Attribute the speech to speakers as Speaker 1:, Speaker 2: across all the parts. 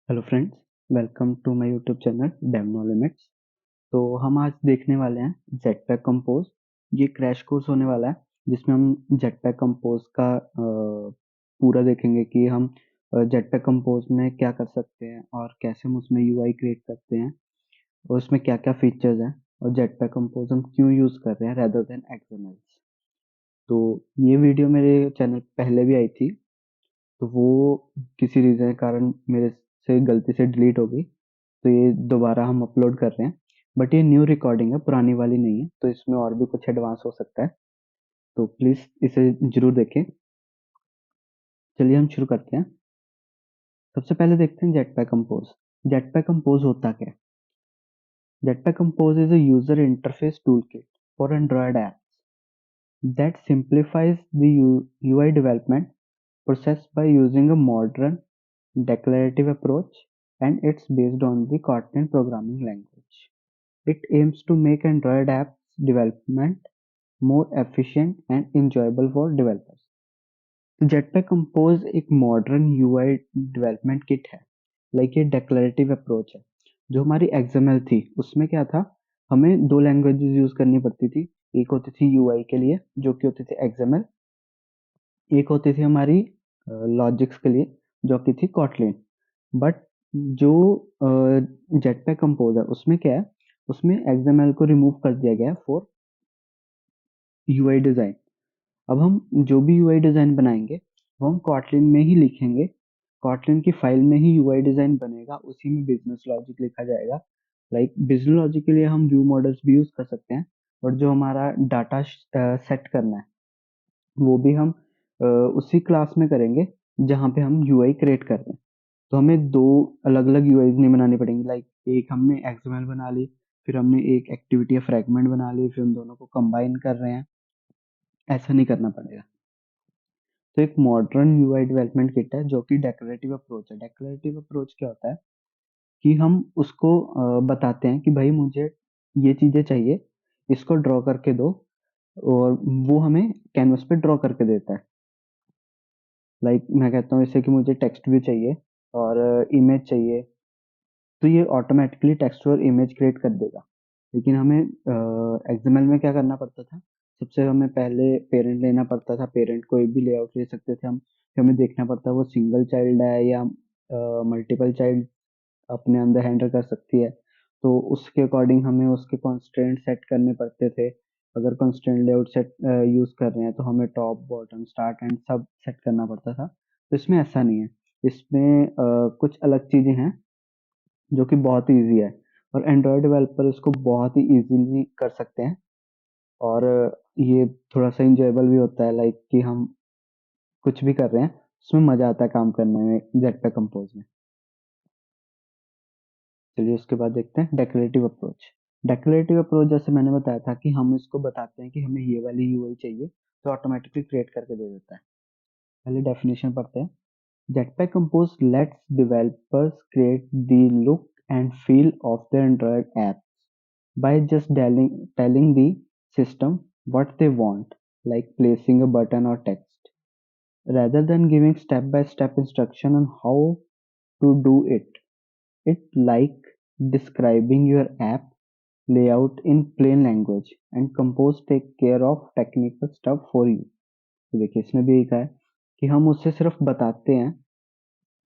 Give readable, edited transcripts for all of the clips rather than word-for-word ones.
Speaker 1: Hello friends, welcome to my YouTube channel demo limits. तो हम आज देखने वाले हैं जेटपैक कंपोज। ये क्रैश कोर्स होने वाला है जिसमें हम जेटपैक कंपोज का पूरा देखेंगे कि हम जेटपैक कंपोज में क्या कर सकते हैं और कैसे हम उसमें यूआई क्रिएट करते हैं और उसमें क्या क्या फीचर्स हैं और जेटपैक कंपोज हम क्यों यूज़ कर रहे हैं रेदर देन एक्सएमएल। तो ये वीडियो मेरे चैनल पहले भी आई थी, तो वो किसी रीज़न के कारण मेरे से गलती से डिलीट हो गई, तो ये दोबारा हम अपलोड कर रहे हैं। बट ये न्यू रिकॉर्डिंग है, पुरानी वाली नहीं है, तो इसमें और भी कुछ एडवांस हो सकता है। तो प्लीज़ इसे ज़रूर देखें। चलिए हम शुरू करते हैं। सबसे पहले देखते हैं जेटपैक कंपोज। जेटपैक कंपोज होता क्या है? Jetpack compose is a user interface toolkit for Android apps that simplifies the UI development process by using a modern declarative approach, and it's based on the Kotlin programming language. It aims to make Android apps development more efficient and enjoyable for developers. तो jetpack compose एक modern UI development kit है। Like ये declarative approach है। जो हमारी XML थी उसमें क्या था, हमें दो लैंग्वेजेस यूज करनी पड़ती थी। एक होती थी यूआई के लिए जो कि होती थी एक्सएमएल, एक होती थी हमारी लॉजिक्स के लिए जो कि थी कॉटलिन। बट जो जेटपैक कंपोज है उसमें क्या है, उसमें एक्सएमएल को रिमूव कर दिया गया है फॉर यूआई डिजाइन। अब हम जो भी यूआई डिजाइन बनाएंगे वो हम कॉटलिन में ही लिखेंगे। कॉटलिन की फाइल में ही यूआई डिजाइन बनेगा, उसी में बिजनेस लॉजिक लिखा जाएगा। लाइक बिजनेस लॉजिक के लिए हम व्यू मॉडल्स भी यूज कर सकते हैं, और जो हमारा डाटा सेट करना है वो भी हम उसी क्लास में करेंगे जहाँ पे हम यूआई क्रिएट कर रहे हैं। तो हमें दो अलग अलग यूआई नहीं बनानी पड़ेंगी। लाइक एक हमने एक्सएमएल बना ली, फिर हमने एक एक्टिविटी या फ्रैगमेंट बना ली, फिर हम दोनों को कंबाइन कर रहे हैं। ऐसा नहीं करना पड़ेगा। तो एक मॉडर्न यूआई डेवलपमेंट किट है जो कि डेक्लरेटिव अप्रोच है। डेक्लरेटिव अप्रोच क्या होता है कि हम उसको बताते हैं कि भाई मुझे ये चीजें चाहिए, इसको ड्रॉ करके दो, और वो हमें कैनवस पे ड्रॉ करके देता है। लाइक मैं कहता हूँ इसे कि मुझे टेक्स्ट व्यू चाहिए और इमेज चाहिए, तो ये ऑटोमेटिकली टेक्स्ट और इमेज क्रिएट कर देगा। लेकिन हमें एक्सएमएल में क्या करना पड़ता था, सबसे हमें पहले पेरेंट लेना पड़ता था। पेरेंट कोई भी लेआउट ले सकते थे हम, फिर हमें देखना पड़ता वो सिंगल चाइल्ड है या मल्टीपल चाइल्ड अपने अंदर हैंडल कर सकती है। तो उसके अकॉर्डिंग हमें उसके कंस्ट्रेंट सेट करने पड़ते थे। अगर कंस्ट्रेंट लेआउट सेट यूज कर रहे हैं तो हमें टॉप बॉटम स्टार्ट एंड सब सेट करना पड़ता था। तो इसमें ऐसा नहीं है। इसमें कुछ अलग चीजें हैं जो कि बहुत ही ईजी है, और एंड्रॉयड डेवलपर इसको बहुत ही इजीली कर सकते हैं। और ये थोड़ा सा इंजॉयबल भी होता है, लाइक कि हम कुछ भी कर रहे हैं उसमें मजा आता है काम करने में जेटपैक कंपोज में। चलिए उसके बाद देखते हैं डेक्लरेटिव अप्रोच। डेक्लरेटिव अप्रोच जैसे मैंने बताया था कि हम इसको बताते हैं कि हमें ये वाली यूआई चाहिए, तो ऑटोमेटिकली क्रिएट करके दे देता है। पहले डेफिनेशन पढ़ते हैं। Jetpack Compose lets developers create the look and feel of their Android apps by just telling the system what they want, like placing a button or text, rather than giving step-by-step instruction on how to do it. It like describing your app layout in plain language, and Compose take care of technical stuff for you. तो देखिए इसमें भी एक है कि हम उससे सिर्फ बताते हैं।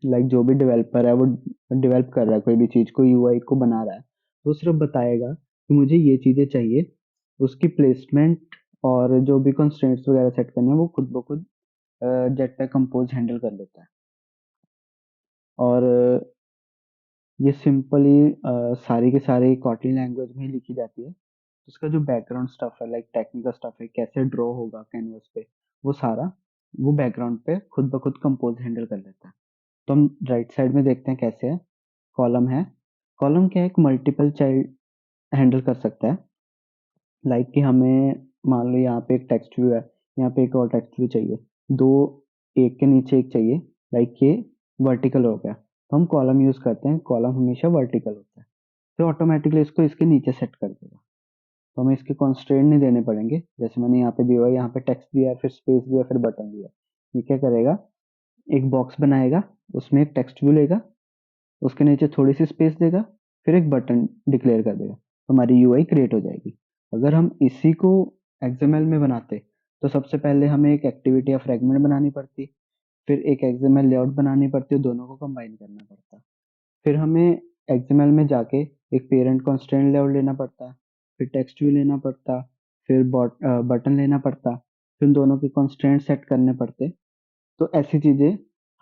Speaker 1: लाइक जो भी डेवलपर है वो डेवलप कर रहा है कोई भी चीज को, यूआई को बना रहा है, वो सिर्फ बताएगा कि मुझे ये चीजें चाहिए। उसकी प्लेसमेंट और जो भी कंस्ट्रेंट्स वगैरह सेट करने हैं वो खुद ब खुद जेटपैक कंपोज हैंडल कर लेता है। और ये सिंपली सारी की सारी कॉटलिन लैंग्वेज में ही लिखी जाती है। उसका जो बैकग्राउंड स्टफ है, लाइक टेक्निकल स्टफ है, कैसे ड्रॉ होगा कैनवस पे, वो सारा वो बैकग्राउंड पे खुद ब खुद कंपोज हैंडल कर लेता है। तो हम राइट साइड में देखते हैं कैसे है। कॉलम है। कॉलम क्या है, एक मल्टीपल चाइल्ड हैंडल कर सकता है। लाइक कि हमें मान लो यहाँ पे एक टेक्स्ट व्यू है, यहाँ पे एक और टेक्स्ट व्यू चाहिए, दो एक के नीचे एक चाहिए। लाइक ये वर्टिकल हो गया, तो हम कॉलम यूज करते हैं। कॉलम हमेशा वर्टिकल होता है, तो ऑटोमेटिकली इसको इसके नीचे सेट कर देगा। तो हमें इसके कॉन्स्ट्रेंट नहीं देने पड़ेंगे। जैसे मैंने यहाँ पे दिया हुआ है, यहाँ पे टेक्स्ट दिया है, फिर स्पेस दिया, फिर बटन दिया। ये क्या करेगा, एक बॉक्स बनाएगा, उसमें एक टेक्स्ट व्यू लेगा, उसके नीचे थोड़ी सी स्पेस देगा, फिर एक बटन डिक्लेयर कर देगा, तो हमारी यूआई क्रिएट हो जाएगी। अगर हम इसी को एक्सएमएल में बनाते तो सबसे पहले हमें एक एक्टिविटी या फ्रेगमेंट बनानी पड़ती, फिर एक एक्सएमएल लेआउट बनानी पड़ती, दोनों को कंबाइन करना पड़ता। फिर हमें एक्सएमएल में जाके एक पेरेंट कंस्ट्रेंट लेआउट लेना पड़ता, फिर टेक्स्ट व्यू लेना पड़ता, फिर बटन लेना पड़ता, फिर दोनों के कंस्ट्रेंट सेट करने पड़ते। तो ऐसी चीजें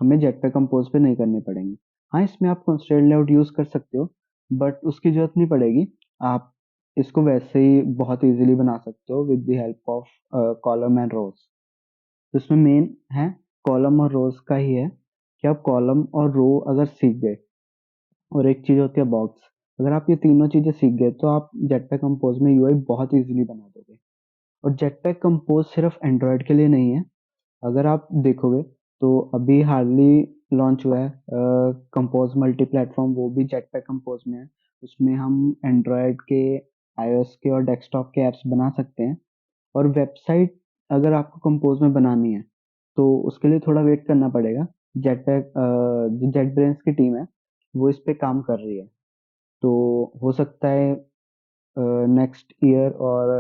Speaker 1: हमें जेटपैक कंपोज पे नहीं करनी पड़ेंगी। हाँ, इसमें आप कंस्ट्रेंट लेआउट यूज कर सकते हो, बट उसकी जरूरत नहीं पड़ेगी। आप इसको वैसे ही बहुत इजीली बना सकते हो with the help of column and rows. तो इसमें मेन है कॉलम और रोज का ही है कि आप कॉलम और रो अगर सीख गए, और एक चीज होती है बॉक्स, अगर आप ये तीनों चीजें सीख गए तो आप जेटपैक कंपोज में यूआई बहुत इजीली बना दोगे। और जेटपैक कंपोज सिर्फ एंड्रॉयड के लिए नहीं है। अगर आप देखोगे तो अभी हार्डली लॉन्च हुआ है कंपोज मल्टी प्लेटफॉर्म, वो भी जेटपैक कंपोज में है। उसमें हम एंड्रॉयड के, आईओएस के और डेस्कटॉप के ऐप्स बना सकते हैं। और वेबसाइट अगर आपको कंपोज में बनानी है तो उसके लिए थोड़ा वेट करना पड़ेगा। जेटपैक जो जेट ब्रेन्स की टीम है वो इस पे काम कर रही है, तो हो सकता है नेक्स्ट ईयर और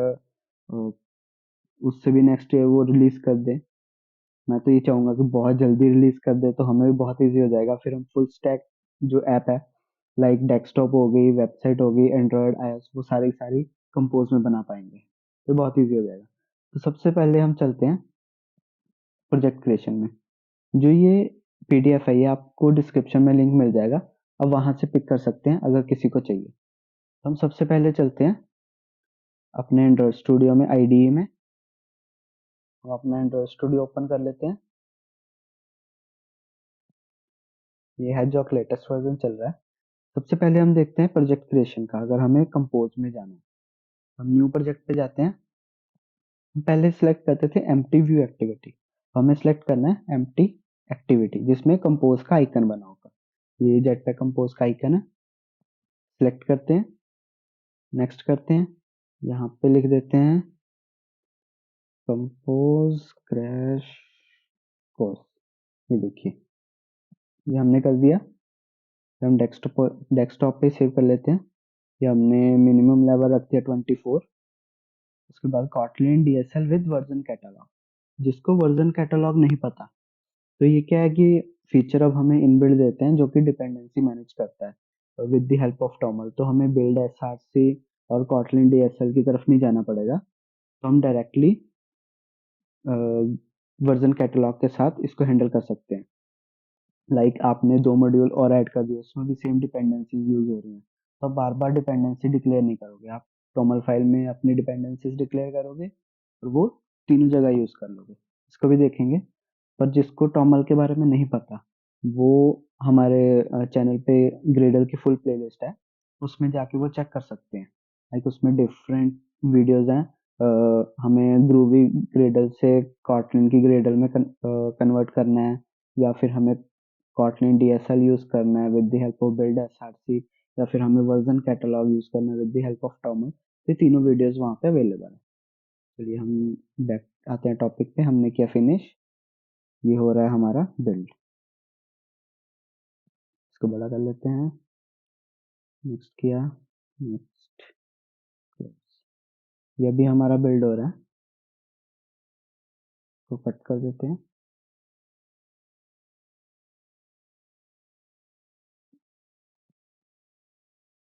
Speaker 1: अ, उससे भी नेक्स्ट ईयर वो रिलीज कर दे। मैं तो ये चाहूंगा कि बहुत जल्दी रिलीज कर दे, तो हमें भी बहुत इजी हो जाएगा। फिर हम फुल स्टैक जो ऐप है, लाइक डेस्कटॉप हो गई, वेबसाइट हो गई, एंड्रॉयड, आईओएस, वो सारी सारी कंपोज में बना पाएंगे, तो बहुत इजी हो जाएगा। तो सबसे पहले हम चलते हैं प्रोजेक्ट क्रिएशन में। जो ये पीडीएफ है ये आपको डिस्क्रिप्शन में लिंक मिल जाएगा, अब वहां से पिक कर सकते हैं अगर किसी को चाहिए। तो हम सबसे पहले चलते हैं अपने एंड्रॉयड स्टूडियो में, आईडीई में। हम अपना एंड्रॉयड स्टूडियो ओपन कर लेते हैं। ये है जो लेटेस्ट वर्जन चल रहा है। सबसे पहले हम देखते हैं प्रोजेक्ट क्रिएशन का। अगर हमें कंपोज में जाना है, हम न्यू प्रोजेक्ट पे जाते हैं। हम पहले सिलेक्ट करते थे एम्प्टी व्यू एक्टिविटी, हमें सिलेक्ट करना है एम्प्टी एक्टिविटी जिसमें कंपोज का आइकन बना होगा। ये जेटपैक कंपोज का आइकन है, सिलेक्ट करते हैं, नेक्स्ट करते हैं, यहाँ पे लिख देते हैं कंपोज क्रैश कोर्स। ये देखिए, ये हमने कर दिया। हम डेस्कटॉप पे सेव कर लेते हैं। ये हमने मिनिमम लेवल रख दिया 24। उसके बाद Kotlin DSL with version catalogue. जिसको वर्जन कैटलॉग नहीं पता, तो ये क्या है कि फीचर अब हमें इनबिल्ड देते हैं जो कि डिपेंडेंसी मैनेज करता है with the help of TOML. तो हमें बिल्ड एसआरसी और कॉटलिन डीएसएल की तरफ नहीं जाना पड़ेगा, तो हम डायरेक्टली वर्जन कैटलॉग के साथ इसको हैंडल कर सकते हैं। लाइक आपने 2 मॉड्यूल और ऐड कर दिए, उसमें भी सेम डिपेंडेंसी यूज हो रही है, तो आप बार बार डिपेंडेंसी डिक्लेयर नहीं करोगे। आप टॉमल फाइल में अपनी डिपेंडेंसीज डिक्लेयर करोगे और वो तीनों जगह यूज कर लोगे। इसको भी देखेंगे। पर जिसको टॉमल के बारे में नहीं पता, वो हमारे चैनल पे ग्रेडल की फुल प्लेलिस्ट है, उसमें जाके वो चेक कर सकते हैं। लाइक उसमें डिफरेंट वीडियोज हैं। हमें ग्रूवी ग्रेडल से कॉटलिन की ग्रेडल में कन्वर्ट करना है, या फिर हमें कॉटलिन डीएसएल यूज करना है with the help of build SRC, या फिर हमें वर्जन कैटलॉग यूज करना है with the help of TOML. ये तीनों वीडियोस वहाँ पे अवेलेबल है। चलिए हम बैक आते हैं टॉपिक पे। हमने किया फिनिश, ये हो रहा है हमारा बिल्ड। इसको बड़ा कर लेते हैं, नेक्स्ट किया, नेक्स्ट, ये भी हमारा बिल्ड हो रहा है, तो कट कर देते हैं।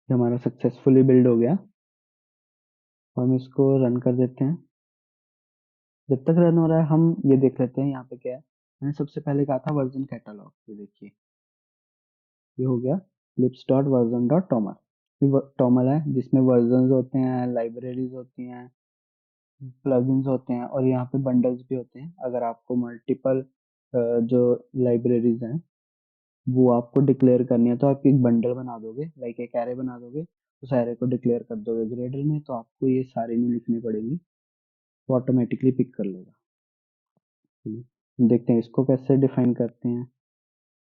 Speaker 1: ये हमारा सक्सेसफुली बिल्ड हो गया। हम इसको रन कर देते हैं। जब तक रन हो रहा है हम ये देख लेते हैं यहाँ पे क्या है। मैंने सबसे पहले कहा था वर्जन कैटलॉग, ये देखिए ये हो गया lips dot version dot TOML. TOML है जिसमें वर्जन होते हैं, लाइब्रेरीज होती हैं, प्लगइन्स होते हैं, और यहाँ पे बंडल्स भी होते हैं। अगर आपको मल्टीपल जो लाइब्रेरीज हैं वो आपको डिक्लेयर करनी है, तो आप एक बंडल बना दोगे, लाइक एक एरे बना दोगे, उस एरे को डिक्लेयर कर दोगे ग्रेडर में, तो आपको ये सारी नहीं लिखनी पड़ेगी, वो ऑटोमेटिकली पिक कर लेगा। देखते हैं इसको कैसे डिफाइन करते हैं।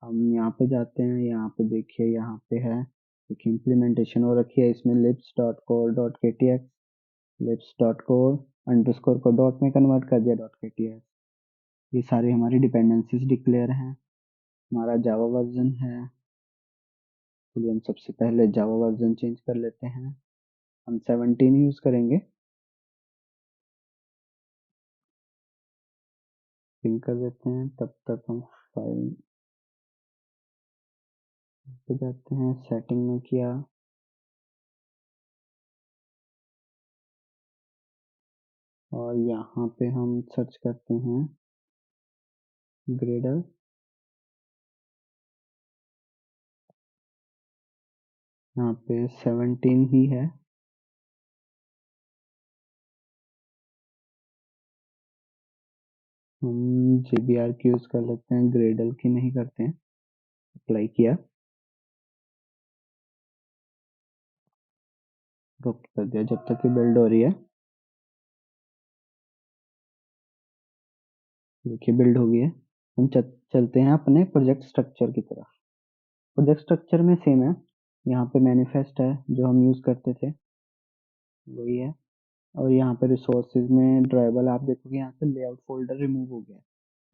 Speaker 1: हम यहाँ पे जाते हैं, यहाँ पे देखिए यहाँ पे है एक इम्प्लीमेंटेशन हो रखी है इसमें, lips डॉट कोर डॉट के T x, lips dot core underscore co dot में कन्वर्ट कर दिया डॉट के टी एक्स। ये सारी हमारी डिपेंडेंसीज डिक्लेयर हैं। हमारा जावा वर्जन है चलिए हम सबसे पहले जावा वर्जन चेंज कर लेते हैं, हम 17 यूज करेंगे। पिंक कर देते हैं, तब तक हम फाइल पे जाते हैं, सेटिंग में किया, और यहाँ पे हम सर्च करते हैं ग्रेडल। यहाँ पे 17 ही है। हम JBR की यूज कर लेते हैं, ग्रेडल की नहीं करते हैं। अप्लाई किया, रोक कर दिया जब तक कि बिल्ड हो रही है। देखिए बिल्ड हो गई है। हम चलते हैं अपने प्रोजेक्ट स्ट्रक्चर की तरफ। प्रोजेक्ट स्ट्रक्चर में सेम है, यहाँ पे मैनिफेस्ट है जो हम यूज करते थे वही है, और यहाँ पे रिसोर्सेज में ड्राइबल आप देखोगे यहाँ से लेआउट फोल्डर रिमूव हो गया है,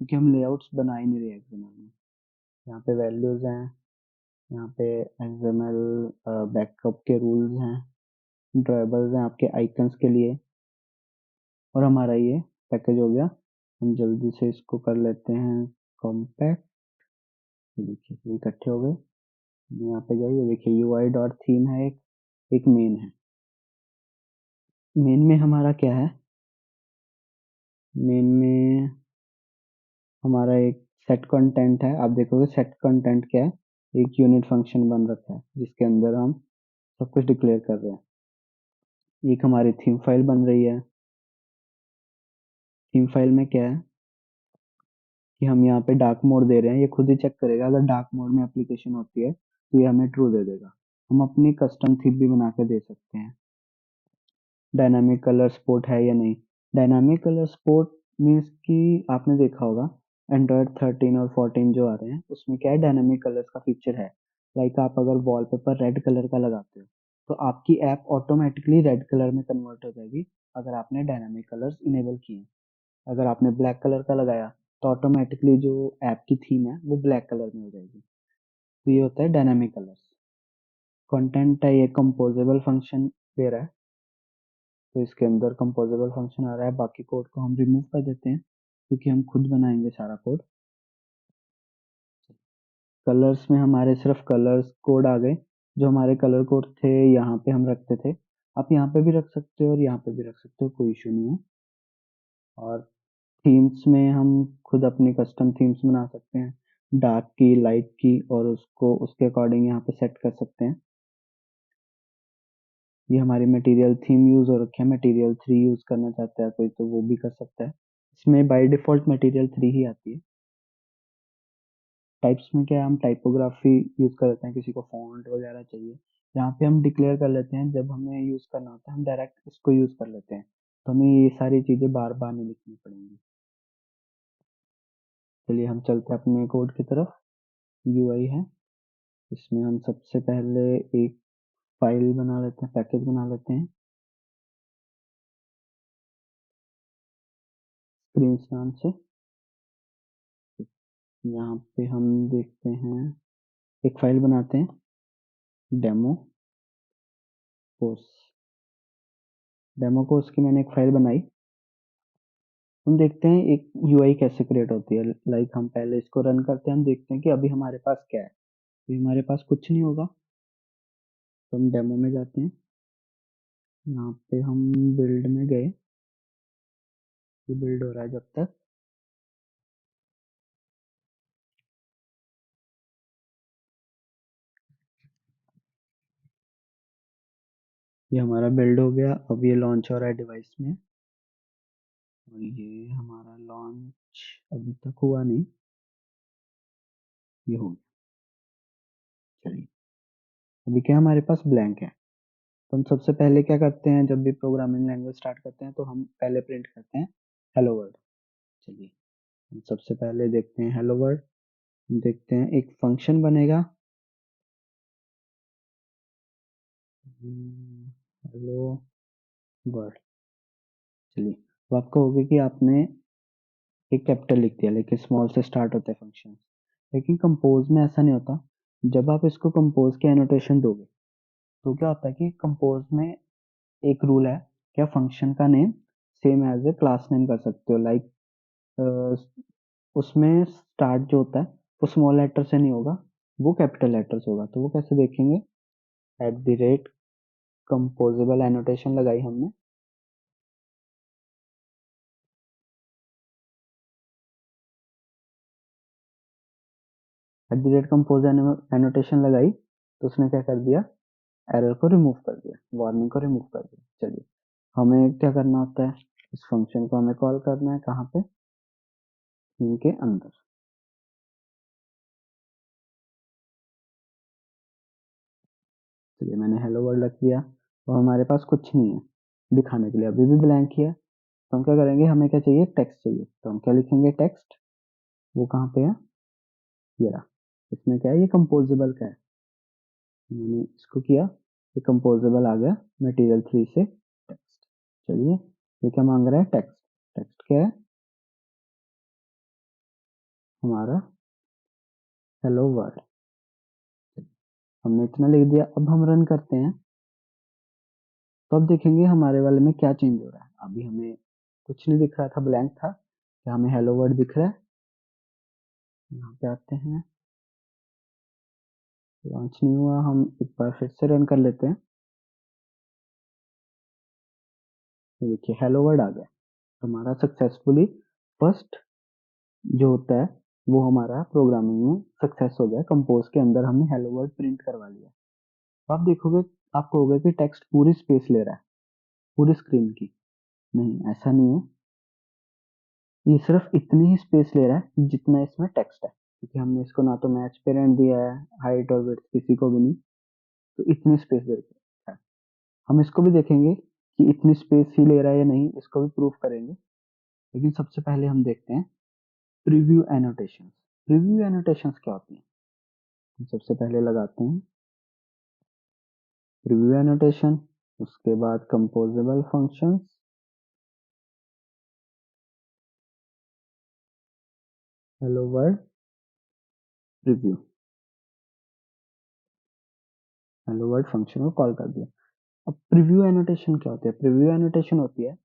Speaker 1: क्योंकि हम लेआउट्स बना ही नहीं रहे एक्सएमएल में। यहाँ पे वैल्यूज हैं, यहाँ पे एक्सएमएल बैकअप के रूल्स हैं, ड्राइबल्स हैं आपके आइकन्स के लिए, और हमारा ये पैकेज हो गया। हम जल्दी से इसको कर लेते हैं कॉम्पैक्ट। देखिए ये इकट्ठे हो गए। यहाँ पे जाइए, देखिए यूआई डॉट थीम है, एक मेन है। मेन में हमारा क्या है, मेन में हमारा एक सेट कंटेंट है। आप देखोगे सेट कंटेंट क्या है, एक यूनिट फंक्शन बन रखा है जिसके अंदर हम सब कुछ डिक्लेयर कर रहे हैं। एक हमारी थीम फाइल बन रही है। थीम फाइल में क्या है कि हम यहाँ पे डार्क मोड दे रहे हैं, ये खुद ही चेक करेगा। अगर डार्क मोड में एप्लीकेशन होती है तो ये हमें ट्रू दे देगा। हम अपनी कस्टम थीम भी बना के दे सकते हैं। डायनामिक कलर सपोर्ट है या नहीं। डायनामिक कलर सपोर्ट मीन्स कि आपने देखा होगा एंड्रॉयड 13 और 14 जो आ रहे हैं उसमें क्या है, डायनामिक कलर्स का फीचर है। लाइक आप अगर वॉलपेपर रेड कलर का लगाते हो तो आपकी ऐप ऑटोमेटिकली रेड कलर में कन्वर्ट हो जाएगी, अगर आपने डायनामिक कलर्स इनेबल किए। अगर आपने ब्लैक कलर का लगाया तो ऑटोमेटिकली जो ऐप की थीम है वो ब्लैक कलर में हो जाएगी। तो ये होता है डायनामिक कलर्स। कंटेंट है, ये कंपोजेबल फंक्शन दे रहा है, तो इसके अंदर कंपोजेबल फंक्शन आ रहा है। बाकी कोड को हम रिमूव कर देते हैं क्योंकि हम खुद बनाएंगे सारा कोड। कलर्स में हमारे सिर्फ कलर्स कोड आ गए। जो हमारे कलर कोड थे यहाँ पे हम रखते थे, आप यहाँ पे भी रख सकते हो और यहाँ पे भी रख सकते हो, कोई इशू नहीं है। और थीम्स में हम खुद अपनी कस्टम थीम्स बना सकते हैं, डार्क की, लाइट की, और उसको उसके अकॉर्डिंग यहाँ पे सेट कर सकते हैं। ये हमारी मटेरियल थीम यूज हो रखी है, मटेरियल 3 यूज करना चाहता है कोई तो वो भी कर सकता है। इसमें बाय डिफॉल्ट मटेरियल 3 ही आती है। टाइप्स में क्या है, हम टाइपोग्राफी यूज कर लेते हैं, किसी को फॉन्ट वगैरह चाहिए यहाँ पे हम डिक्लेयर कर लेते हैं। जब हमें यूज करना होता है हम डायरेक्ट इसको यूज कर लेते हैं, तो हमें ये सारी चीजें बार बार नहीं लिखनी पड़ेंगी। चलिए हम चलते हैं अपने कोड की तरफ। यूआई है, इसमें हम सबसे पहले एक फाइल बना लेते हैं, पैकेज बना लेते हैं स्क्रीन नाम से। यहाँ पे हम देखते हैं, एक फाइल बनाते हैं डेमो कोर्स। डेमो कोर्स की मैंने एक फाइल बनाई। हम देखते हैं एक यूआई कैसे क्रिएट होती है। लाइक हम पहले इसको रन करते हैं, हम देखते हैं कि अभी हमारे पास क्या है। अभी हमारे पास कुछ नहीं होगा, तो हम डेमो में जाते हैं। यहाँ पे हम बिल्ड में गए, ये बिल्ड हो रहा है जब तक। ये हमारा बिल्ड हो गया, अब ये लॉन्च हो रहा है डिवाइस में, और ये हमारा लॉन्च अभी तक हुआ नहीं, ये हो गया। चलिए अभी क्या हमारे पास ब्लैंक है। तो हम सबसे पहले क्या करते हैं, जब भी प्रोग्रामिंग लैंग्वेज स्टार्ट करते हैं तो हम पहले प्रिंट करते हैं हेलो वर्ल्ड। चलिए हम सबसे पहले देखते हैं हेलो वर्ल्ड। देखते हैं एक फंक्शन बनेगा, हेलो वर्ल्ड। चलिए तो आपको होगा कि आपने एक कैपिटल लिख दिया, लेकिन स्मॉल से स्टार्ट होता है फंक्शन। लेकिन कंपोज में ऐसा नहीं होता। जब आप इसको कंपोज के एनोटेशन दोगे तो क्या होता है कि कंपोज में एक रूल है क्या फंक्शन का name same as a class name कर सकते हो। लाइक उसमें स्टार्ट जो होता है वो स्मॉल लेटर से नहीं होगा, वो कैपिटल लेटर से होगा। तो वो कैसे देखेंगे, eight the rate composable annotation लगाई हमने, eight the rate compose annotation लगाई तो उसने क्या कर दिया, एरर को रिमूव कर दिया, वार्निंग को रिमूव कर दिया। चलिए हमें क्या करना होता है, इस फंक्शन को हमें कॉल करना है कहाँ पे, इनके अंदर। चलिए मैंने हेलो वर्ल्ड रख दिया और हमारे पास कुछ नहीं है दिखाने के लिए, अभी भी ब्लैंक ही है। तो हम क्या करेंगे, हमें क्या चाहिए, टेक्स्ट चाहिए। तो हम क्या लिखेंगे, टेक्स्ट। वो कहाँ पे है, ये रहा। इसमें क्या है, ये कंपोजेबल का है, मैंने इसको किया, ये कंपोजेबल आ गया मटेरियल 3 से टेक्स्ट। चलिए ये क्या मांग रहा है, टेक्स्ट। टेक्स्ट क्या है हमारा, हेलो वर्ल्ड। हमने इतना लिख दिया, अब हम रन करते हैं तो अब देखेंगे हमारे वाले में क्या चेंज हो रहा है। अभी हमें कुछ नहीं दिख रहा था, ब्लैंक था, क्या हमें हेलो वर्ल्ड दिख रहा है। यहाँ पे आते हैं, लॉन्च नहीं हुआ, हम एक बार फिर से रन कर लेते हैं। तो देखिए हेलो वर्ल्ड आ गया, हमारा सक्सेसफुली फर्स्ट जो होता है वो हमारा प्रोग्रामिंग में सक्सेस हो गया। कंपोज के अंदर हमने हेलो वर्ल्ड प्रिंट करवा लिया। तो आप देखोगे, आप कहोगे कि टेक्स्ट पूरी स्पेस ले रहा है, पूरी स्क्रीन की। नहीं, ऐसा नहीं है, ये सिर्फ इतनी ही स्पेस ले रहा है जितना इसमें टेक्स्ट है, क्योंकि हमने इसको ना तो मैच पेरेंट दिया है, हाइट और विड्थ किसी को भी नहीं, तो इतनी स्पेस दे रखी है। हम इसको भी देखेंगे कि इतनी स्पेस ही ले रहा है या नहीं, इसको भी प्रूफ करेंगे। लेकिन सबसे पहले हम देखते हैं प्रीव्यू एनोटेशंस। प्रीव्यू एनोटेशंस क्या होती हैं, हम सबसे पहले लगाते हैं प्रीव्यू एनोटेशन, उसके बाद composable functions, hello world preview, hello world function को कॉल कर दिया। अब प्रीव्यू एनोटेशन क्या होती है, प्रीव्यू एनोटेशन होती है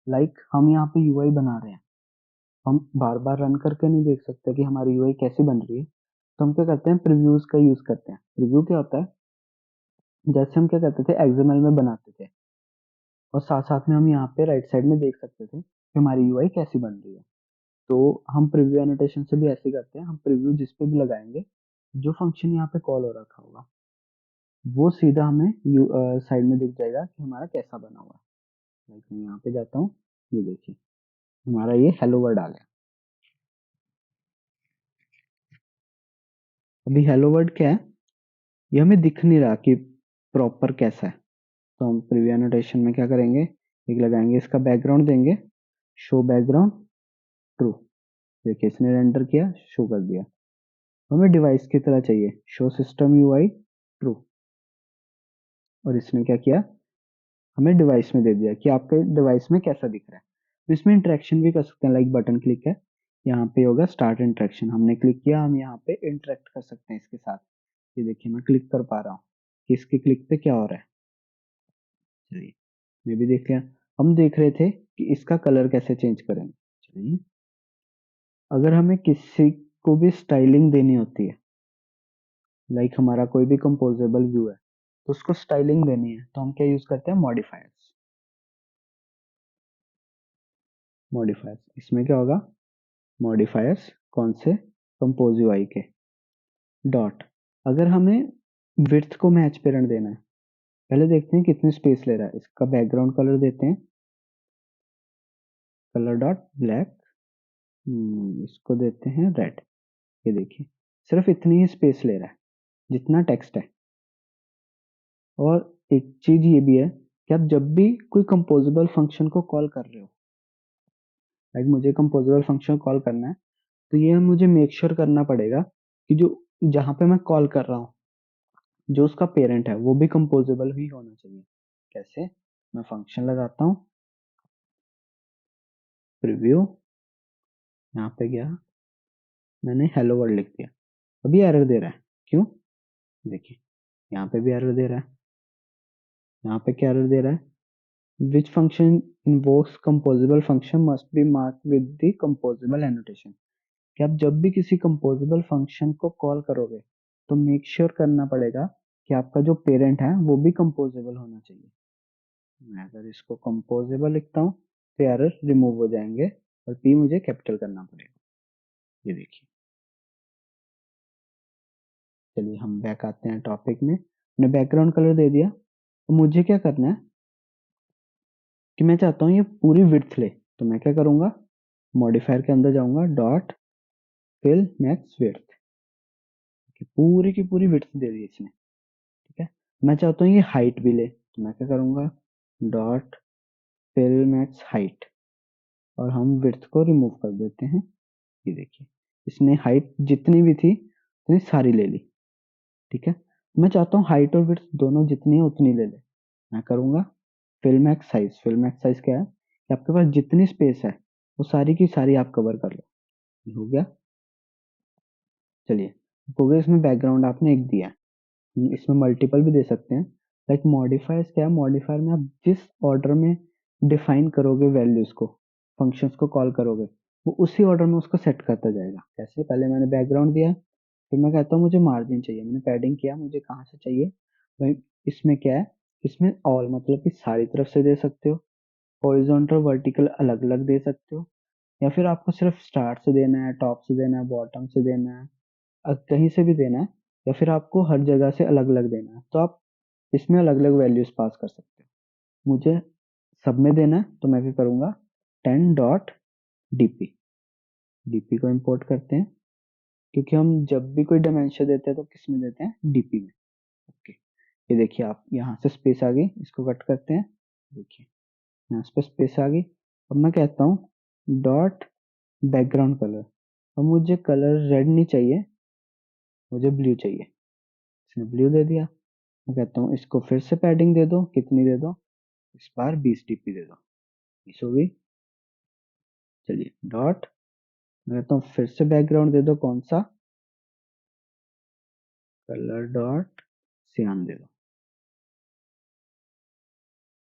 Speaker 1: लाइक हम यहाँ पे यूआई बना रहे हैं, हम बार बार रन करके नहीं देख सकते कि हमारी यूआई कैसी बन रही है। तो हम क्या करते हैं, प्रीव्यूज का यूज करते हैं। प्रीव्यू क्या होता है, जैसे हम क्या करते थे एक्सएमएल में बनाते थे और साथ साथ में हम यहाँ पे राइट साइड में देख सकते थे कि हमारी यूआई कैसी बन रही है। तो हम प्रीव्यू एनोटेशन से भी ऐसे करते हैं, हम प्रीव्यू जिस पे भी लगाएंगे, जो फंक्शन यहाँ पे कॉल हो रखा होगा वो सीधा हमें साइड में दिख जाएगा कि हमारा कैसा बना हुआ है। लाइक मैं यहाँ पे जाता हूँ, ये देखिए हमारा ये हेलो वर्ड आ गया। अभी हेलो वर्ड क्या है, ये हमें दिख नहीं रहा कि प्रॉपर कैसा है। तो हम प्रीव्यू एनोटेशन में क्या करेंगे, एक लगाएंगे, इसका बैकग्राउंड देंगे शो बैकग्राउंड ट्रू। देखिए इसने रेंडर किया, शो कर दिया। हमें डिवाइस की तरह चाहिए, शो सिस्टम यूआई ट्रू, और इसने क्या किया, हमें डिवाइस में दे दिया कि आपके डिवाइस में कैसा दिख रहा है। तो इसमें इंटरेक्शन भी कर सकते हैं, लाइक बटन क्लिक है, यहाँ पे होगा स्टार्ट इंटरेक्शन, हमने क्लिक किया, हम यहाँ पे इंटरेक्ट कर सकते हैं इसके साथ। ये देखिए मैं क्लिक कर पा रहा हूँ कि इसके क्लिक पे क्या हो रहा है। चलिए ये भी देख लिया। हम देख रहे थे कि इसका कलर कैसे चेंज करेंगे। चलिए अगर हमें किसी को भी स्टाइलिंग देनी होती है, लाइक हमारा कोई भी कंपोजेबल व्यू है तो उसको स्टाइलिंग देनी है, तो हम क्या यूज करते हैं, मॉडिफायर्स। मॉडिफायर्स इसमें क्या होगा, मॉडिफायर्स कौन से, कंपोज यूआई के। डॉट, अगर हमें विड्थ को मैच पेरेंट देना है, पहले देखते हैं कितनी स्पेस ले रहा है। इसका बैकग्राउंड कलर देते हैं, कलर डॉट ब्लैक, इसको देते हैं रेड। ये देखिए सिर्फ इतनी ही स्पेस ले रहा है जितना टेक्स्ट है। और एक चीज ये भी है कि आप जब भी कोई कंपोजेबल फंक्शन को कॉल कर रहे हो, लाइक मुझे कंपोजेबल फंक्शन कॉल करना है, तो ये मुझे मेक श्योर करना पड़ेगा कि जो जहां पे मैं कॉल कर रहा हूँ, जो उसका पेरेंट है वो भी कंपोजेबल ही होना चाहिए। कैसे, मैं फंक्शन लगाता हूँ प्रीव्यू, यहाँ पे गया, मैंने हेलो वर्ल्ड लिख दिया, अभी एरर दे रहा है, क्यों, देखिए यहाँ पे भी एरर दे रहा है, यहाँ पे क्या एरर दे रहा है, which function invokes composable function must be marked with the composable annotation। कि आप जब भी किसी कंपोजिबल फंक्शन को कॉल करोगे तो मेक श्योर करना पड़ेगा कि आपका जो पेरेंट है वो भी कंपोजिबल होना चाहिए। मैं अगर इसको कंपोजिबल लिखता हूँ तो एरर रिमूव हो जाएंगे और पी मुझे कैपिटल करना पड़ेगा। ये देखिए, चलिए हम बैक आते हैं टॉपिक में। मैंने बैकग्राउंड कलर दे दिया, तो मुझे क्या करना है कि मैं चाहता हूँ ये पूरी विड्थ ले, तो मैं क्या करूंगा, मॉडिफायर के अंदर जाऊंगा, डॉट फिल मैक्स विड्थ, पूरी की पूरी विड्थ दे दी इसने। ठीक है, मैं चाहता हूँ ये हाइट भी ले, तो मैं क्या करूंगा, डॉट फिल मैक्स हाइट, और हम विड्थ को रिमूव कर देते हैं। ये देखिए, इसने हाइट जितनी भी थी उतनी सारी ले ली। ठीक है, मैं चाहता हूँ हाइट और विड्थ दोनों जितनी है उतनी ले ले, मैं करूंगा fill max size. Fill max size क्या है कि आपके पास जितनी स्पेस है वो सारी की सारी आप कवर कर लो। ये हो गया। चलिए, हो गया, इसमें बैकग्राउंड आपने एक दिया है, इसमें मल्टीपल भी दे सकते हैं। लाइक मॉडिफायर्स क्या है, मॉडिफायर में आप जिस ऑर्डर में डिफाइन करोगे वैल्यूज को, फंक्शंस को कॉल करोगे, वो उसी ऑर्डर में उसको सेट करता जाएगा। कैसे, पहले मैंने बैकग्राउंड दिया, फिर मैं कहता हूँ मुझे मार्जिन चाहिए, मैंने पैडिंग किया, मुझे कहाँ से चाहिए भाई, इसमें क्या है, इसमें ऑल मतलब कि सारी तरफ से दे सकते हो, हॉरिजॉन्टल वर्टिकल अलग अलग दे सकते हो, या फिर आपको सिर्फ स्टार्ट से देना है, टॉप से देना है, बॉटम से देना है, कहीं से भी देना है, या फिर आपको हर जगह से अलग अलग देना है, तो आप इसमें अलग अलग वैल्यूज पास कर सकते हो। मुझे सब में देना है तो मैं क्या करूंगा, 10 डॉट डीपी, डीपी को इंपोर्ट करते हैं, क्योंकि हम जब भी कोई डायमेंशन देते हैं तो किस में देते हैं, डीपी में। ओके, ये देखिए, आप यहाँ से स्पेस आ गई, इसको कट करते हैं, देखिए यहाँ पे स्पेस आ गई। अब मैं कहता हूँ डॉट बैकग्राउंड कलर, अब मुझे कलर रेड नहीं चाहिए, मुझे ब्लू चाहिए, इसने ब्लू दे दिया। मैं कहता हूँ इसको फिर से पैडिंग दे दो, कितनी दे दो, इस बार 20 डीपी दे दो, 20 हो गई। चलिए, डॉट, मैं कहता हूँ फिर से बैकग्राउंड दे दो, कौन सा, कलर डॉट सियान दे दो।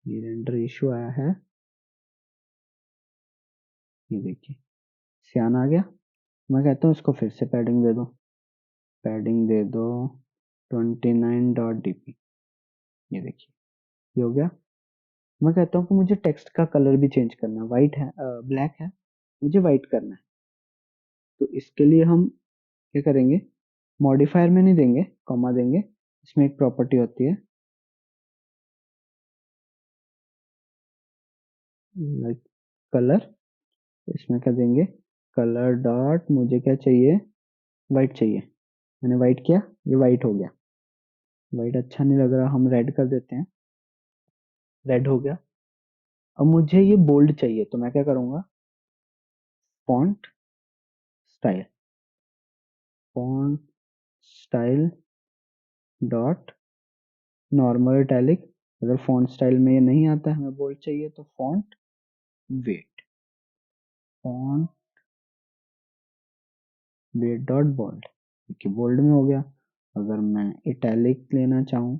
Speaker 1: ये रेंडर इशू आया है, ये देखिए सियान आ गया। मैं कहता हूँ इसको फिर से पैडिंग दे दो, पैडिंग दे दो 29 डॉट डीपी, ये देखिए ये हो गया। मैं कहता हूँ कि मुझे टेक्स्ट का कलर भी चेंज करना है, वाइट है, ब्लैक है, मुझे वाइट करना है, तो इसके लिए हम क्या करेंगे, मॉडिफायर में नहीं देंगे, कॉमा देंगे, इसमें एक प्रॉपर्टी होती है लाइक कलर, इसमें क्या देंगे, कलर डॉट, मुझे क्या चाहिए, वाइट चाहिए, मैंने वाइट किया, ये वाइट हो गया। वाइट अच्छा नहीं लग रहा, हम रेड कर देते हैं, रेड हो गया। अब मुझे ये बोल्ड चाहिए, तो मैं क्या करूंगा, font style, font style dot normal italic, अगर फॉन्ट स्टाइल में ये नहीं आता है, हमें बोल्ड चाहिए, तो font weight, font weight dot bold, देखिए बोल्ड में हो गया। अगर मैं इटैलिक लेना चाहूँ,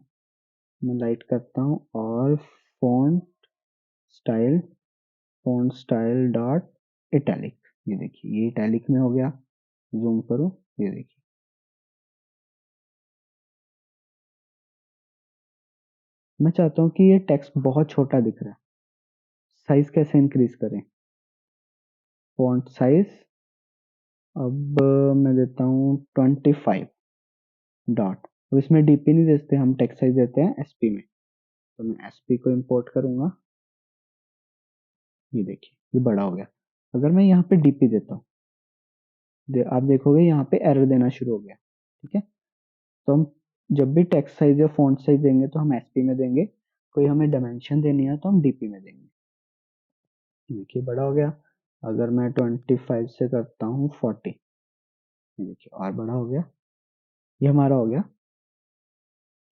Speaker 1: मैं लाइट करता हूँ, और font style, font style dot italic, ये देखिए ये इटैलिक में हो गया। जूम करो, ये देखिए, मैं चाहता हूँ कि ये टेक्स्ट बहुत छोटा दिख रहा है, साइज कैसे इंक्रीज करें, फॉन्ट साइज, अब मैं देता हूँ 25 डॉट, अब इसमें डीपी नहीं देते, हम टेक्स्ट साइज देते हैं एसपी में, तो मैं एसपी को इंपोर्ट करूंगा, ये देखिए ये बड़ा हो गया। अगर मैं यहाँ पे डीपी देता हूँ, आप देखोगे यहाँ पे एरर देना शुरू हो गया। ठीक है, तो हम जब भी टेक्स्ट साइज या फॉन्ट साइज देंगे तो हम एसपी में देंगे, कोई हमें डायमेंशन देनी है तो हम डीपी में देंगे। देखिए बड़ा हो गया। अगर मैं 25 से करता हूँ 40, ये देखिए और बड़ा हो गया। ये हमारा हो गया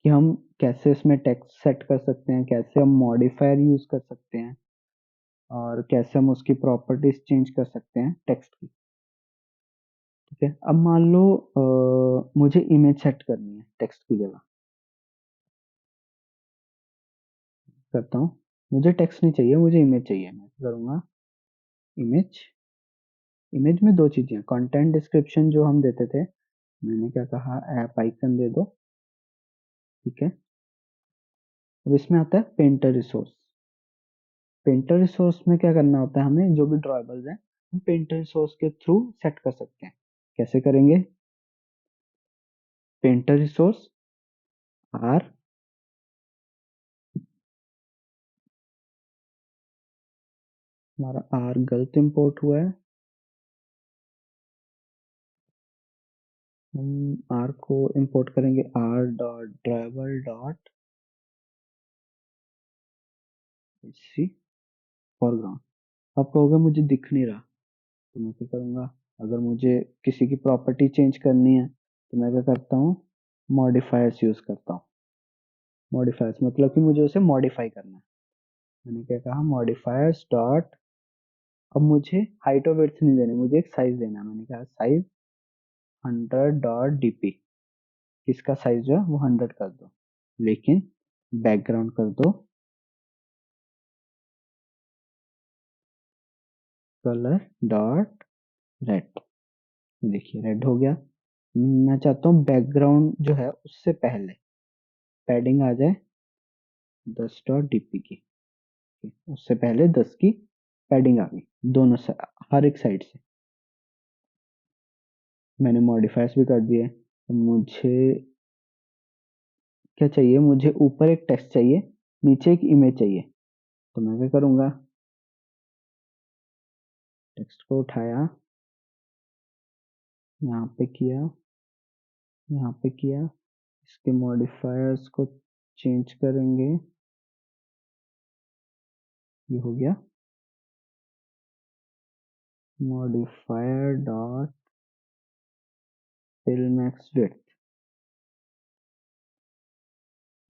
Speaker 1: कि हम कैसे इसमें टेक्स्ट सेट कर सकते हैं, कैसे हम मॉडिफायर यूज कर सकते हैं, और कैसे हम उसकी प्रॉपर्टीज चेंज कर सकते हैं टेक्स्ट की। ठीक है, अब मान लो मुझे इमेज सेट करनी है, टेक्स्ट की जगह करता हूँ। मुझे टेक्स्ट नहीं चाहिए, मुझे इमेज चाहिए। मैं करूँगा इमेज। इमेज में दो चीजें, कंटेंट डिस्क्रिप्शन जो हम देते थे, मैंने क्या कहा, ऐप आइकन दे दो, ठीक है। अब इसमें आता है पेंटर रिसोर्स। पेंटर रिसोर्स में क्या करना होता है, हमें जो भी ड्रॉएबल्स हैं हम पेंटर रिसोर्स के थ्रू सेट कर सकते हैं। कैसे करेंगे, पेंटर रिसोर्स आर, हमारा आर गलत इंपोर्ट हुआ है, हम आर को इंपोर्ट करेंगे R dot drawable dot C foreground. आप कहोगे मुझे दिख नहीं रहा, तो मैं क्या करूँगा, अगर मुझे किसी की प्रॉपर्टी चेंज करनी है तो मैं क्या करता हूँ, मॉडिफायर्स यूज करता हूँ। मॉडिफायर्स मतलब कि मुझे उसे मॉडिफाई करना है। मैंने क्या कहा, मॉडिफायर्स डॉट, अब मुझे हाइट और विड्थ नहीं देनी, मुझे एक साइज देना है। मैंने कहा साइज 100.dp, इसका साइज जो है वो 100 कर दो, लेकिन बैकग्राउंड कर दो कलर डॉट रेड। देखिए रेड हो गया। मैं चाहता हूँ बैकग्राउंड जो है उससे पहले पैडिंग आ जाए 10.dp की, उससे पहले 10 की पैडिंग आ गई दोनों से, हर एक साइड से। मैंने मॉडिफायर्स भी कर दिए। मुझे क्या चाहिए, मुझे ऊपर एक टेक्स्ट चाहिए, नीचे एक इमेज चाहिए। तो मैं क्या करूंगा, टेक्स्ट को उठाया, यहाँ पे किया, यहाँ पे किया, इसके मॉडिफायर्स को चेंज करेंगे, ये हो गया modifier dot fill max width.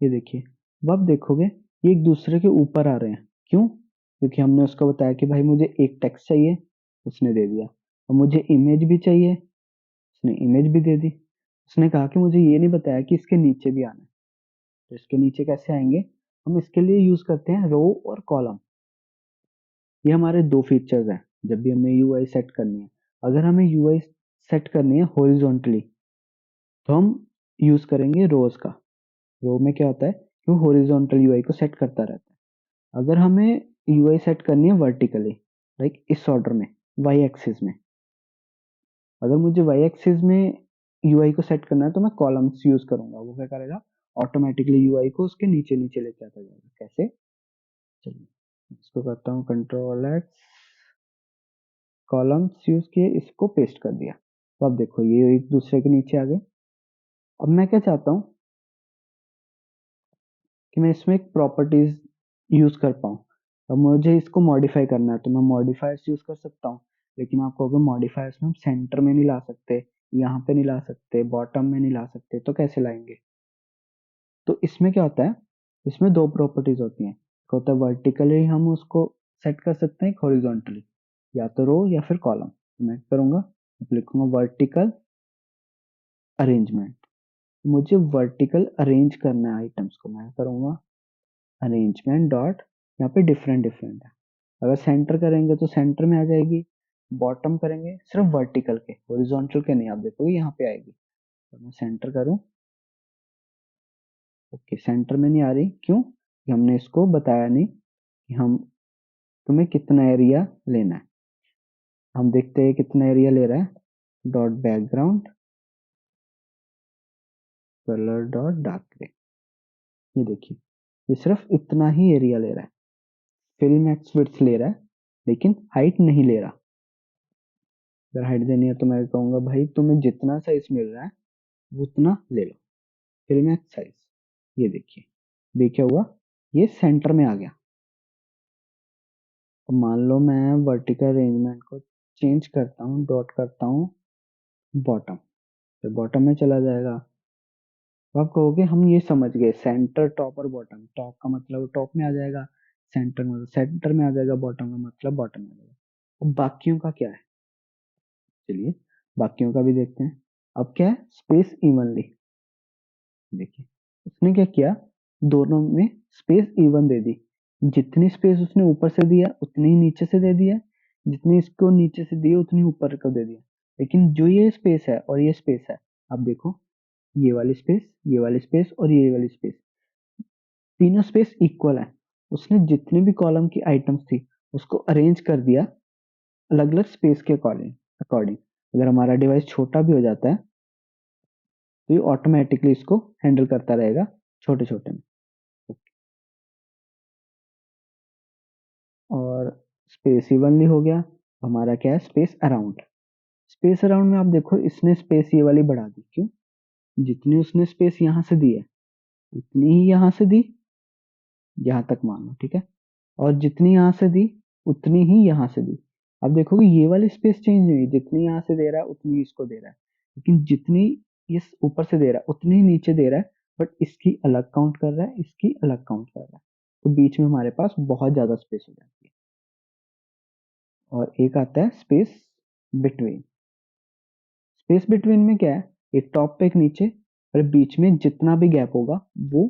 Speaker 1: ये देखिए, अब आप देखोगे ये एक दूसरे के ऊपर आ रहे हैं। क्यों, क्योंकि हमने उसको बताया कि भाई मुझे एक टेक्स्ट चाहिए, उसने दे दिया, और मुझे इमेज भी चाहिए, उसने इमेज भी दे दी। उसने कहा कि मुझे ये नहीं बताया कि इसके नीचे भी आना है। तो इसके नीचे कैसे आएंगे, हम इसके लिए यूज करते हैं रो और कॉलम। ये हमारे दो फीचर्स हैं जब भी हमें यूआई सेट करनी है। अगर हमें यूआई सेट करनी है हॉरिजॉन्टली तो हम यूज करेंगे रोज का। रो में क्या होता है कि वो हॉरिजॉन्टल यूआई को सेट करता रहता है। अगर हमें यूआई सेट करनी है वर्टिकली, लाइक इस ऑर्डर में, वाई एक्सिस में, अगर मुझे वाई एक्सिस में यूआई को सेट करना है तो मैं कॉलम्स यूज करूंगा। वो क्या करेगा, ऑटोमेटिकली यूआई को उसके नीचे नीचे लेके आता जाएगा। कैसे, चलिए इसको करता हूँ कंट्रोल एक्स, कॉलम्स यूज किए, इसको पेस्ट कर दिया। तो अब देखो ये एक दूसरे के नीचे आ गए। अब मैं क्या चाहता हूँ कि मैं इसमें एक प्रॉपर्टीज यूज कर पाऊँ। अब मुझे इसको मॉडिफाई करना है तो मैं मॉडिफायर्स यूज कर सकता हूँ, लेकिन आप कहोगे मॉडिफायर्स में हम सेंटर में नहीं ला सकते, यहाँ पे नहीं ला सकते, बॉटम में नहीं ला सकते, तो कैसे लाएंगे। तो इसमें क्या होता है, इसमें दो प्रॉपर्टीज होती हैं। एक होता है वर्टिकली हम उसको सेट कर सकते हैं, एक हॉरिजॉन्टली, या तो रो या फिर कॉलम। मैं करूंगा, लिखूंगा वर्टिकल अरेंजमेंट। मुझे वर्टिकल अरेंज करना है आइटम्स को, मैं करूंगा अरेंजमेंट डॉट, यहाँ पे डिफरेंट डिफरेंट है। अगर सेंटर करेंगे तो सेंटर में आ जाएगी, बॉटम करेंगे सिर्फ वर्टिकल के, हॉरिजॉन्टल के नहीं, आप देखोगे यहाँ पे आएगी। तो मैं सेंटर करूँ, ओके सेंटर में नहीं आ रही, क्यों, कि हमने इसको बताया नहीं कि हम तुम्हें कितना एरिया लेना है। हम देखते हैं कितना एरिया ले रहा है, dot background colour dot dark grey. ये देखिए ये सिर्फ इतना ही एरिया ले रहा है, फिल मैक्स विड्थ ले रहा है, लेकिन हाइट नहीं ले रहा। अगर हाइट देनी है तो मैं कहूंगा भाई तुम्हें जितना साइज मिल रहा है वो उतना ले लो, फिल मैक्स साइज। ये देखिए क्या हुआ, ये सेंटर में आ गया। अब मान लो मैं वर्टिकल अरेंजमेंट को चेंज करता हूँ, डॉट करता हूँ बॉटम, तो बॉटम में चला जाएगा। तो आप कहोगे हम ये समझ गए, सेंटर टॉप और बॉटम, टॉप का मतलब टॉप में आ जाएगा, सेंटर में आ जाएगा, बॉटम का मतलब बॉटम में आ जाएगा। अब बाकियों का क्या है, चलिए बाकियों का भी देखते हैं। अब क्या है, स्पेस इवनली, देखिए उसने क्या किया, दोनों में स्पेस इवन दे दी। जितनी स्पेस उसने ऊपर से दिया उतनी ही नीचे से दे दिया, जितनी इसको नीचे से दी उतनी ऊपर को दे दिया। लेकिन जो ये स्पेस है और ये स्पेस है, आप देखो ये वाली स्पेस, ये वाली स्पेस और ये वाली स्पेस, तीनों स्पेस इक्वल है। उसने जितने भी कॉलम की आइटम्स थी उसको अरेंज कर दिया अलग अलग स्पेस के अकॉर्डिंग अकॉर्डिंग अगर हमारा डिवाइस छोटा भी हो जाता है तो ये ऑटोमेटिकली इसको हैंडल करता रहेगा छोटे छोटे में। और स्पेस इवनली हो गया। हमारा क्या है, स्पेस अराउंड। स्पेस अराउंड में आप देखो इसने स्पेस ये वाली बढ़ा दी, क्यों? जितनी उसने स्पेस यहाँ से दी है उतनी ही यहाँ से दी, यहाँ तक मान लो, ठीक है। और जितनी यहाँ से दी उतनी ही यहाँ से दी। अब देखोगे ये वाली स्पेस चेंज नहीं हुई, जितनी यहाँ से दे रहा है उतनी इसको दे रहा है। लेकिन जितनी ये ऊपर से दे रहा है उतनी ही नीचे दे रहा है, बट इसकी अलग काउंट कर रहा है, इसकी अलग काउंट कर रहा है। तो बीच में हमारे पास बहुत ज्यादा स्पेस हो जाती है। और एक आता है स्पेस बिटवीन। स्पेस बिटवीन में क्या है, एक टॉप पे एक नीचे, और बीच में जितना भी गैप होगा वो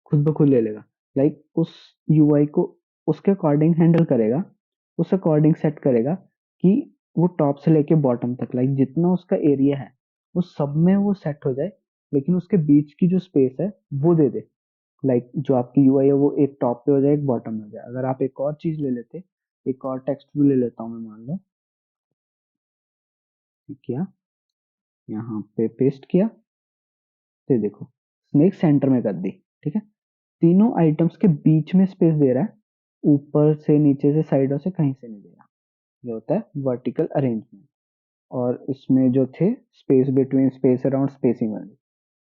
Speaker 1: खुद ब खुद ले लेगा। लाइक उस यूआई को उसके अकॉर्डिंग हैंडल करेगा, उस अकॉर्डिंग सेट करेगा कि वो टॉप से लेके बॉटम तक, लाइक जितना उसका एरिया है वो सब में वो सेट हो जाए, लेकिन उसके बीच की जो स्पेस है वो दे दे। लाइक जो आपकी यूआई है वो एक टॉप पे हो जाए एक बॉटम में हो जाए। अगर आप एक और चीज ले लेते, एक और टेक्स्ट भी ले लेता हूँ मैं, मान लो किया, यहाँ पे पेस्ट किया, तो देखो स्नेक सेंटर में कर दी, ठीक है। तीनों आइटम्स के बीच में स्पेस दे रहा है, ऊपर से नीचे से साइडों से कहीं से नहीं दे रहा। ये होता है वर्टिकल अरेंजमेंट। और इसमें जो थे space between, space around, spacing वाले,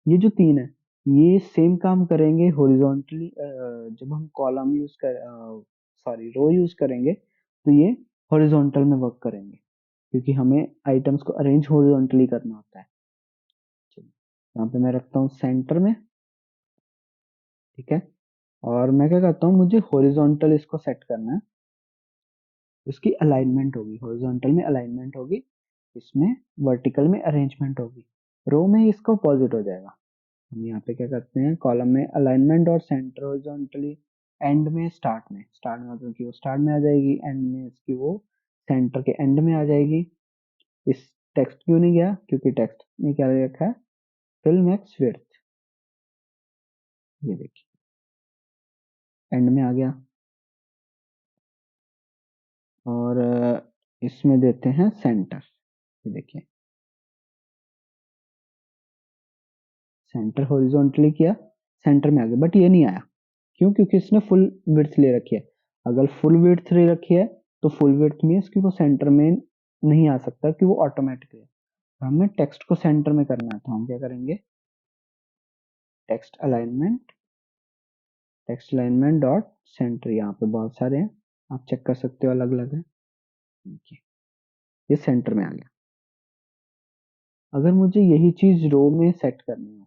Speaker 1: ये जो तीन है ये सेम काम करेंगे हॉरिजॉन्टली। जब हम कॉलम यूज कर सॉरी रो यूज करेंगे तो ये हॉरिजॉन्टल में वर्क करेंगे, क्योंकि हमें आइटम्स को अरेंज हॉरिजॉन्टली करना होता है। चलिए यहाँ पे मैं रखता हूँ सेंटर में, ठीक है। और मैं क्या करता हूँ, मुझे हॉरिजॉन्टल इसको सेट करना है। इसकी अलाइनमेंट होगी, हॉरिजॉन्टल में अलाइनमेंट होगी, इसमें वर्टिकल में अरेंजमेंट होगी। रो में इसका अपोजिट हो जाएगा। हम यहाँ पे क्या करते हैं, कॉलम में अलाइनमेंट और सेंटर हॉरिजॉन्टली, एंड में स्टार्ट में मतलब कि वो स्टार्ट में आ जाएगी, एंड में इसकी वो सेंटर के एंड में आ जाएगी। इस टेक्स्ट क्यों नहीं गया, क्योंकि टेक्स्ट में क्या रखा है, फिल मैक्स विड्थ। ये देखिए एंड में आ गया। और इसमें देते हैं सेंटर। ये देखिए सेंटर हॉरिजॉन्टली किया, सेंटर में आ गया, बट ये नहीं आया। क्यों? क्योंकि इसने फुल विड्थ ले रखी है। अगर फुल विड्थ ले रखी है तो फुल विड्थ मीन्स कि वो सेंटर में नहीं आ सकता, कि वो ऑटोमेटिक है। हमें टेक्स्ट को सेंटर में करना है तो हम क्या करेंगे, text alignment, text alignment dot centre. यहाँ पे बहुत सारे हैं, आप चेक कर सकते हो, अलग अलग है। देखिए ये सेंटर में आ गया। अगर मुझे यही चीज रो में सेट करनी है,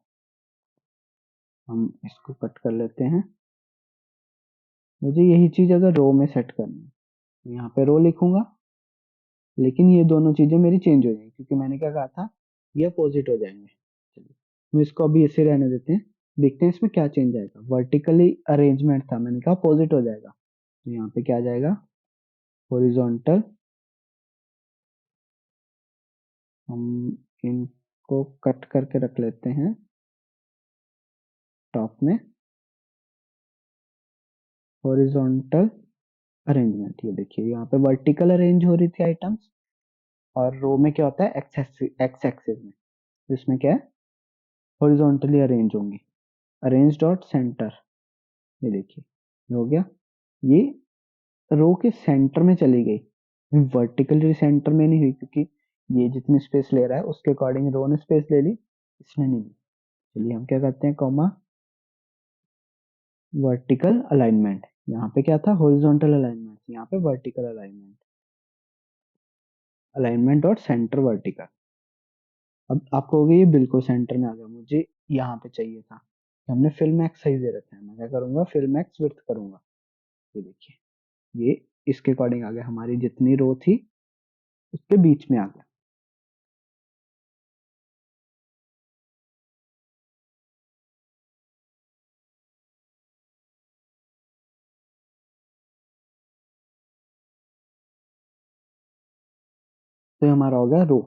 Speaker 1: हम इसको कट कर लेते हैं। मुझे यही चीज अगर रो में सेट करनी है, यहाँ पे रो लिखूंगा, लेकिन ये दोनों चीजें मेरी चेंज हो जाएंगी, क्योंकि मैंने क्या कहा था, ये अपोजिट हो जाएंगे। चलिए हम इसको अभी ऐसे रहने देते हैं, देखते हैं इसमें क्या चेंज आएगा। वर्टिकली अरेंजमेंट था, मैंने कहा अपोजिट हो जाएगा, तो यहाँ पे क्या आ जाएगा, हॉरिजॉन्टल। हम इनको कट करके रख लेते हैं टॉप में, हॉरिजॉन्टल अरेंजमेंट। ये देखिए यहाँ पे वर्टिकल अरेंज हो रही थी आइटम्स, और रो में क्या होता है, एक्स एक्सिस में, तो इसमें क्या है, हॉरिजॉन्टली अरेंज होंगी। अरेंज डॉट सेंटर, ये देखिए ये हो गया। ये रो के सेंटर में चली गई, वर्टिकली सेंटर में नहीं हुई, क्योंकि ये जितनी स्पेस ले रहा है उसके अकॉर्डिंग रो ने स्पेस ले ली, इसने नहीं ली। चलिए हम क्या करते हैं, कॉमा, वर्टिकल अलाइनमेंट। यहाँ पे क्या था, हॉरिजॉन्टल अलाइनमेंट, यहाँ पे वर्टिकल अलाइनमेंट, अलाइनमेंट और सेंटर वर्टिकल। अब आप कहोगे ये बिल्कुल सेंटर में आ गया, मुझे यहाँ पे चाहिए था। हमने फिल मैक्स सही दे रखा है, मैं क्या करूंगा, फिल मैक्स विड्थ करूंगा। ये देखिए ये इसके अकॉर्डिंग आ गया, हमारी जितनी रो थी उसके बीच में आ गया। तो ये हमारा हो गया रो।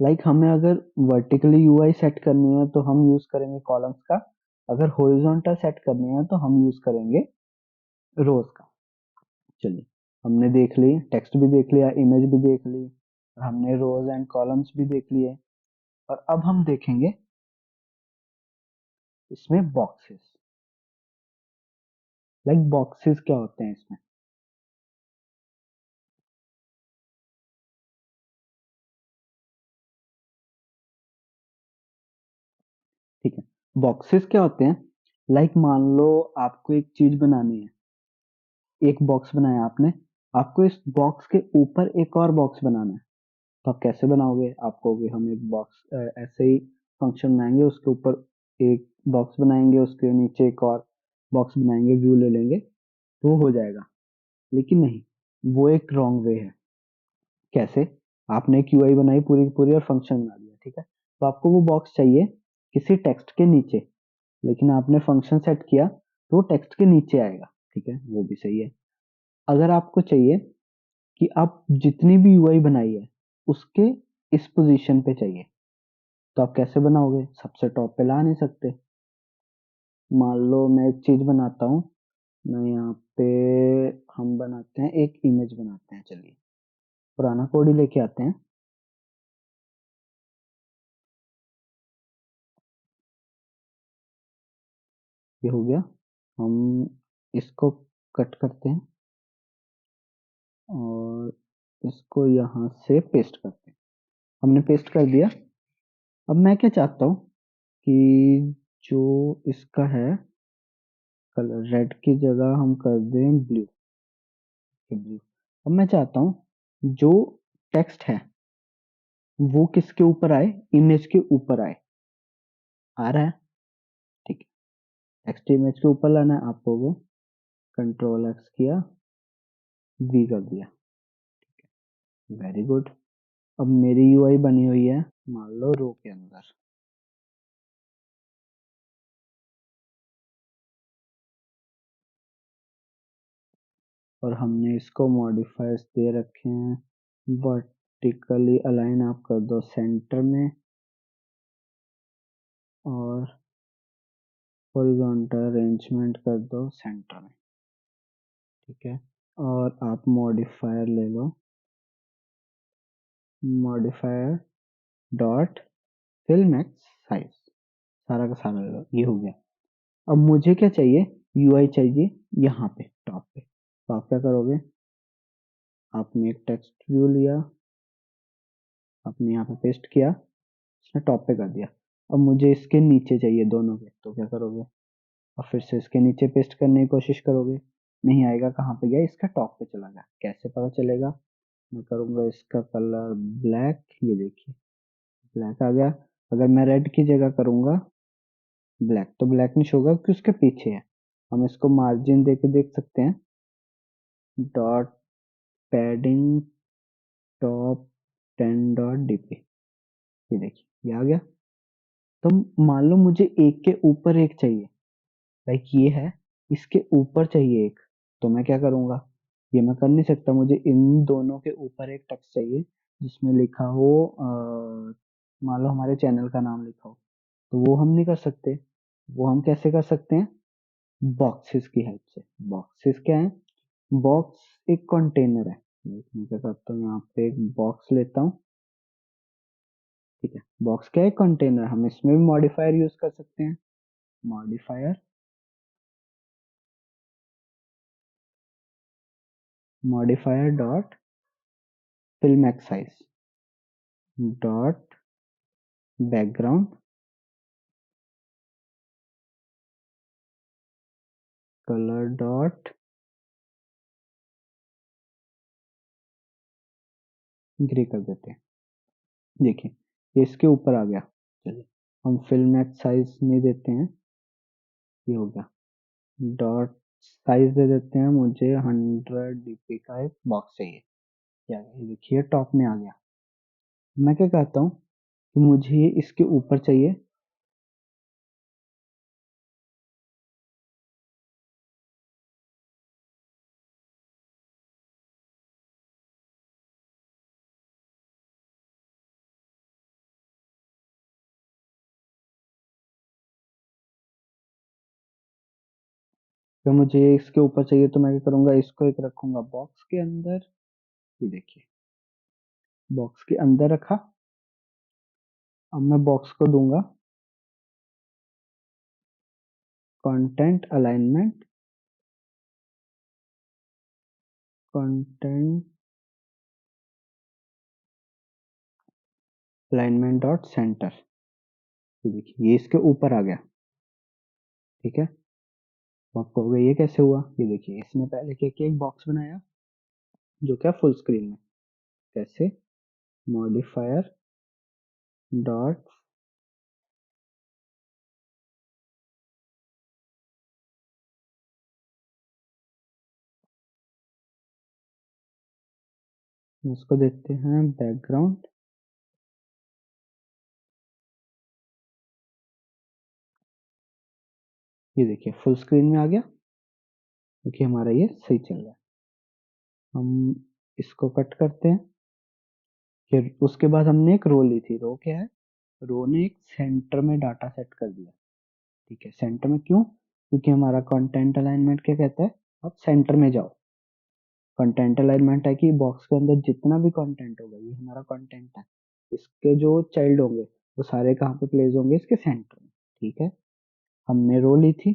Speaker 1: लाइक हमें अगर वर्टिकली यूआई सेट करनी है तो हम यूज करेंगे कॉलम्स का, अगर हॉरिजॉन्टल सेट करनी है तो हम यूज करेंगे रोज का। चलिए, हमने देख ली, टेक्स्ट भी देख लिया, इमेज भी देख ली, और हमने रोज एंड कॉलम्स भी देख लिए। और अब हम देखेंगे इसमें बॉक्सेस। लाइक बॉक्सेस क्या होते हैं इसमें। ठीक है, बॉक्सेस क्या होते हैं। लाइक मान लो आपको एक चीज बनानी है, एक बॉक्स बनाया आपने, आपको इस बॉक्स के ऊपर एक और बॉक्स बनाना है। तो आप कैसे बनाओगे, आप कहोगे हम एक बॉक्स ऐसे ही फंक्शन बनाएंगे, उसके ऊपर एक बॉक्स बनाएंगे, उसके नीचे एक और बॉक्स बनाएंगे, व्यू ले लेंगे तो वो हो जाएगा। लेकिन नहीं, वो एक रॉन्ग वे है। कैसे, आपने एक यूआई बनाई पूरी की पूरी और फंक्शन बना दिया, ठीक है, तो आपको वो बॉक्स चाहिए किसी टेक्स्ट के नीचे, लेकिन आपने फंक्शन सेट किया तो वो टेक्स्ट के नीचे आएगा, ठीक है, वो भी सही है। अगर आपको चाहिए कि आप जितनी भी यूआई बनाई है उसके इस पोजीशन पे चाहिए, तो आप कैसे बनाओगे, सबसे टॉप पे ला नहीं सकते। मान लो मैं एक चीज बनाता हूँ, मैं यहाँ पे, हम बनाते हैं एक इमेज बनाते हैं, चलिए पुराना कोड ही लेके आते हैं। ये हो गया, हम इसको कट करते हैं और इसको यहाँ से पेस्ट करते हैं। हमने पेस्ट कर दिया। अब मैं क्या चाहता हूँ कि जो इसका है कलर, रेड की जगह हम कर दें ब्लू। ब्लू। अब मैं चाहता हूँ जो टेक्स्ट है वो किसके ऊपर आए, इमेज के ऊपर आए। आ रहा है, ठीक है, टेक्स्ट इमेज के ऊपर लाना है, आप लोगे कंट्रोल एक्स किया, वी कर दिया, वेरी गुड। अब मेरी यूआई बनी हुई है मान लो रो के अंदर, और हमने इसको मॉडिफायर्स दे रखे हैं। वर्टिकली अलाइन आप कर दो सेंटर में, और हॉरिजॉन्टल अरेंजमेंट कर दो सेंटर में, ठीक है। और आप मॉडिफायर ले लो, modifier dot fill max size, सारा का सारा ले लो, ये हो गया। अब मुझे क्या चाहिए, यूआई चाहिए यहाँ पे टॉप पे, तो आप क्या करोगे, आपने एक टेक्स्ट व्यू लिया, आपने यहाँ पे पेस्ट किया, इसने टॉप पे कर दिया। अब मुझे इसके नीचे चाहिए दोनों के, तो क्या करोगे, और फिर से इसके नीचे पेस्ट करने की कोशिश करोगे, नहीं आएगा, कहाँ पे गया, इसका टॉप पे चला गया। कैसे पता चलेगा, मैं करूंगा इसका कलर ब्लैक, ये देखिए ब्लैक आ गया। अगर मैं रेड की जगह करूंगा ब्लैक, तो ब्लैक नहीं होगा क्योंकि उसके पीछे है। हम इसको मार्जिन देके देख सकते हैं, dot padding top 10 dot DP, ये देखिए ये आ गया। तो मान लो मुझे एक के ऊपर एक चाहिए, लाइक ये है, इसके ऊपर चाहिए एक, तो मैं क्या करूंगा, ये मैं कर नहीं सकता, मुझे इन दोनों के ऊपर एक टेक्स्ट चाहिए जिसमें लिखा हो मान लो हमारे चैनल का नाम लिखा हो, तो वो हम नहीं कर सकते। वो हम कैसे कर सकते हैं, बॉक्सेस की हेल्प से। बॉक्सेस क्या है, बॉक्स एक कंटेनर है। मैं क्या करता हूँ, यहाँ पे एक बॉक्स लेता हूँ, ठीक है, बॉक्स क्या है, कंटेनर, हम इसमें भी मॉडिफायर यूज कर सकते हैं। Modifier, modifier dot fill max size dot background colour dot grey कर देते हैं। देखिए ये इसके ऊपर आ गया। चलिए हम फिल मैक्स साइज नहीं देते हैं, ये हो गया, डॉट साइज दे देते हैं, मुझे 100 डीपी का एक बॉक्स चाहिए, क्या ये देखिए टॉप में आ गया। मैं क्या कहता हूँ कि मुझे इसके ऊपर चाहिए, तो मुझे इसके ऊपर चाहिए तो मैं क्या करूंगा, इसको एक रखूंगा बॉक्स के अंदर। ये देखिए, बॉक्स के अंदर रखा। अब मैं बॉक्स को दूंगा content alignment, content alignment dot centre. ये देखिए, ये इसके ऊपर आ गया। ठीक है, तो आपको होगा ये कैसे हुआ। ये देखिए, इसने पहले क्या किया, एक बॉक्स बनाया जो क्या फुल स्क्रीन में। कैसे, मॉडिफायर डॉट, इसको देखते हैं बैकग्राउंड। ये देखिए फुल स्क्रीन में आ गया, क्योंकि हमारा ये सही चल रहा है। हम इसको कट करते हैं। फिर उसके बाद हमने एक रो ली थी। रो क्या है, रो ने एक सेंटर में डाटा सेट कर दिया। ठीक है, सेंटर में क्यों, क्योंकि हमारा कंटेंट अलाइनमेंट क्या कहता है, आप सेंटर में जाओ। कंटेंट अलाइनमेंट है कि बॉक्स के अंदर जितना भी कंटेंट होगा, ये हमारा कंटेंट है, इसके जो चाइल्ड होंगे वो सारे कहाँ पे प्लेस होंगे, इसके सेंटर में। ठीक है, हमने रो ली थी,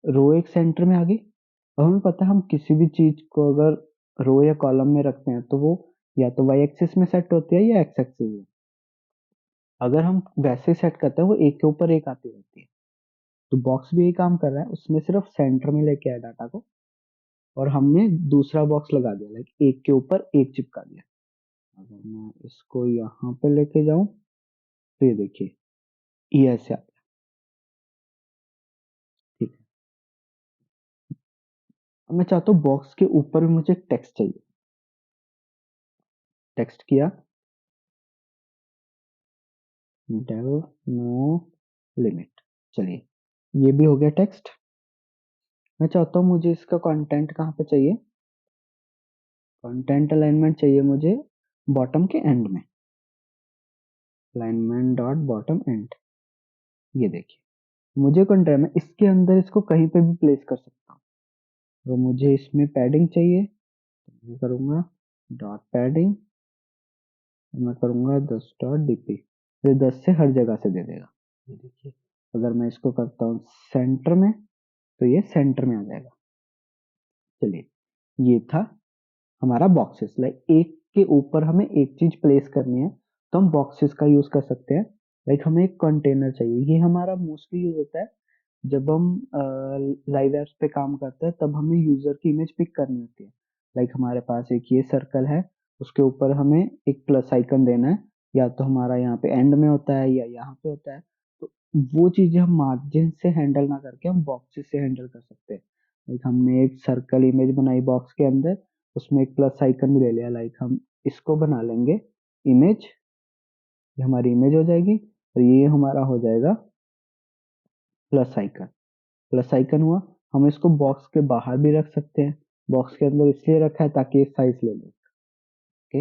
Speaker 1: रो एक सेंटर में आ गई। अब हमें पता है हम किसी भी चीज को अगर रो या कॉलम में रखते हैं तो वो या तो वाई एक्सिस में सेट होती है या एक्स एक्सिस में। अगर हम वैसे सेट करते हैं वो एक के ऊपर एक आती रहती है। तो बॉक्स भी यही काम कर रहा है, उसने सिर्फ सेंटर में लेके आया डाटा को, और हमने दूसरा बॉक्स लगा दिया, लाइक एक के ऊपर एक चिपका दिया। अगर मैं इसको यहाँ पे लेके जाऊं तो ये देखिए, ये ऐसे आ गया। ठीक है, अब मैं चाहता हूँ बॉक्स के ऊपर भी मुझे टेक्स्ट चाहिए। टेक्स्ट किया, डेव नो लिमिट। चलिए, ये भी हो गया टेक्स्ट। मैं चाहता हूँ मुझे इसका कंटेंट कहाँ पे चाहिए, कंटेंट अलाइनमेंट चाहिए मुझे बॉटम के एंड में, अलाइनमेंट डॉट बॉटम एंड। ये देखिए, मुझे कंटेंट में इसके अंदर इसको कहीं पे भी प्लेस कर सकता हूँ। तो मुझे इसमें पैडिंग चाहिए, तो मैं करूंगा डॉट पैडिंग, मैं करूंगा 10.dp। ये 10 से हर जगह से दे देगा। ये देखिए, अगर मैं इसको करता हूँ सेंटर में तो ये सेंटर में आ जाएगा। चलिए, ये था हमारा बॉक्सेस। लाइक एक के ऊपर हमें एक चीज प्लेस करनी है तो हम बॉक्सेस का यूज कर सकते हैं। लाइक हमें एक कंटेनर चाहिए, ये हमारा मोस्टली यूज होता है जब हम लाइव एप्स पे काम करते हैं, तब हमें यूजर की इमेज पिक करनी होती है। लाइक हमारे पास एक ये सर्कल है, उसके ऊपर हमें एक प्लस आइकन देना है, या तो हमारा यहाँ पे एंड में होता है या यहाँ पे होता है। तो वो चीजें हम मार्जिन से हैंडल ना करके हम बॉक्सेस से हैंडल कर सकते हैं। लाइक हमने एक सर्कल इमेज बनाई बॉक्स के अंदर, उसमें एक प्लस आइकन भी ले लिया। लाइक हम इसको बना लेंगे इमेज, ये हमारी इमेज हो जाएगी, और ये हमारा हो जाएगा प्लस आइकन। प्लस आइकन हुआ, हम इसको बॉक्स के बाहर भी रख सकते हैं। बॉक्स के अंदर इसलिए रखा है ताकि ये साइज ले ले। ओके,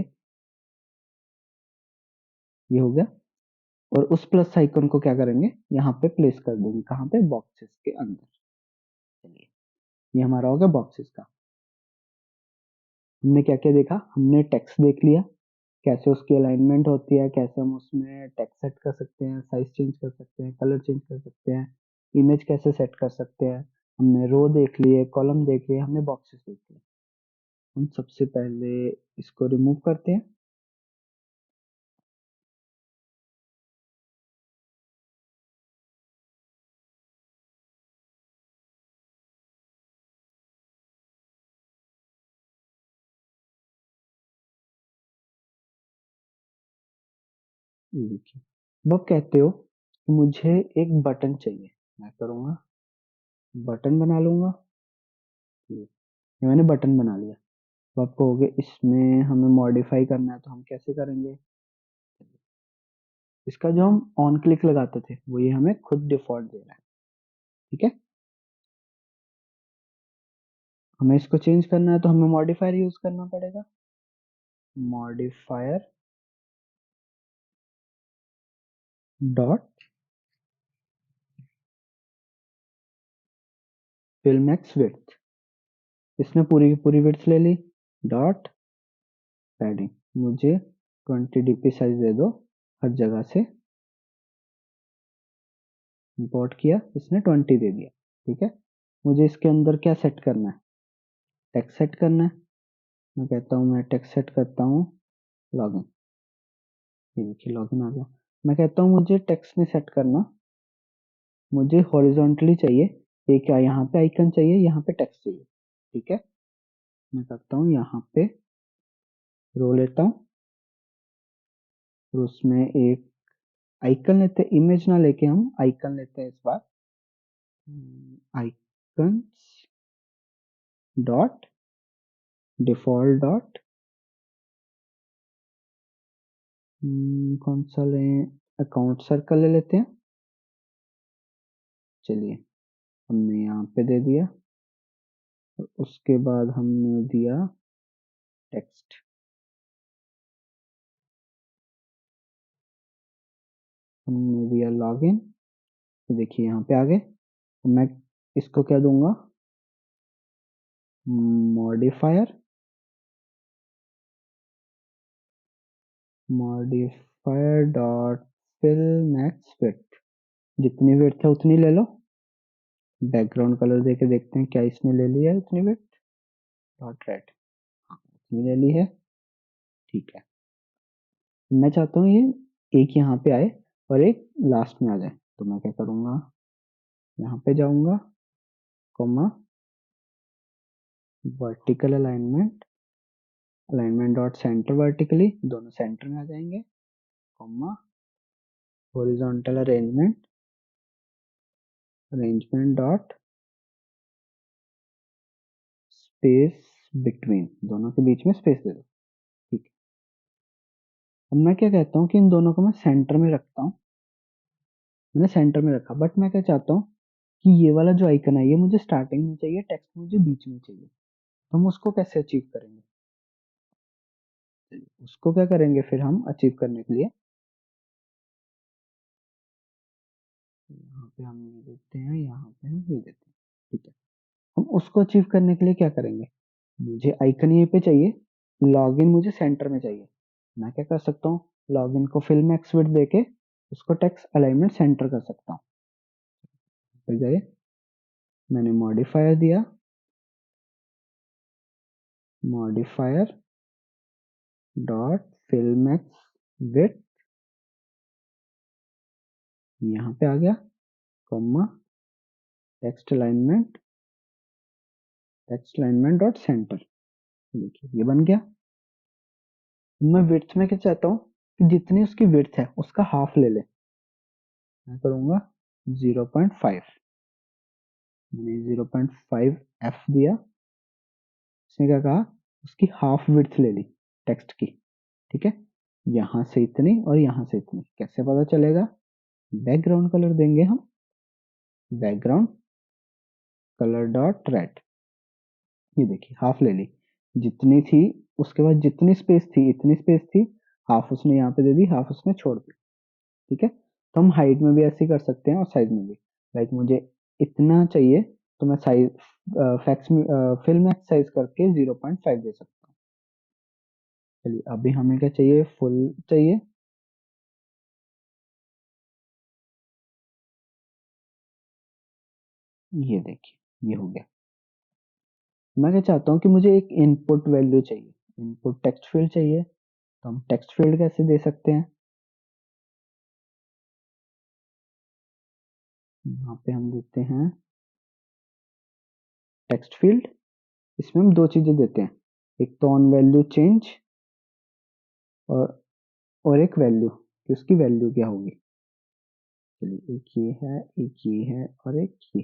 Speaker 1: ये हो गया। और उस प्लस आइकन को क्या करेंगे, यहाँ पे प्लेस कर देंगे, कहाँ पे, बॉक्सेस के अंदर। चलिए, ये हमारा हो गया बॉक्सेस का। हमने क्या क्या देखा, हमने टेक्स्ट देख लिया, कैसे उसकी अलाइनमेंट होती है, कैसे हम उसमें टेक्स्ट सेट कर सकते हैं, साइज चेंज कर सकते हैं, कलर चेंज कर सकते हैं, इमेज कैसे सेट कर सकते हैं। हमने रो देख लिए, कॉलम देख लिए, हमने बॉक्सेस देख लिए। हम सबसे पहले इसको रिमूव करते हैं। ये देखिए, अब आप कहते हो कि मुझे एक बटन चाहिए, मैं करूँगा बटन बना लूंगा। ये मैंने बटन बना लिया। तो आप कहोगे इसमें हमें मॉडिफाई करना है, तो हम कैसे करेंगे। इसका जो हम ऑन क्लिक लगाते थे वो ये हमें खुद डिफॉल्ट दे रहा है। ठीक है, हमें इसको चेंज करना है तो हमें मॉडिफायर यूज करना पड़ेगा। Modifier dot fill max width, इसने पूरी की पूरी विड्थ ले ली। डॉट पैडिंग, मुझे 20 डीपी साइज दे दो हर जगह से। इंपोर्ट किया, इसने 20 दे दिया। ठीक है, मुझे इसके अंदर क्या सेट करना है? टेक्स्ट सेट करना है। मैं कहता हूँ मैं टेक्स्ट सेट करता हूँ लॉगिन। ये देखिए लॉगिन आ गया। मैं कहता हूँ मुझे टेक्स्ट नहीं सेट करना, मुझे हॉरिजॉन्टली चाहिए। एक यहाँ पे आइकन चाहिए, यहाँ पे टेक्स्ट चाहिए। ठीक है, मैं करता हूँ यहाँ पे रो लेता हूँ और उसमें एक आइकन लेते हैं। इमेज ना लेके हम आइकन लेते हैं इस बार। आइकन डॉट डिफॉल्ट डॉट कौन सा लें? अकाउंट सर्कल ले लेते हैं। चलिए, हमने यहाँ पे दे दिया और उसके बाद हमने दिया टेक्स्ट। हमने दिया लॉगिन। देखिए यहाँ पे आ गए। मैं इसको क्या दूंगा? Modifier, modifier dot fill max width. जितनी विड्थ है उतनी ले लो। बैकग्राउंड कलर देके देखते हैं क्या इसने ले लिया है उतनी विड्थ। डॉट रेड, उतनी ले ली है। ठीक है, मैं चाहता हूँ ये एक यहाँ पे आए और एक लास्ट में आ जाए। तो मैं क्या करूँगा, यहाँ पे जाऊँगा, comma vertical alignment, alignment dot centre vertically, दोनों सेंटर में आ जाएंगे। Comma horizontal arrangement, arrangement dot space between, दोनों के बीच में स्पेस दे दो। ठीक है, अब मैं क्या कहता हूँ कि इन दोनों को मैं सेंटर में रखता हूँ। मैंने सेंटर में रखा, बट मैं क्या चाहता हूँ कि ये वाला जो आइकन है ये मुझे स्टार्टिंग में चाहिए, टेक्स्ट मुझे बीच में चाहिए। तो हम उसको कैसे अचीव करेंगे? उसको क्या करेंगे फिर हम अचीव करने के लिए? यहाँ पे हम ये देते हैं, यहाँ पे हम ये देते हैं। ठीक है, हम उसको अचीव करने के लिए क्या करेंगे? मुझे आइकन यहीं पे चाहिए, लॉगिन मुझे सेंटर में चाहिए। मैं क्या कर सकता हूँ? लॉगिन को फिल मैक्स विड्थ देके उसको टेक्स्ट अलाइनमेंट सेंटर कर सकता हूँ। फिर गए, मैंने मॉडिफायर दिया, modifier dot fill max width, यहाँ पे आ गया, comma text alignment dot centre. देखिए ये बन गया। मैं विड्थ में क्या चाहता हूँ कि जितनी उसकी विड्थ है उसका हाफ ले ले। मैं करूंगा 0.5। मैंने 0.5 एफ दिया। इसने क्या कहा? उसकी हाफ विड्थ ले ली टेक्स्ट की। ठीक है, यहां से इतनी और यहां से इतनी। कैसे पता चलेगा? बैकग्राउंड कलर देंगे हम, बैकग्राउंड कलर डॉट रेड। ये देखिए हाफ ले ली, जितनी थी उसके बाद जितनी स्पेस थी इतनी स्पेस थी, हाफ उसने यहाँ पे दे दी, हाफ उसने छोड़ दी। ठीक है, तो हम हाइट में भी ऐसे ही कर सकते हैं और साइज में भी। लाइक मुझे इतना चाहिए तो मैं साइज फैक्स में फिल मैक्स साइज करके 0.5 दे सकता हूँ। चलिए अभी हमें क्या चाहिए? फुल चाहिए। ये देखिए ये हो गया। मैं क्या चाहता हूँ कि मुझे एक इनपुट वैल्यू चाहिए, इनपुट टेक्स्ट फील्ड चाहिए। तो हम टेक्स्ट फील्ड कैसे दे सकते हैं? यहाँ पे हम देते हैं टेक्स्ट फील्ड। इसमें हम दो चीजें देते हैं, एक तो ऑन वैल्यू चेंज और एक वैल्यू कि उसकी वैल्यू क्या होगी। चलिए एक ये है, एक ये है और एक ये।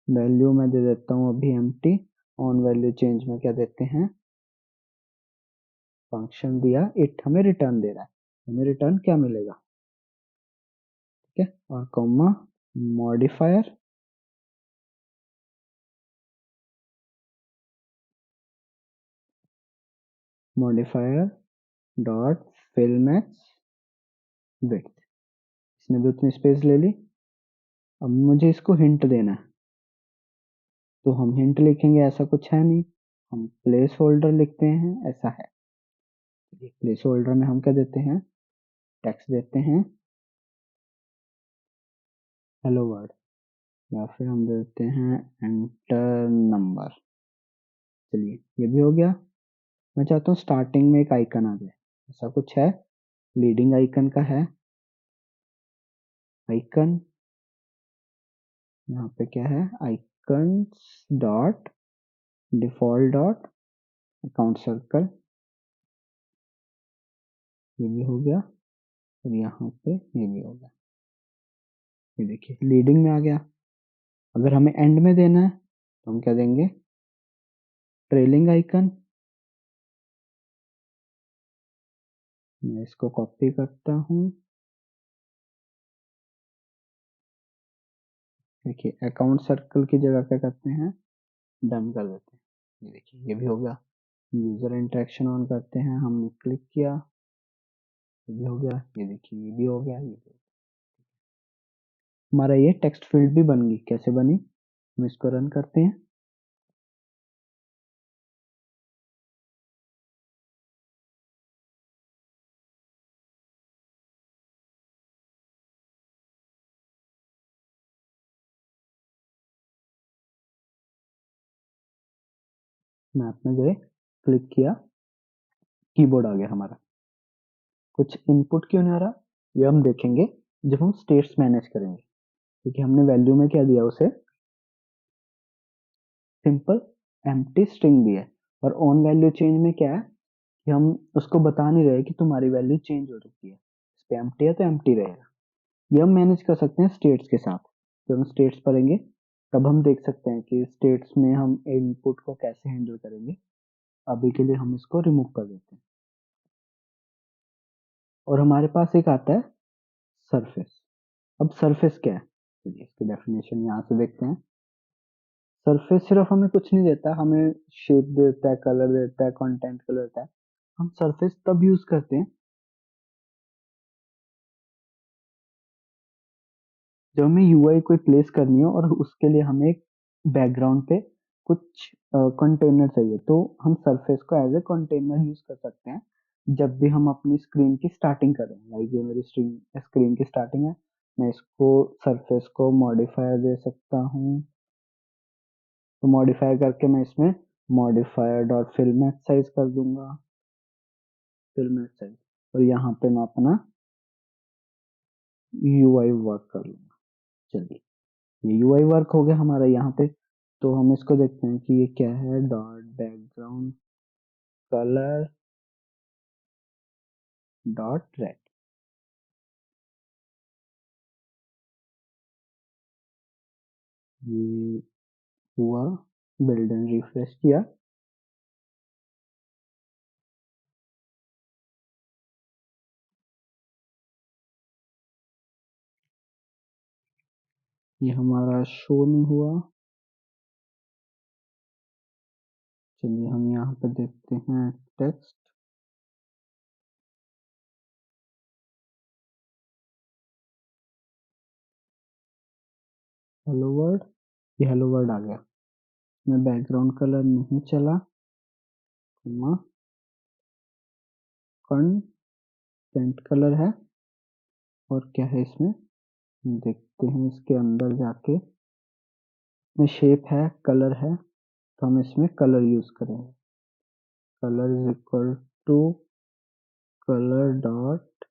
Speaker 1: वैल्यू मैं दे देता हूँ अभी एम्प्टी। ऑन वैल्यू चेंज में क्या देते हैं? फंक्शन दिया, इट हमें रिटर्न दे रहा है, हमें रिटर्न क्या मिलेगा? ठीक है, और comma modifier modifier dot fill max width. इसने भी उतनी स्पेस ले ली। अब मुझे इसको हिंट देना है। तो हम हिंट लिखेंगे, ऐसा कुछ है नहीं, हम प्लेस होल्डर लिखते हैं, ऐसा है। प्लेस होल्डर में हम क्या देते हैं, टेक्स्ट देते हैं हेलो वर्ल्ड, या फिर हम देते हैं एंटर नंबर। चलिए ये भी हो गया। मैं चाहता हूँ स्टार्टिंग में एक आइकन आ जाए, ऐसा कुछ है, लीडिंग आइकन का है आइकन, यहाँ पे क्या है, icons dot default dot account circle, ये भी हो गया, और यहाँ पे ये भी हो गया। ये देखिए लीडिंग में आ गया। अगर हमें एंड में देना है तो हम क्या देंगे, ट्रेलिंग आइकन। मैं इसको कॉपी करता हूँ, देखिए अकाउंट सर्कल की जगह क्या करते हैं, डन कर देते हैं। ये देखिए ये भी हो गया। यूजर इंटरेक्शन ऑन करते हैं, हमने क्लिक किया, ये भी हो गया। ये देखिए ये भी हो गया, ये भी हो गया। हमारा ये टेक्स्ट फील्ड भी बन गई। कैसे बनी, हम इसको रन करते हैं। मैप में गए, क्लिक किया, कीबोर्ड आ गया हमारा। कुछ इनपुट क्यों नहीं आ रहा, ये हम देखेंगे जब हम स्टेट्स मैनेज करेंगे, क्योंकि हमने वैल्यू में क्या दिया, उसे सिंपल एम्प्टी स्ट्रिंग दिया है। और ऑन वैल्यू चेंज में क्या है कि हम उसको बता नहीं रहे कि तुम्हारी वैल्यू चेंज हो चुकी है, इस पे एम्प्टी है तो एम्प्टी रहेगा। ये हम मैनेज कर सकते हैं स्टेट्स के साथ। जब हम स्टेट्स पढ़ेंगे तब हम देख सकते हैं कि स्टेट्स में हम इनपुट को कैसे हैंडल करेंगे। अभी के लिए हम इसको रिमूव कर देते हैं। और हमारे पास एक आता है सरफेस। अब सरफेस क्या है, चलिए इसकी डेफिनेशन यहाँ से देखते हैं। सरफेस सिर्फ हमें कुछ नहीं देता, हमें शेप देता है, कलर देता है, कंटेंट कलर देता है। हम सरफेस तब यूज करते हैं जब हमें यूआई कोई प्लेस करनी हो और उसके लिए हमें एक बैकग्राउंड पे कुछ कंटेनर चाहिए, तो हम सरफेस को एज ए कंटेनर यूज कर सकते हैं जब भी हम अपनी स्क्रीन की स्टार्टिंग करें। लाइक ये मेरी स्क्रीन की स्टार्टिंग है, मैं इसको सरफेस को मॉडिफायर दे सकता हूँ। तो मॉडिफायर करके मैं इसमें modifier dot fill match size कर दूंगा, फिल मैच साइज। और यहाँ पे मैं अपना यूआई वर्क कर लूंगा। चलिए ये यूआई वर्क हो गया हमारा यहाँ पे। तो हम इसको देखते हैं कि ये क्या है, dot background colour dot red. ये हुआ, बिल्ड एंड रिफ्रेश किया, ये हमारा शो नहीं हुआ। चलिए हम यहाँ पे देखते हैं टेक्स्ट, हेलो वर्ल्ड, ये हेलो वर्ल्ड आ गया। मैं बैकग्राउंड कलर नहीं चला, कंटेंट कलर है। और क्या है इसमें, देखते हैं इसके अंदर जाके, इसमें शेप है, कलर है, तो हम इसमें कलर यूज करेंगे। Colour is equal to colour dot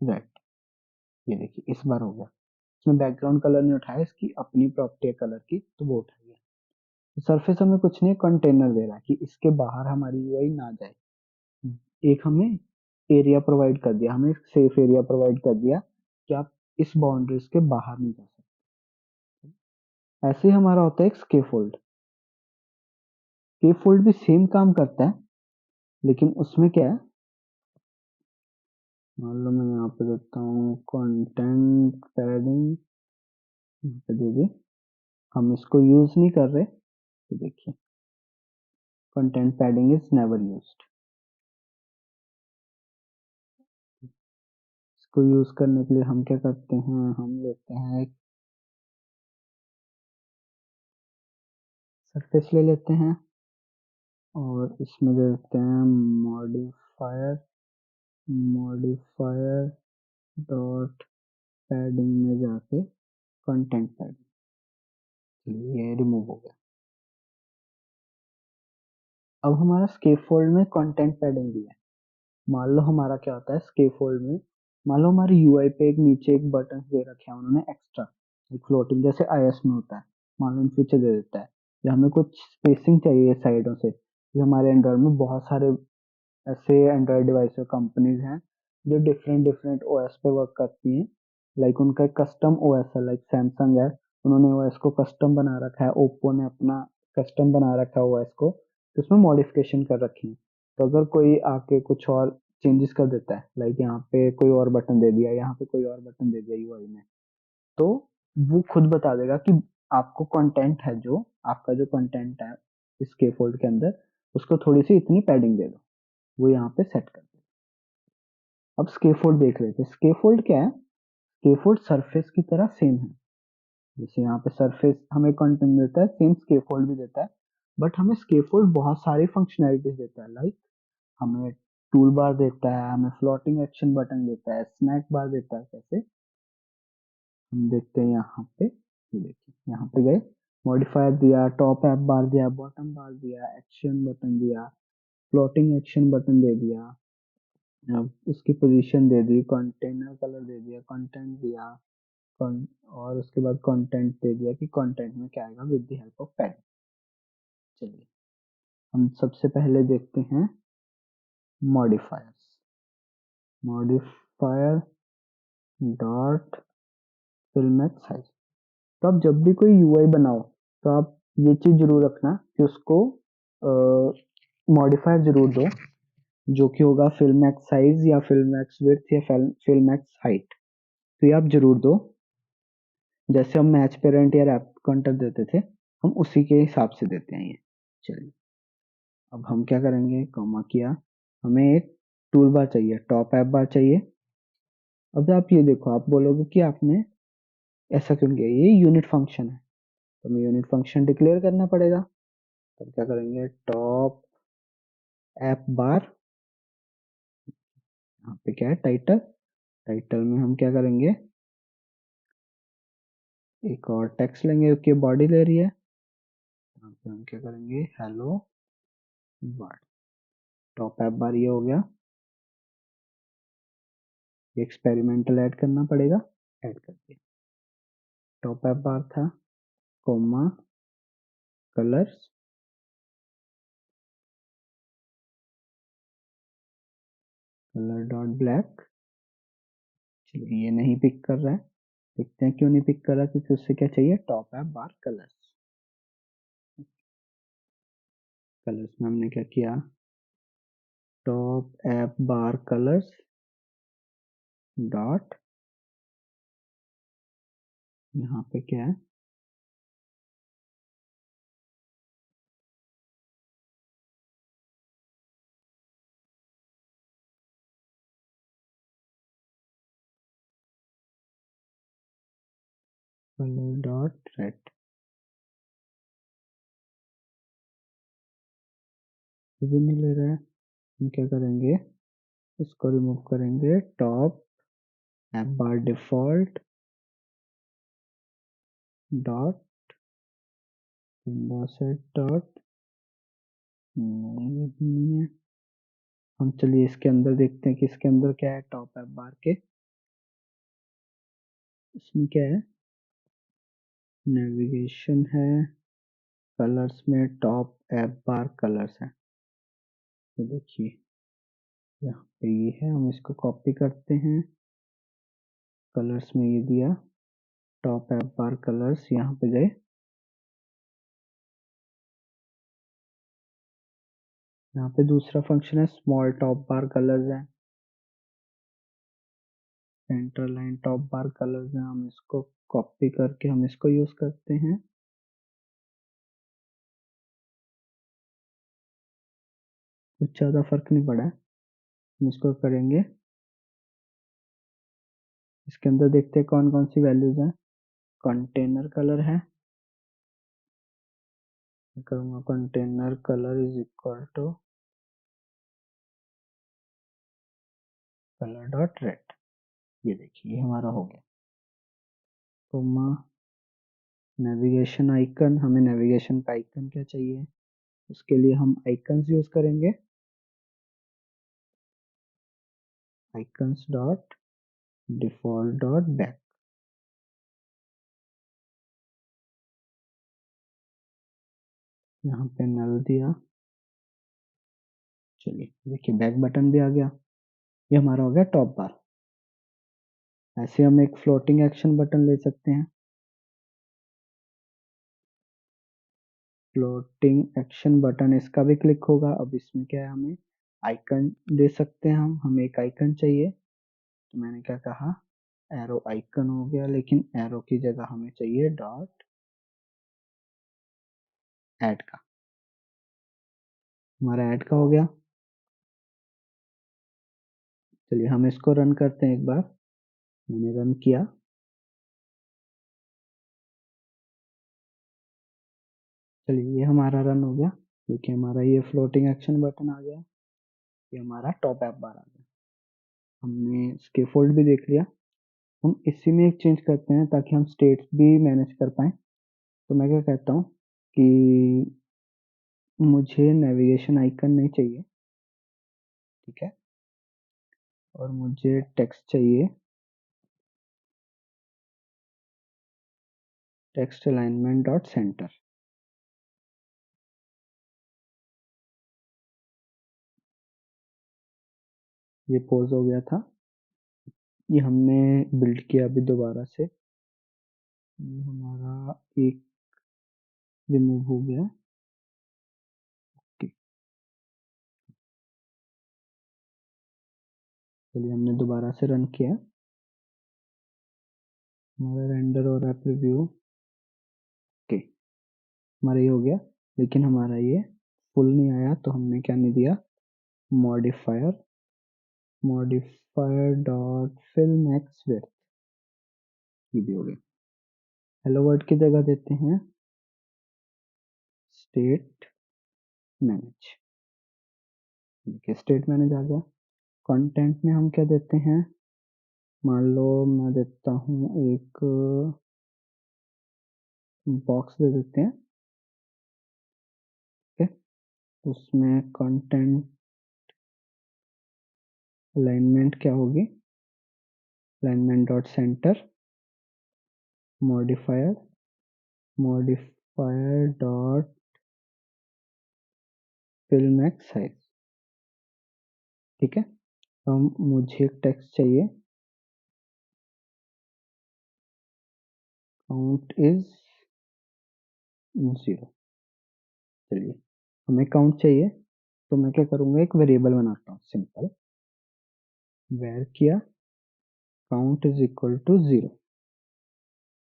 Speaker 1: red. ये देखिए इस बार हो गया। इसमें बैकग्राउंड कलर नहीं उठाया, इसकी अपनी प्रॉपर्टी है कलर की, तो वो उठा गया। सरफेस हमें कुछ नहीं, कंटेनर दे रहा है कि इसके बाहर हमारी यूआई ना जाए। एक हमें एरिया प्रोवाइड कर दिया, हमें सेफ एरिया प्रोवाइड कर दिया कि आप इस बाउंड्रीज के बाहर नहीं जा सकते। ऐसे ही हमारा होता है एक स्केफोल्ड। स्केफोल्ड भी सेम काम करता है, लेकिन उसमें क्या है, मान लो मैं यहाँ पे देता हूँ कंटेंट पैडिंग, दे दी, हम इसको यूज नहीं कर रहे, तो देखिए content padding is never used. इसको यूज करने के लिए हम क्या करते हैं, हम लेते हैं सरफेस ले लेते हैं और इसमें दे देते हैं मॉडिफायर, मॉडिफायर डॉट पैडिंग में जाके कंटेंट पैडिंग, ये रिमूव हो गया। अब हमारा स्केपफोल्ड में कंटेंट पैडिंग भी है। मान लो हमारा क्या होता है स्केपफोल्ड में, मान लो हमारी यूआई पे एक नीचे एक बटन दे रखे हैं उन्होंने एक्स्ट्रा, एक फ्लोटिंग जैसे आईएस में होता है, मान लो इन फ्यूचर दे देता है, या हमें कुछ स्पेसिंग चाहिए साइडों से। ये हमारे एंड्रॉइड में बहुत सारे ऐसे एंड्रॉइड डिवाइस और कंपनीज हैं जो डिफरेंट डिफरेंट ओएस पे वर्क करती हैं। लाइक उनका एक कस्टम ओएस है, लाइक सैमसंग है, उन्होंने ओएस को कस्टम बना रखा है, ओप्पो ने अपना कस्टम बना रखा है ओएस को, तो उसमें मॉडिफिकेशन कर रखी है। तो अगर कोई आके कुछ और चेंजेस कर देता है, लाइक यहाँ पे कोई और बटन दे दिया, यहाँ पे कोई और बटन दे दिया यूआई में, तो वो खुद बता देगा कि आपको कंटेंट है, जो आपका जो कंटेंट है इसके फोल्ड के अंदर, उसको थोड़ी सी इतनी पैडिंग दे दो, वो यहाँ पे सेट कर दे। अब स्केफोल्ड देख लेते हैं। स्केफोल्ड क्या है? स्केफोल्ड सरफेस की तरह सेम है। जैसे यहाँ पे सरफेस हमें कंटेंट देता है, सेम स्केफोल्ड भी देता है, बट हमें स्केफोल्ड बहुत सारी फंक्शनैलिटीज देता है। लाइक हमें टूल बार देता है, हमें फ्लोटिंग एक्शन बटन देता है, स्नैक बार देता है। कैसे हम देखते हैं यहाँ पे, ये देखिए यहाँ पे गए, मॉडिफायर दिया, टॉप ऐप बार दिया, बॉटम बार दिया, एक्शन बटन दिया, फ्लोटिंग एक्शन बटन दे दिया, अब इसकी पोजीशन दे दी, कंटेनर कलर दे दिया, कंटेंट दिया, और उसके बाद कंटेंट दे दिया कि कंटेंट में क्या आएगा with the help of padding. चलिए हम सबसे पहले देखते हैं modifiers, modifier dot fill max size. तो आप जब भी कोई यूआई बनाओ तो आप ये चीज जरूर रखना कि उसको मॉडिफायर जरूर दो, जो कि होगा फिल्म मैक्स साइज या फिल्म मैक्स विड्थ या फिल्म मैक्स हाइट, तो ये आप जरूर दो। जैसे हम मैच पेरेंट या रैप काउंटर देते थे, हम उसी के हिसाब से देते हैं ये। चलिए अब हम क्या करेंगे, कॉमा किया, हमें एक टूल बार चाहिए, टॉप ऐप बार चाहिए। अब आप ये देखो, आप बोलोगे कि आपने ऐसा क्यों किया, ये यूनिट फंक्शन है, तो हमें यूनिट फंक्शन डिक्लेयर करना पड़ेगा। तब क्या करेंगे, टॉप ऐप बार, यहाँ पे क्या है टाइटल, टाइटल में हम क्या करेंगे, एक और टेक्स्ट लेंगे उसकी बॉडी ले रही है, यहाँ पे हम क्या करेंगे, हेलो वर्ल्ड। टॉप ऐप बार ये हो गया, एक्सपेरिमेंटल ऐड करना पड़ेगा, ऐड कर दिया। टॉप ऐप बार था, comma colours, colour dot black. चलिए ये नहीं पिक कर रहा है, देखते हैं क्यों नहीं पिक कर रहा, क्योंकि उससे क्या चाहिए, टॉप ऐप बार कलर्स। कलर्स में हमने क्या किया, टॉप ऐप बार कलर्स डॉट, यहाँ पे क्या है, कलर डॉट रेड। भी नहीं ले रहा है, हम क्या करेंगे, इसको रिमूव करेंगे, top app bar default dot window set dot, नहीं है। हम चलिए इसके अंदर देखते हैं कि इसके अंदर क्या है, टॉप ऐप बार के इसमें क्या है, नेविगेशन है, कलर्स में टॉप ऐप बार कलर्स है। तो देखिए यहाँ पे ये है, हम इसको कॉपी करते हैं, कलर्स में ये दिया, टॉप ऐप बार कलर्स, यहाँ पे गए, यहाँ पे दूसरा फंक्शन है स्मॉल टॉप बार कलर्स है, सेंटर लाइन टॉप बार कलर्स है, हम इसको कॉपी करके हम इसको यूज करते हैं। कुछ ज्यादा फर्क नहीं पड़ा है, हम इसको करेंगे, इसके अंदर देखते हैं कौन कौन सी वैल्यूज हैं। कंटेनर कलर है, करूँगा container colour is equal to colour dot red. ये देखिए ये हमारा हो गया। तो नेविगेशन आइकन, हमें नेविगेशन का आइकन क्या चाहिए, उसके लिए हम आइकन्स यूज करेंगे। Icons dot default dot back. यहाँ पे नल दिया। चलिए देखिए बैक बटन भी आ गया। ये हमारा हो गया टॉप बार। ऐसे हम एक फ्लोटिंग एक्शन बटन ले सकते हैं। फ्लोटिंग एक्शन बटन इसका भी क्लिक होगा। अब इसमें क्या है, हमें आइकन दे सकते हैं। हमें एक आइकन चाहिए, तो मैंने क्या कहा, एरो आइकन हो गया, लेकिन एरो की जगह हमें चाहिए डॉट ऐड का। हमारा ऐड का हो गया। चलिए हम इसको रन करते हैं एक बार। मैंने रन किया। चलिए ये हमारा रन हो गया, क्योंकि हमारा ये फ्लोटिंग एक्शन बटन आ गया। ये हमारा टॉप ऐप बार आ गया। हमने स्केफोल्ड भी देख लिया। हम इसी में एक चेंज करते हैं ताकि हम स्टेट्स भी मैनेज कर पाएं। तो मैं क्या कहता हूँ कि मुझे नेविगेशन आइकन नहीं चाहिए, ठीक है, और मुझे टेक्स्ट चाहिए। Text alignment dot centre. ये पोज हो गया था। ये हमने बिल्ड किया अभी दोबारा से। ये हमारा एक रिमूव हो गया। ओके, चलिए हमने दोबारा से रन किया। हमारा रेंडर हो रहा है प्रीव्यू। ओके, हमारा ये हो गया, लेकिन हमारा ये फुल नहीं आया, तो हमने क्या नहीं दिया, modifier. Modifier dot fill max width. ये भी हो गया। हेलो वर्ल्ड की जगह देते हैं स्टेट मैनेज। देखिए स्टेट मैनेज आ गया। कंटेंट में हम क्या देते हैं, मान लो मैं देता हूँ एक बॉक्स दे देते हैं, ठीक है। उसमें कंटेंट अलाइनमेंट क्या होगी, alignment dot centre modifier. Modifier dot fill max size, ठीक है। हम मुझे एक टेक्स्ट चाहिए, काउंट इज 0। चलिए हमें काउंट चाहिए, तो मैं क्या करूंगा, एक वेरिएबल बनाता हूँ सिंपल। वेर किया काउंट इज इक्वल टू 0।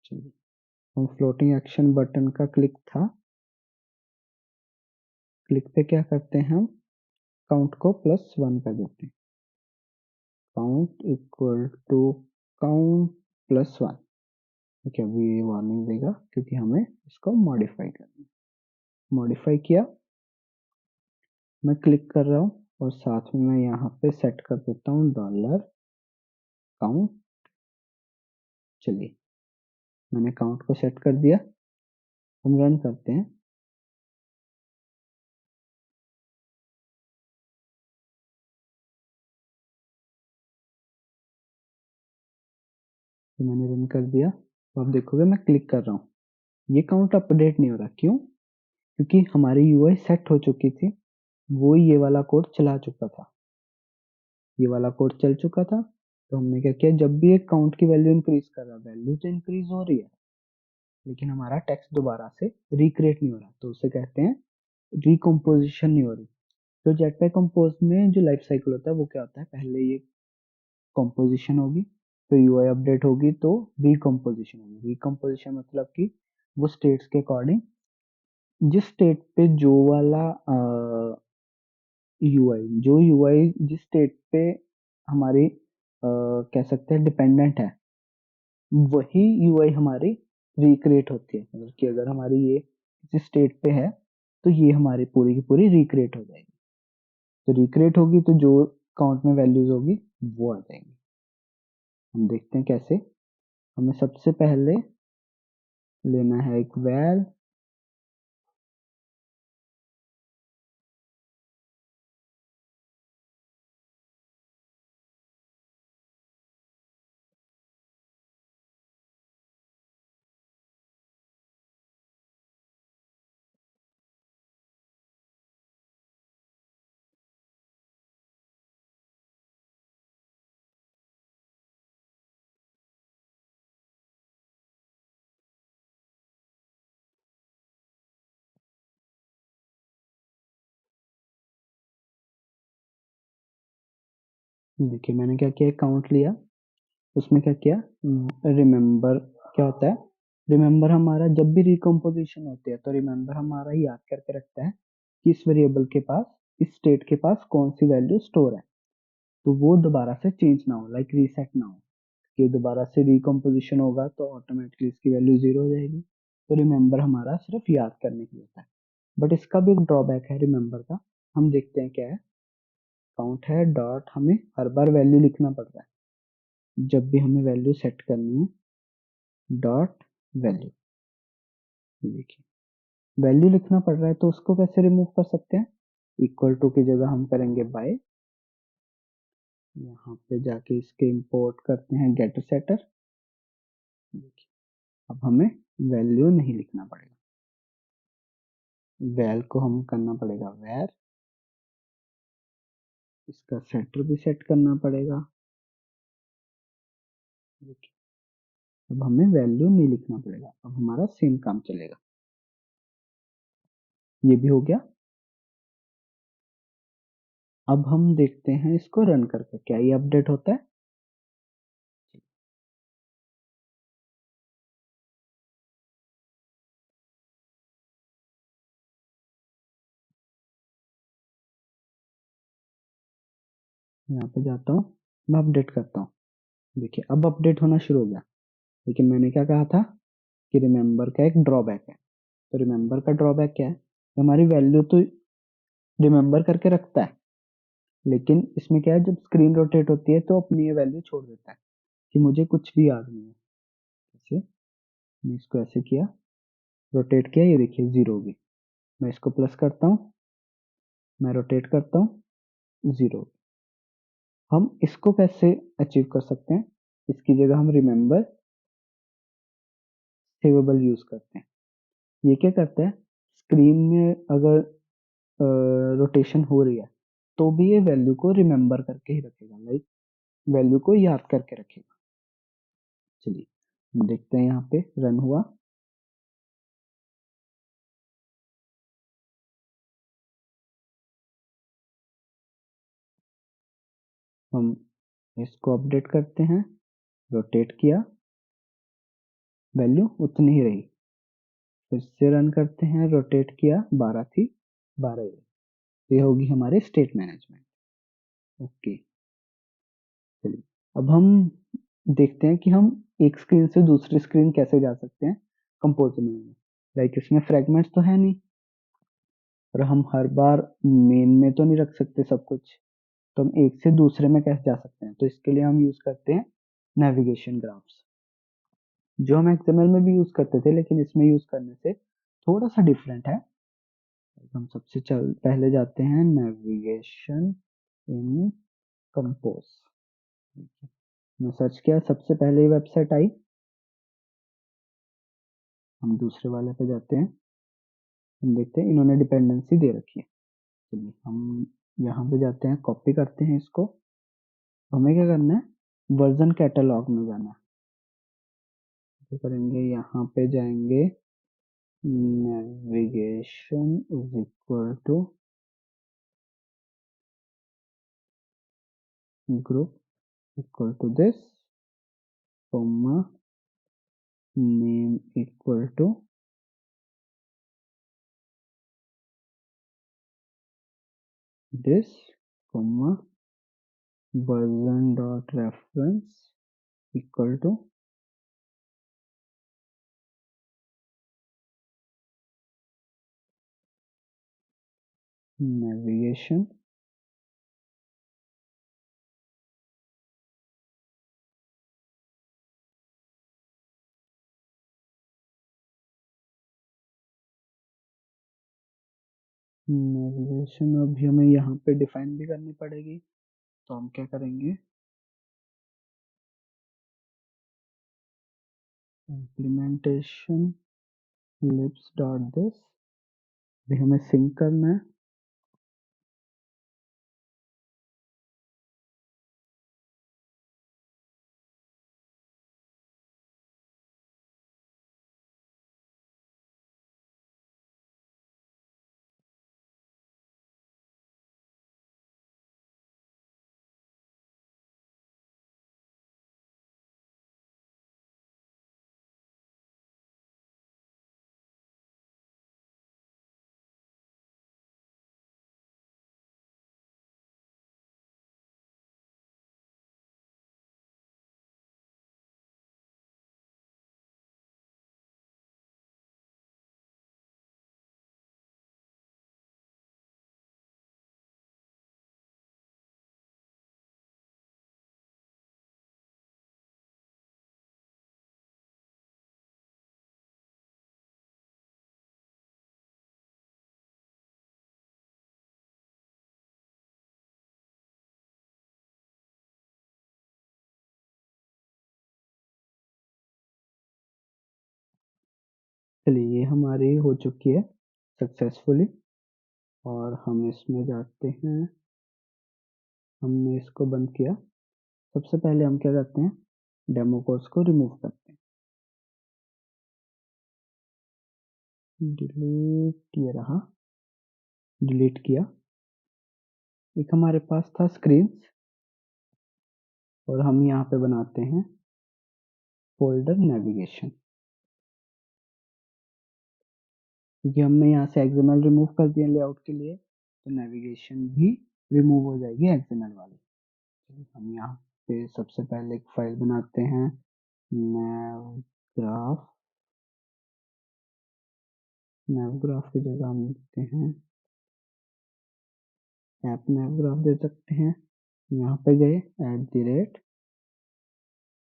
Speaker 1: चलिए हम फ्लोटिंग एक्शन बटन का क्लिक था, क्लिक पे क्या करते हैं, हम काउंट को +1 कर देते हैं। Count equal to count +1। ठीक है, अभी वार्निंग देगा क्योंकि हमें इसको मॉडिफाई करना है। मॉडिफाई किया, मैं क्लिक कर रहा हूँ और साथ में मैं यहाँ पे सेट कर देता हूँ डॉलर काउंट। चलिए मैंने काउंट को सेट कर दिया। हम रन करते हैं। तो मैंने रन कर दिया, तो आप देखोगे मैं क्लिक कर रहा हूँ, ये काउंट अपडेट नहीं हो रहा। क्यों? क्योंकि हमारी यूआई सेट हो चुकी थी, वो ये वाला कोड चला चुका था। ये वाला कोड चल चुका था, तो हमने क्या किया, जब भी एक काउंट की वैल्यू इंक्रीज कर रहा, वैल्यू तो इंक्रीज हो रही है, लेकिन हमारा टेक्स्ट दोबारा से रिक्रिएट नहीं हो रहा, तो उसे कहते हैं रिकम्पोजिशन नहीं हो रही। तो जेटपैक कंपोज में जो लाइफ साइकिल होता है वो क्या होता है, पहले ये कंपोजिशन होगी, तो यूआई अपडेट होगी, तो रिकम्पोजिशन होगी। रिकम्पोजिशन मतलब कि वो स्टेट्स के अकॉर्डिंग, जिस स्टेट पे जो वाला यूआई जिस स्टेट पे हमारी कह सकते हैं डिपेंडेंट है, वही यूआई हमारी रिक्रिएट होती है। मतलब कि अगर हमारी ये किसी स्टेट पे है, तो ये हमारी पूरी की पूरी रिक्रिएट हो जाएगी। तो रिक्रिएट होगी तो जो काउंट में वैल्यूज होगी वो आ जाएंगी। हम देखते हैं कैसे। हमें सबसे पहले लेना है एक वैल, देखिए मैंने क्या किया, काउंट लिया, उसमें क्या किया, रिमेम्बर क्या होता है, रिमेम्बर हमारा जब भी रिकम्पोजिशन होती है तो रिमेम्बर हमारा याद करके रखता है कि इस वेरिएबल के पास, इस स्टेट के पास कौन सी वैल्यू स्टोर है, तो वो दोबारा से चेंज ना हो, लाइक रीसेट ना हो। कि दोबारा से रिकम्पोजिशन होगा तो ऑटोमेटिकली इसकी वैल्यू जीरो हो जाएगी। तो रिमेम्बर हमारा सिर्फ याद करने के लिए होता है। बट इसका भी एक ड्रॉबैक है रिमेम्बर का। हम देखते हैं क्या है। काउंट है डॉट, हमें हर बार वैल्यू लिखना पड़ रहा है जब भी हमें वैल्यू सेट करनी है। डॉट वैल्यू, देखिए वैल्यू लिखना पड़ रहा है तो उसको कैसे रिमूव कर सकते हैं। इक्वल टू की जगह हम करेंगे बाय, यहाँ पे जाके इसके इंपोर्ट करते हैं गेटर सेटर। देखिए अब हमें वैल्यू नहीं लिखना पड़ेगा, वैल को हम करना पड़ेगा वैर, इसका सेटर भी सेट करना पड़ेगा। देखिए अब हमें वैल्यू नहीं लिखना पड़ेगा, अब हमारा सेम काम चलेगा। ये भी हो गया। अब हम देखते हैं इसको रन करके क्या ये अपडेट होता है। यहाँ पे जाता हूँ, मैं अपडेट करता हूँ। देखिए अब अपडेट होना शुरू हो गया। लेकिन मैंने क्या कहा था कि रिमेम्बर का एक ड्रॉबैक है। तो रिमेम्बर का ड्रॉबैक क्या है, हमारी वैल्यू तो रिमेम्बर करके रखता है, लेकिन इसमें क्या है, जब स्क्रीन रोटेट होती है तो अपनी ये वैल्यू छोड़ देता है कि मुझे कुछ भी याद नहीं है। जैसे मैं इसको ऐसे किया, रोटेट किया, ये देखिए जीरो होगी। मैं इसको प्लस करता हूँ, मैं रोटेट करता हूँ, जीरो। हम इसको कैसे अचीव कर सकते हैं, इसकी जगह हम रिमेम्बर सेवेबल यूज करते हैं। ये क्या करता है, स्क्रीन में अगर रोटेशन हो रही है तो भी ये वैल्यू को रिमेम्बर करके ही रखेगा, लाइक वैल्यू को याद करके रखेगा। चलिए हम देखते हैं, यहाँ पे रन हुआ। हम इसको अपडेट करते हैं, रोटेट किया, वैल्यू उतनी ही रही। फिर से रन करते हैं, रोटेट किया, 12 थी, 12 ही रही। ये होगी हमारे स्टेट मैनेजमेंट। ओके चलिए अब हम देखते हैं कि हम एक स्क्रीन से दूसरी स्क्रीन कैसे जा सकते हैं कंपोज में। लाइक इसमें फ्रेगमेंट्स तो है नहीं, और हम हर बार मेन में तो नहीं रख सकते सब कुछ, तो हम एक से दूसरे में कैसे जा सकते हैं। तो इसके लिए हम यूज करते हैं नेविगेशन ग्राफ्स, जो हम एक्सएमएल में भी यूज करते थे लेकिन इसमें यूज करने से थोड़ा सा डिफरेंट है। हम सबसे पहले जाते हैं नेविगेशन इन कंपोज। मैं सर्च किया, सबसे पहले ही वेबसाइट आई। हम दूसरे वाले पे जाते हैं, हम देखते हैं इन्होंने डिपेंडेंसी दे रखी है। चलिए हम यहाँ पे जाते हैं, कॉपी करते हैं इसको। हमें क्या करना है, वर्जन कैटलॉग में जाना है। तो करेंगे, यहाँ पे जाएंगे, navigation is equal to group equal to this, comma name equal to this, comma version dot reference equal to navigation, navigation अभी हमें यहाँ पे डिफाइन भी करनी पड़ेगी, तो हम क्या करेंगे, इम्प्लीमेंटेशन लिब्स डॉट दिस, अभी हमें सिंक करना है। चलिए ये हमारी हो चुकी है सक्सेसफुली, और हम इसमें जाते हैं, हमने इसको बंद किया। सबसे पहले हम क्या करते हैं, डेमो कोर्स को रिमूव करते हैं, डिलीट, ये रहा, डिलीट किया। एक हमारे पास था स्क्रीन्स, और हम यहाँ पे बनाते हैं फोल्डर नेविगेशन, क्योंकि हमने यहाँ से एक्सएमएल रिमूव कर दिया लेआउट के लिए, तो नेविगेशन भी रिमूव हो जाएगी एक्सएमएल वाली। हम यहाँ पे सबसे पहले एक फाइल बनाते हैं, नैवग्राफ, नैवग्राफ की जगह हम लिखते हैं ऐप नैवग्राफ, दे सकते हैं। यहाँ पे गए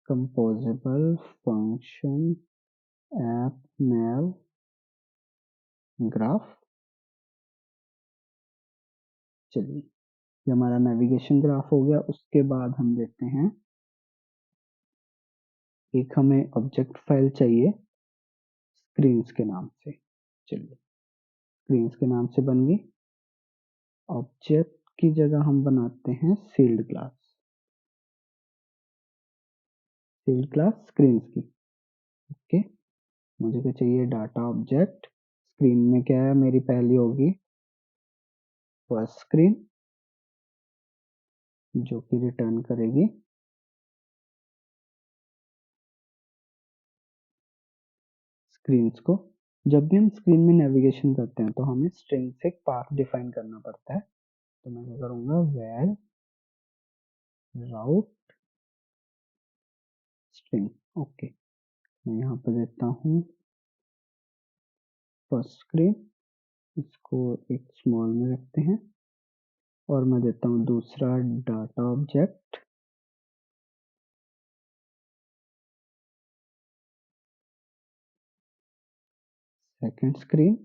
Speaker 1: @composable function ऐप नैव ग्राफ। चलिए ये हमारा नेविगेशन ग्राफ हो गया। उसके बाद हम देते हैं, एक हमें ऑब्जेक्ट फाइल चाहिए स्क्रीन्स के नाम से। चलिए स्क्रीन्स के नाम से बन गई। ऑब्जेक्ट की जगह हम बनाते हैं sealed class, sealed class screens की। ओके, मुझे क्या चाहिए, डाटा ऑब्जेक्ट, स्क्रीन में क्या है मेरी, पहली होगी फर्स्ट स्क्रीन, जो कि रिटर्न करेगी स्क्रीन्स को। जब भी हम स्क्रीन में नेविगेशन करते हैं तो हमें स्ट्रिंग से एक पाथ डिफाइन करना पड़ता है, तो मैं क्या करूंगा, वेर राउट स्ट्रिंग। ओके, मैं यहाँ पे देता हूँ फर्स्ट स्क्रीन, इसको एक स्मॉल में रखते हैं, और मैं देता हूँ दूसरा data object, second screen,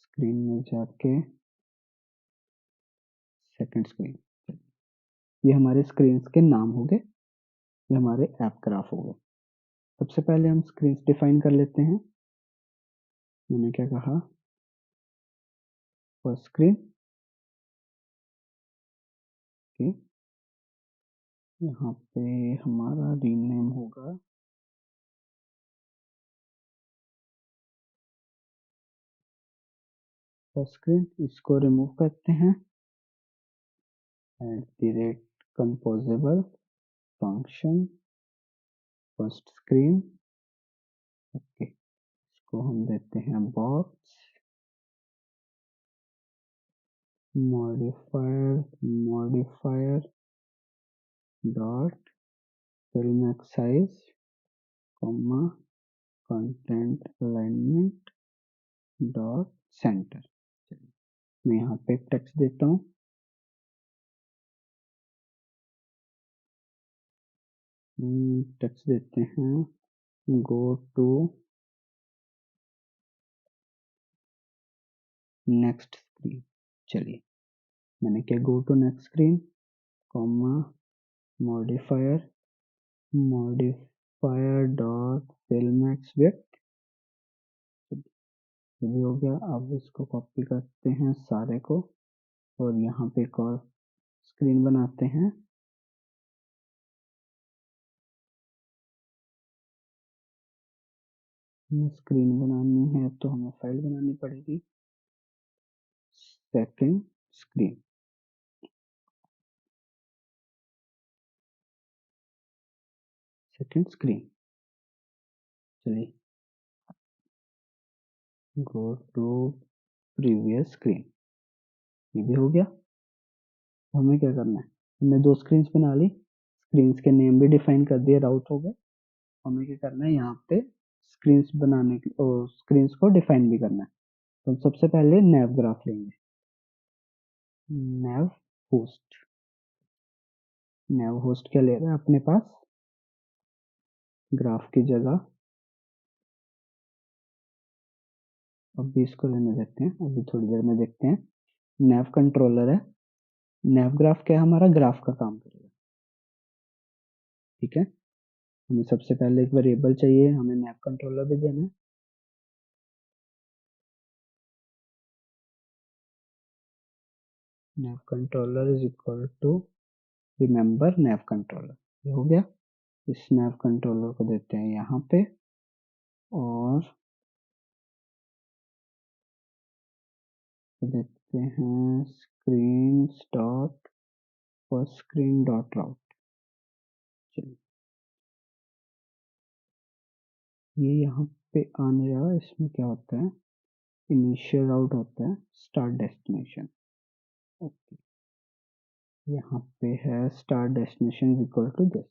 Speaker 1: screen में जाके सेकंड स्क्रीन। ये हमारे स्क्रीन के नाम हो गए, ये हमारे ऐप ग्राफ हो गए। सबसे पहले हम स्क्रीन डिफाइन कर लेते हैं। मैंने क्या कहा, फर्स्ट स्क्रीन, ओके, यहाँ पे हमारा रीनेम होगा फर्स्ट स्क्रीन, इसको रिमूव करते हैं, @composable function first screen. Okay, इसको हम देते हैं box modifier dot fill max size, comma content alignment dot centre. मैं यहाँ पे एक टेक्स्ट देता हूँ, टेक्स्ट देते हैं गो टू नेक्स्ट स्क्रीन। चलिए मैंने क्या, go to next screen comma modifier dot fill max width, ये भी हो गया। अब इसको कॉपी करते हैं सारे को और यहाँ पे एक और स्क्रीन बनाते हैं। स्क्रीन बनानी है तो हमें फाइल बनानी पड़ेगी, सेकंड स्क्रीन। सेकंड स्क्रीन, चलिए गो टू प्रीवियस स्क्रीन, ये भी हो गया। हमें क्या करना है, हमने दो स्क्रीन्स बना ली, स्क्रीन्स के नेम भी डिफाइन कर दिए, राउट हो गए। हमें क्या करना है, यहाँ पे स्क्रीन्स बनाने की और स्क्रीन्स को डिफाइन भी करना है। तो हम सबसे पहले नैव ग्राफ लेंगे, नैव होस्ट। नैव होस्ट क्या ले रहा है अपने पास, ग्राफ की जगह। अभी इसको रहने देते हैं, अभी थोड़ी देर में देखते हैं। नैव कंट्रोलर है, नैव ग्राफ क्या है, हमारा ग्राफ का काम करेगा। ठीक है, हमें सबसे पहले एक वेरिएबल चाहिए, हमें नैव कंट्रोलर भी देना है। Nav controller is equal to remember nav controller, ये हो गया। इस नैव कंट्रोलर को देते हैं यहाँ पे और देते हैं screen dot first screen dot route. चलिए ये यहाँ पे आने लगा, इसमें क्या होता है, इनिशियल राउट होता है, स्टार्ट डेस्टिनेशन। ओके, यहाँ पे है start destination equal to this,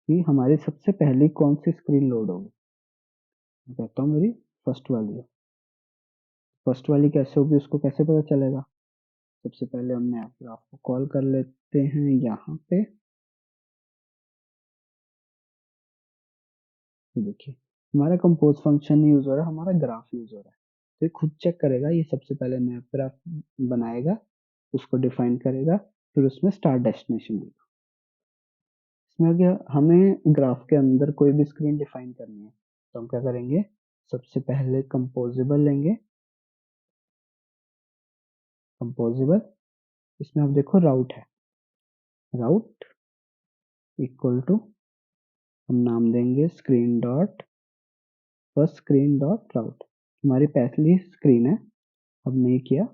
Speaker 1: कि हमारी सबसे पहली कौन सी स्क्रीन लोड होगी। मैं कहता हूँ मेरी फर्स्ट वाली है। फर्स्ट वाली कैसे होगी, उसको कैसे पता चलेगा, सबसे पहले हमने ग्राफ को कॉल कर लेते हैं यहाँ पे। देखिए हमारा कंपोज फंक्शन यूज हो रहा है, हमारा ग्राफ यूज हो रहा है, तो ये खुद चेक करेगा। ये सबसे पहले नया ग्राफ बनाएगा, उसको डिफाइन करेगा, फिर उसमें स्टार्ट डेस्टिनेशन देगा। इसमें अगर हमें ग्राफ के अंदर कोई भी स्क्रीन डिफाइन करनी है तो हम क्या करेंगे, सबसे पहले कंपोजिबल लेंगे। कंपोजिबल, इसमें आप देखो राउट है, राउट इक्वल टू, हम नाम देंगे screen dot first screen dot route. हमारी पहली स्क्रीन है, हमने ये किया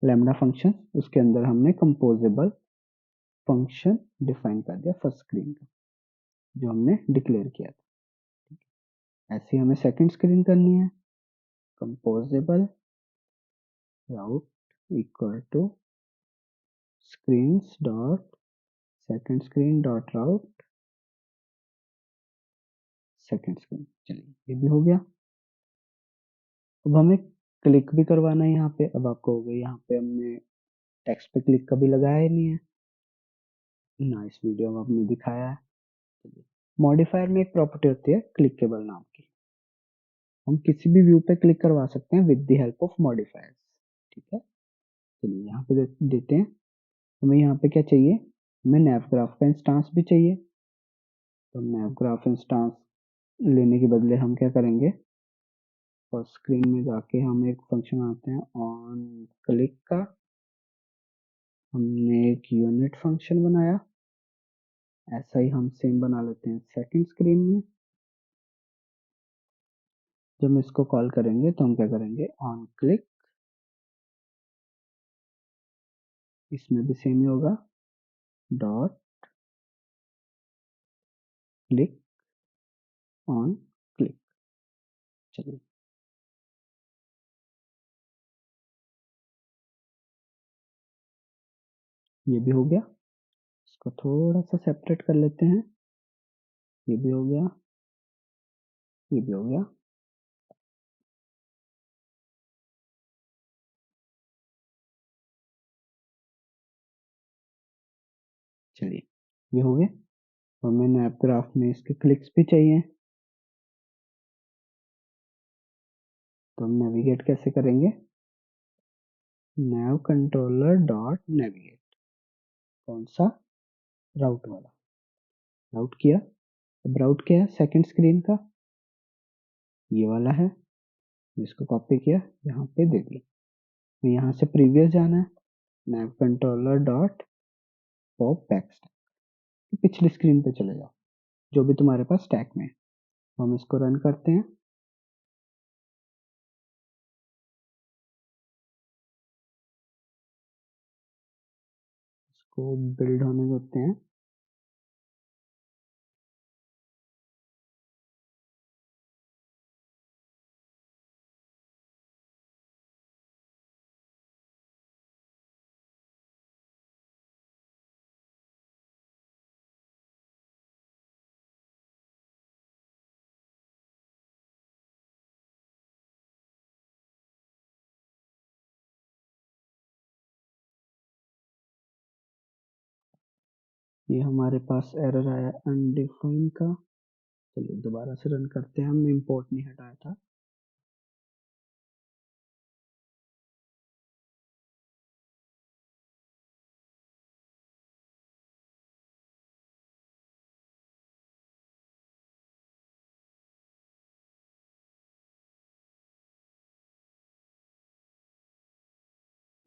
Speaker 1: लैम्डा फंक्शन, उसके अंदर हमने कंपोजिबल फंक्शन डिफाइन कर दिया फर्स्ट स्क्रीन का, जो हमने डिक्लेयर किया था। ऐसे ही हमें सेकंड स्क्रीन करनी है, composable route equal to screens dot second screen dot route second screen. चलिए ये भी हो गया। अब हमें क्लिक भी करवाना है यहाँ पे। अब आपको हो गया, यहाँ पे हमने टेक्स्ट पे क्लिक कभी लगाया ही नहीं है ना, इस वीडियो में आपने दिखाया है। मॉडिफायर में एक प्रॉपर्टी होती है क्लिकेबल नाम की, हम किसी भी व्यू पे क्लिक करवा सकते हैं with the help of modifiers. ठीक है, चलिए यहाँ पे देते हैं। हमें यहाँ पे क्या चाहिए, हमें नैव ग्राफ का इंस्टांस भी चाहिए। तो नैव ग्राफ इंस्टांस लेने के बदले हम क्या करेंगे, फर्स्ट स्क्रीन में जाके हम एक फंक्शन आते हैं ऑन क्लिक का, हमने एक यूनिट फंक्शन बनाया। ऐसा ही हम सेम बना लेते हैं सेकंड स्क्रीन में। जब हम इसको कॉल करेंगे तो हम क्या करेंगे, ऑन क्लिक, इसमें भी सेम ही होगा, डॉट क्लिक ऑन क्लिक। चलिए ये भी हो गया, इसको थोड़ा सा सेपरेट कर लेते हैं। ये भी हो गया, ये भी हो गया। चलिए ये हो गए। हमें नैव ग्राफ में इसके क्लिक्स भी चाहिए, तो हम नेविगेट कैसे करेंगे? nav controller डॉट नेविगेट, कौन सा? राउट वाला। राउट किया। अब राउट क्या है सेकंड स्क्रीन का? ये वाला है। इसको कॉपी किया, यहाँ पे दे दिया। तो यहाँ से प्रीवियस जाना है, nav controller dot pop back stack, पिछली स्क्रीन पे चले जाओ जो भी तुम्हारे पास स्टैक में है। हम इसको रन करते हैं। इसको बिल्ड होने देते हैं। ये हमारे पास एरर आया अनडिफाइन का। चलिए दोबारा से रन करते हैं, हमने इंपोर्ट नहीं हटाया था।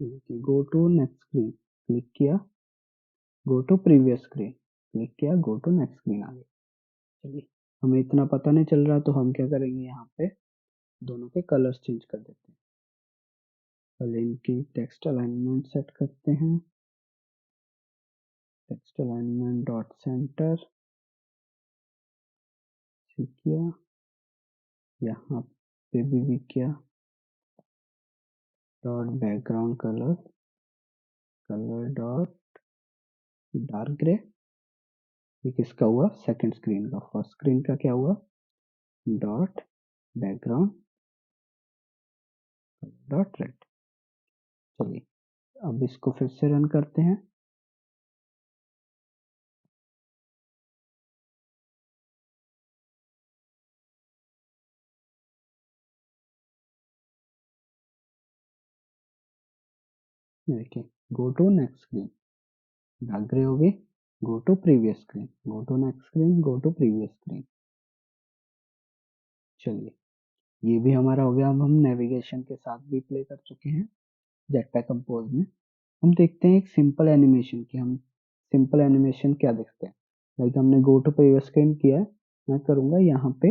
Speaker 1: Go to next screen, click किया, go to previous screen, click किया, गो टू नेक्स्ट स्क्रीन आ गया। चलिए हमें इतना पता नहीं चल रहा, तो हम क्या करेंगे, यहाँ पे दोनों के कलर्स चेंज कर देते हैं। पहले इनकी टेक्स्ट अलाइनमेंट सेट करते हैं। टेक्स्ट अलाइनमेंट डॉट सेंटर, ठीक किया, यहाँ पे भी किया, dot background colour, colour dot dark grey. ये किसका हुआ? सेकंड स्क्रीन का। फर्स्ट स्क्रीन का क्या हुआ? Dot background dot red. चलिए अब इसको फिर से रन करते हैं। देखिए go to next screen, dark grey हो गई, go to previous screen, go to next screen, go to previous screen. चलिए ये भी हमारा हो गया। अब हम नेविगेशन के साथ भी प्ले कर चुके हैं जेटपैक कंपोज में। हम देखते हैं एक सिंपल एनिमेशन की, हम सिंपल एनिमेशन क्या देखते हैं। लाइक हमने गो टू प्रीवियस स्क्रीन किया है, मैं करूंगा यहाँ पे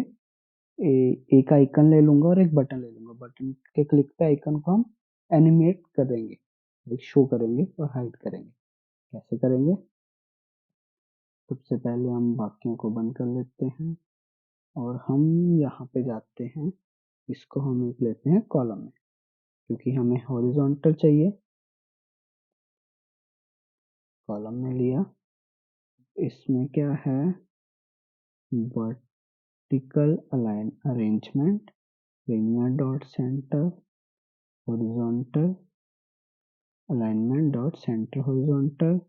Speaker 1: एक आइकन ले लूंगा और एक बटन ले लूंगा। बटन के क्लिक पे आइकन को हम एनिमेट करेंगे, शो करेंगे और हाइड करेंगे। कैसे करेंगे? सबसे पहले हम वाक्यों को बंद कर लेते हैं और हम यहाँ पे जाते हैं, इसको हम लिख लेते हैं कॉलम में, क्योंकि हमें हॉरिजॉन्टल चाहिए। कॉलम में लिया, इसमें क्या है, vertical align arrangement, arrangement dot centre, horizontal alignment dot centre horizontal,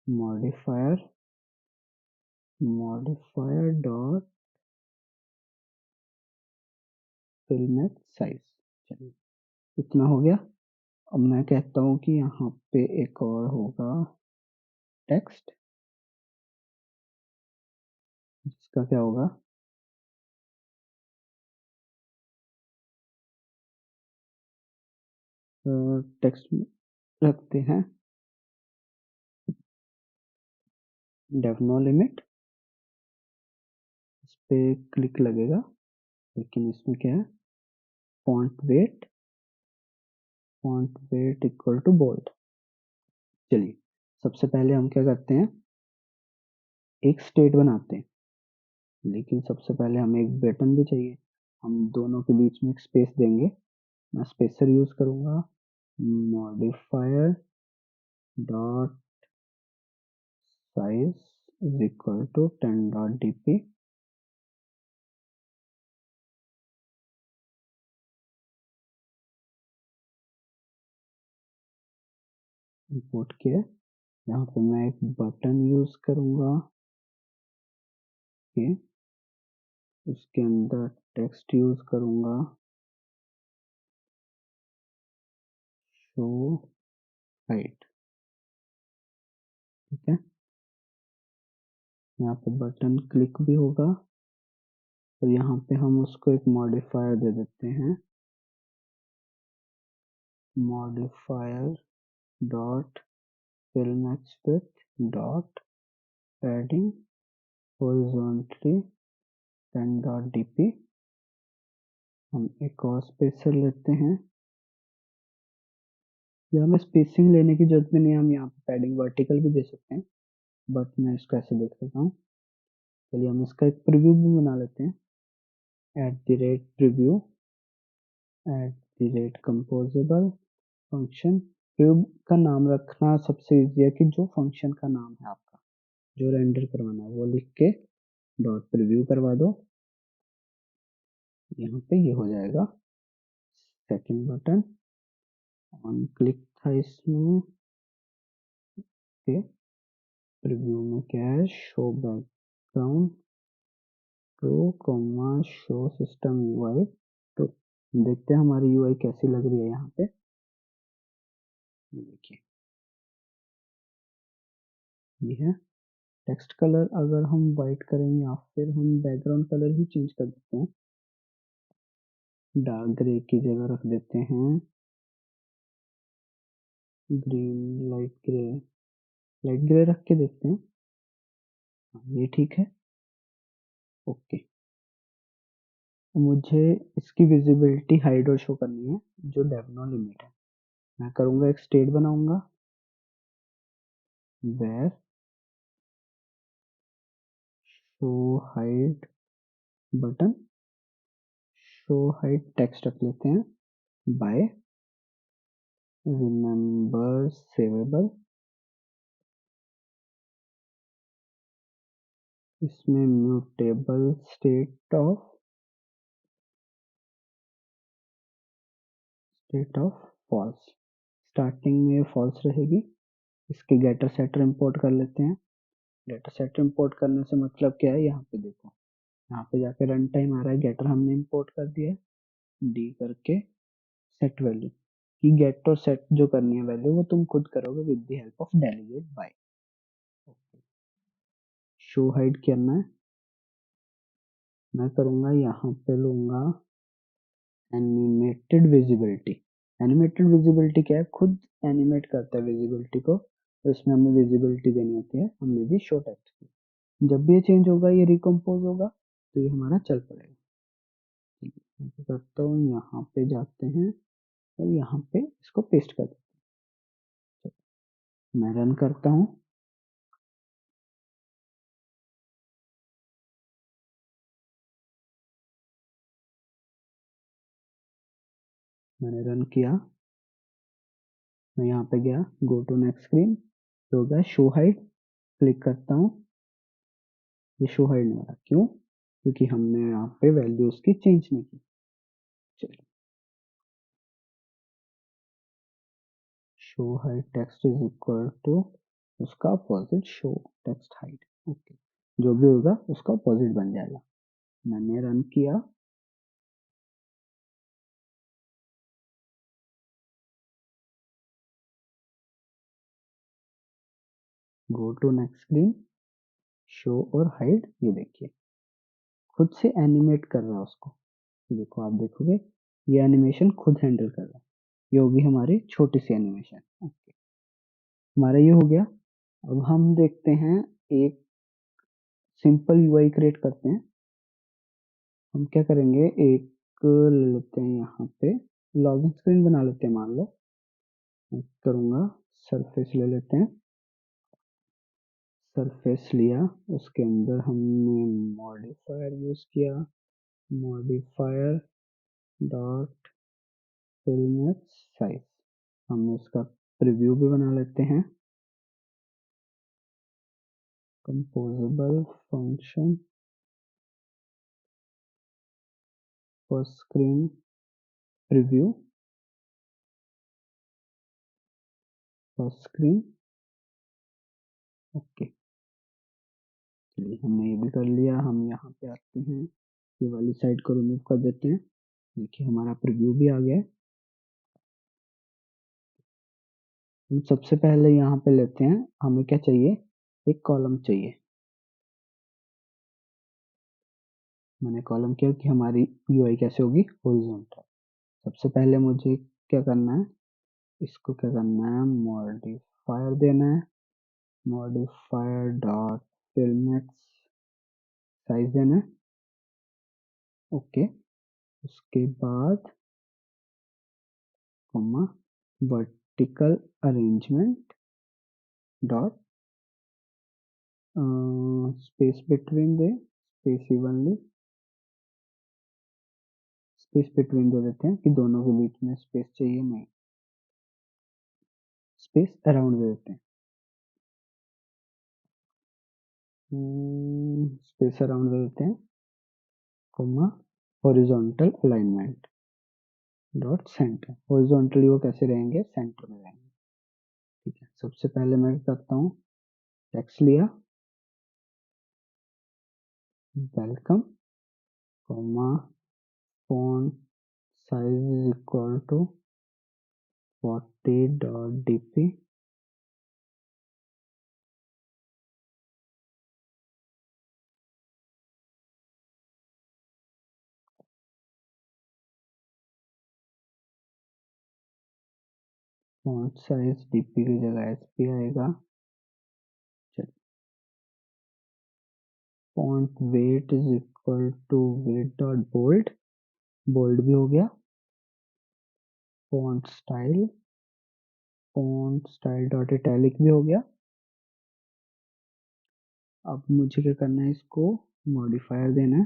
Speaker 1: modifier, modifier dot fill max size. चलिए इतना हो गया। अब मैं कहता हूँ कि यहाँ पे एक और होगा टेक्स्ट, जिसका क्या होगा, टेक्स्ट रखते हैं डेव नो लिमिट। इस पे क्लिक लगेगा, लेकिन इसमें क्या है, font weight equal to bold. चलिए सबसे पहले हम क्या करते हैं, एक स्टेट बनाते हैं, लेकिन सबसे पहले हमें एक बटन भी चाहिए। हम दोनों के बीच में एक स्पेस देंगे, मैं स्पेसर यूज करूंगा। Modifier dot size is equal to 10 dot dp। Import किया, यहाँ पे मैं एक बटन यूज करूंगा, ये उसके अंदर टेक्स्ट यूज करूंगा, शो हाइट, ठीक है। यहाँ पे बटन क्लिक भी होगा, तो यहाँ पे हम उसको एक मॉडिफायर दे देते हैं, modifier dot fill max width dot padding horizontally 10.dp। हम एक और स्पेसर लेते हैं, या हमें स्पेसिंग लेने की जरूरत भी नहीं है, हम यहाँ पे पैडिंग वर्टिकल भी दे सकते हैं, बट मैं इसको ऐसे देख लेता हूँ। चलिए हम इसका एक प्रीव्यू भी बना लेते हैं, @preview @composable फंक्शन। प्रीव्यू का नाम रखना सबसे इजी है, कि जो फंक्शन का नाम है आपका, जो रेंडर करवाना है वो लिख के डॉट प्रीव्यू करवा दो, यहाँ पे ये हो जाएगा। सेकंड बटन ऑन क्लिक था इसमें, प्रीव्यू में क्या है, show background true comma show system UI. तो देखते हैं हमारी यूआई कैसी लग रही है यहाँ पे। देखिए ये है। टेक्स्ट कलर अगर हम वाइट करें या फिर हम बैकग्राउंड कलर ही चेंज कर देते हैं, डार्क ग्रे की जगह रख देते हैं ग्रीन, लाइट ग्रे रख के देखते हैं। ये ठीक है, ओके। मुझे इसकी विजिबिलिटी हाइड और शो करनी है, जो डेवनो लिमिट है। मैं करूंगा, एक स्टेट बनाऊंगा, var show hide button, show hide text रख लेते हैं, बाय रिमेंबर सेवेबल। इसमें mutable state of false, starting में फॉल्स रहेगी। इसके गेटर सेटर इंपोर्ट कर लेते हैं। गेटर सेटर इंपोर्ट करने से मतलब क्या है, यहाँ पे देखो, यहाँ पे जाके रन टाइम आ रहा है, गेटर हमने इंपोर्ट कर दिया है, डी करके सेट वैल्यू, की गेट और सेट जो करनी है वैल्यू वो तुम खुद करोगे with the help of delegate by. Show hide करना है, मैं करूंगा यहाँ पे लूंगा एनिमेटेड विजिबिलिटी। एनिमेटेड विजिबिलिटी क्या है, खुद एनिमेट करता है विजिबिलिटी को, तो इसमें हमें विजिबिलिटी देनी होती है, हमने दी शो टेक्स्ट की। जब भी ये चेंज होगा, ये रिकम्पोज होगा, तो ये हमारा चल पड़ेगा। ठीक है, मैं करता हूँ, यहाँ पे जाते हैं और यहाँ पे इसको पेस्ट कर देते हैं। मैं रन करता हूँ, मैंने रन किया, मैं यहाँ पे गया, गो टू नेक्स्ट स्क्रीन, तो होगा शो हाइड, क्लिक करता हूँ, ये शो हाइड नहीं हो रहा, क्यों, क्योंकि हमने यहाँ पे वैल्यू उसकी चेंज नहीं की। चलिए, show hide text is equal to उसका opposite show text hide, okay, जो भी होगा उसका अपोजिट बन जाएगा। मैंने रन किया, go to next screen, show और हाइड, ये देखिए खुद से एनिमेट कर रहा है उसको। देखो, आप देखोगे ये एनिमेशन खुद हैंडल कर रहा है, ये होगी हमारी छोटी सी एनिमेशन, ओके। हमारा ये हो गया। अब हम देखते हैं, एक सिंपल यूआई क्रिएट करते हैं। हम क्या करेंगे, एक ले लेते हैं, यहाँ पे लॉगिन स्क्रीन बना लेते हैं, मान लो मैं करूँगा, सरफेस ले लेते हैं, सरफेस लिया, उसके अंदर हमने मॉडिफायर यूज किया, मॉडिफायर डॉट फिल साइज। हम इसका प्रीव्यू भी बना लेते हैं, composable function for screen preview for screen okay, चलिए हमने ये भी कर लिया। हम यहाँ पे आते हैं, ये वाली साइड को रिमूव कर देते हैं। देखिए हमारा प्रीव्यू भी आ गया है। हम सबसे पहले यहाँ पे लेते हैं, हमें क्या चाहिए, एक कॉलम चाहिए। मैंने कॉलम किया कि हमारी यूआई कैसे होगी, हॉरिजॉन्टल। सबसे पहले मुझे क्या करना है, इसको क्या करना है, मॉडिफायर देना है। मॉडिफायर डॉट फिल्मेक्स साइज देना है। ओके, उसके बाद comma vertical arrangement dot space between दे, स्पेस इवनली, स्पेस बिटवीन दे देते हैं कि दोनों के बीच में स्पेस चाहिए, नहीं स्पेस अराउंड दे देते हैं। स्पेस अराउंड दे देते हैं, comma horizontal alignment dot centre. Horizontally वो कैसे रहेंगे, सेंटर में रहेंगे। ठीक है, सबसे पहले मैं क्या करता हूँ, टेक्स्ट लिया, welcome, comma font size is equal to 40.dp, font size DP की जगह एसपी आएगा। Font weight is equal to weight dot bold, bold भी हो गया। फॉन्ट स्टाइल डॉट इटैलिक भी हो गया। अब मुझे क्या करना है, इसको मॉडिफायर देना है।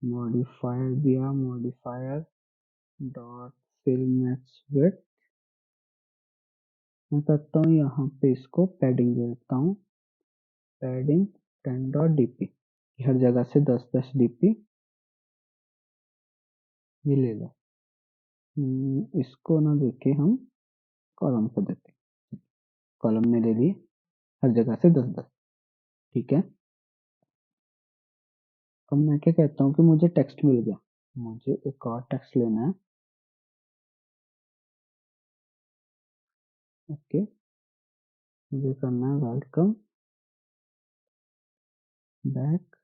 Speaker 1: मॉडिफायर दिया, modifier dot fill max width, मैं करता हूँ यहाँ पे इसको पैडिंग दे देता हूँ, पैडिंग 10.dp, हर जगह से 10-10 dp ये ले लो। इसको ना देके हम कॉलम पे देते हैं, कॉलम में ले लिए हर जगह से 10-10। ठीक है, अब मैं क्या कहता हूँ कि मुझे टेक्स्ट मिल गया, मुझे एक और टेक्स्ट लेना है। ओके, मुझे करना है welcome back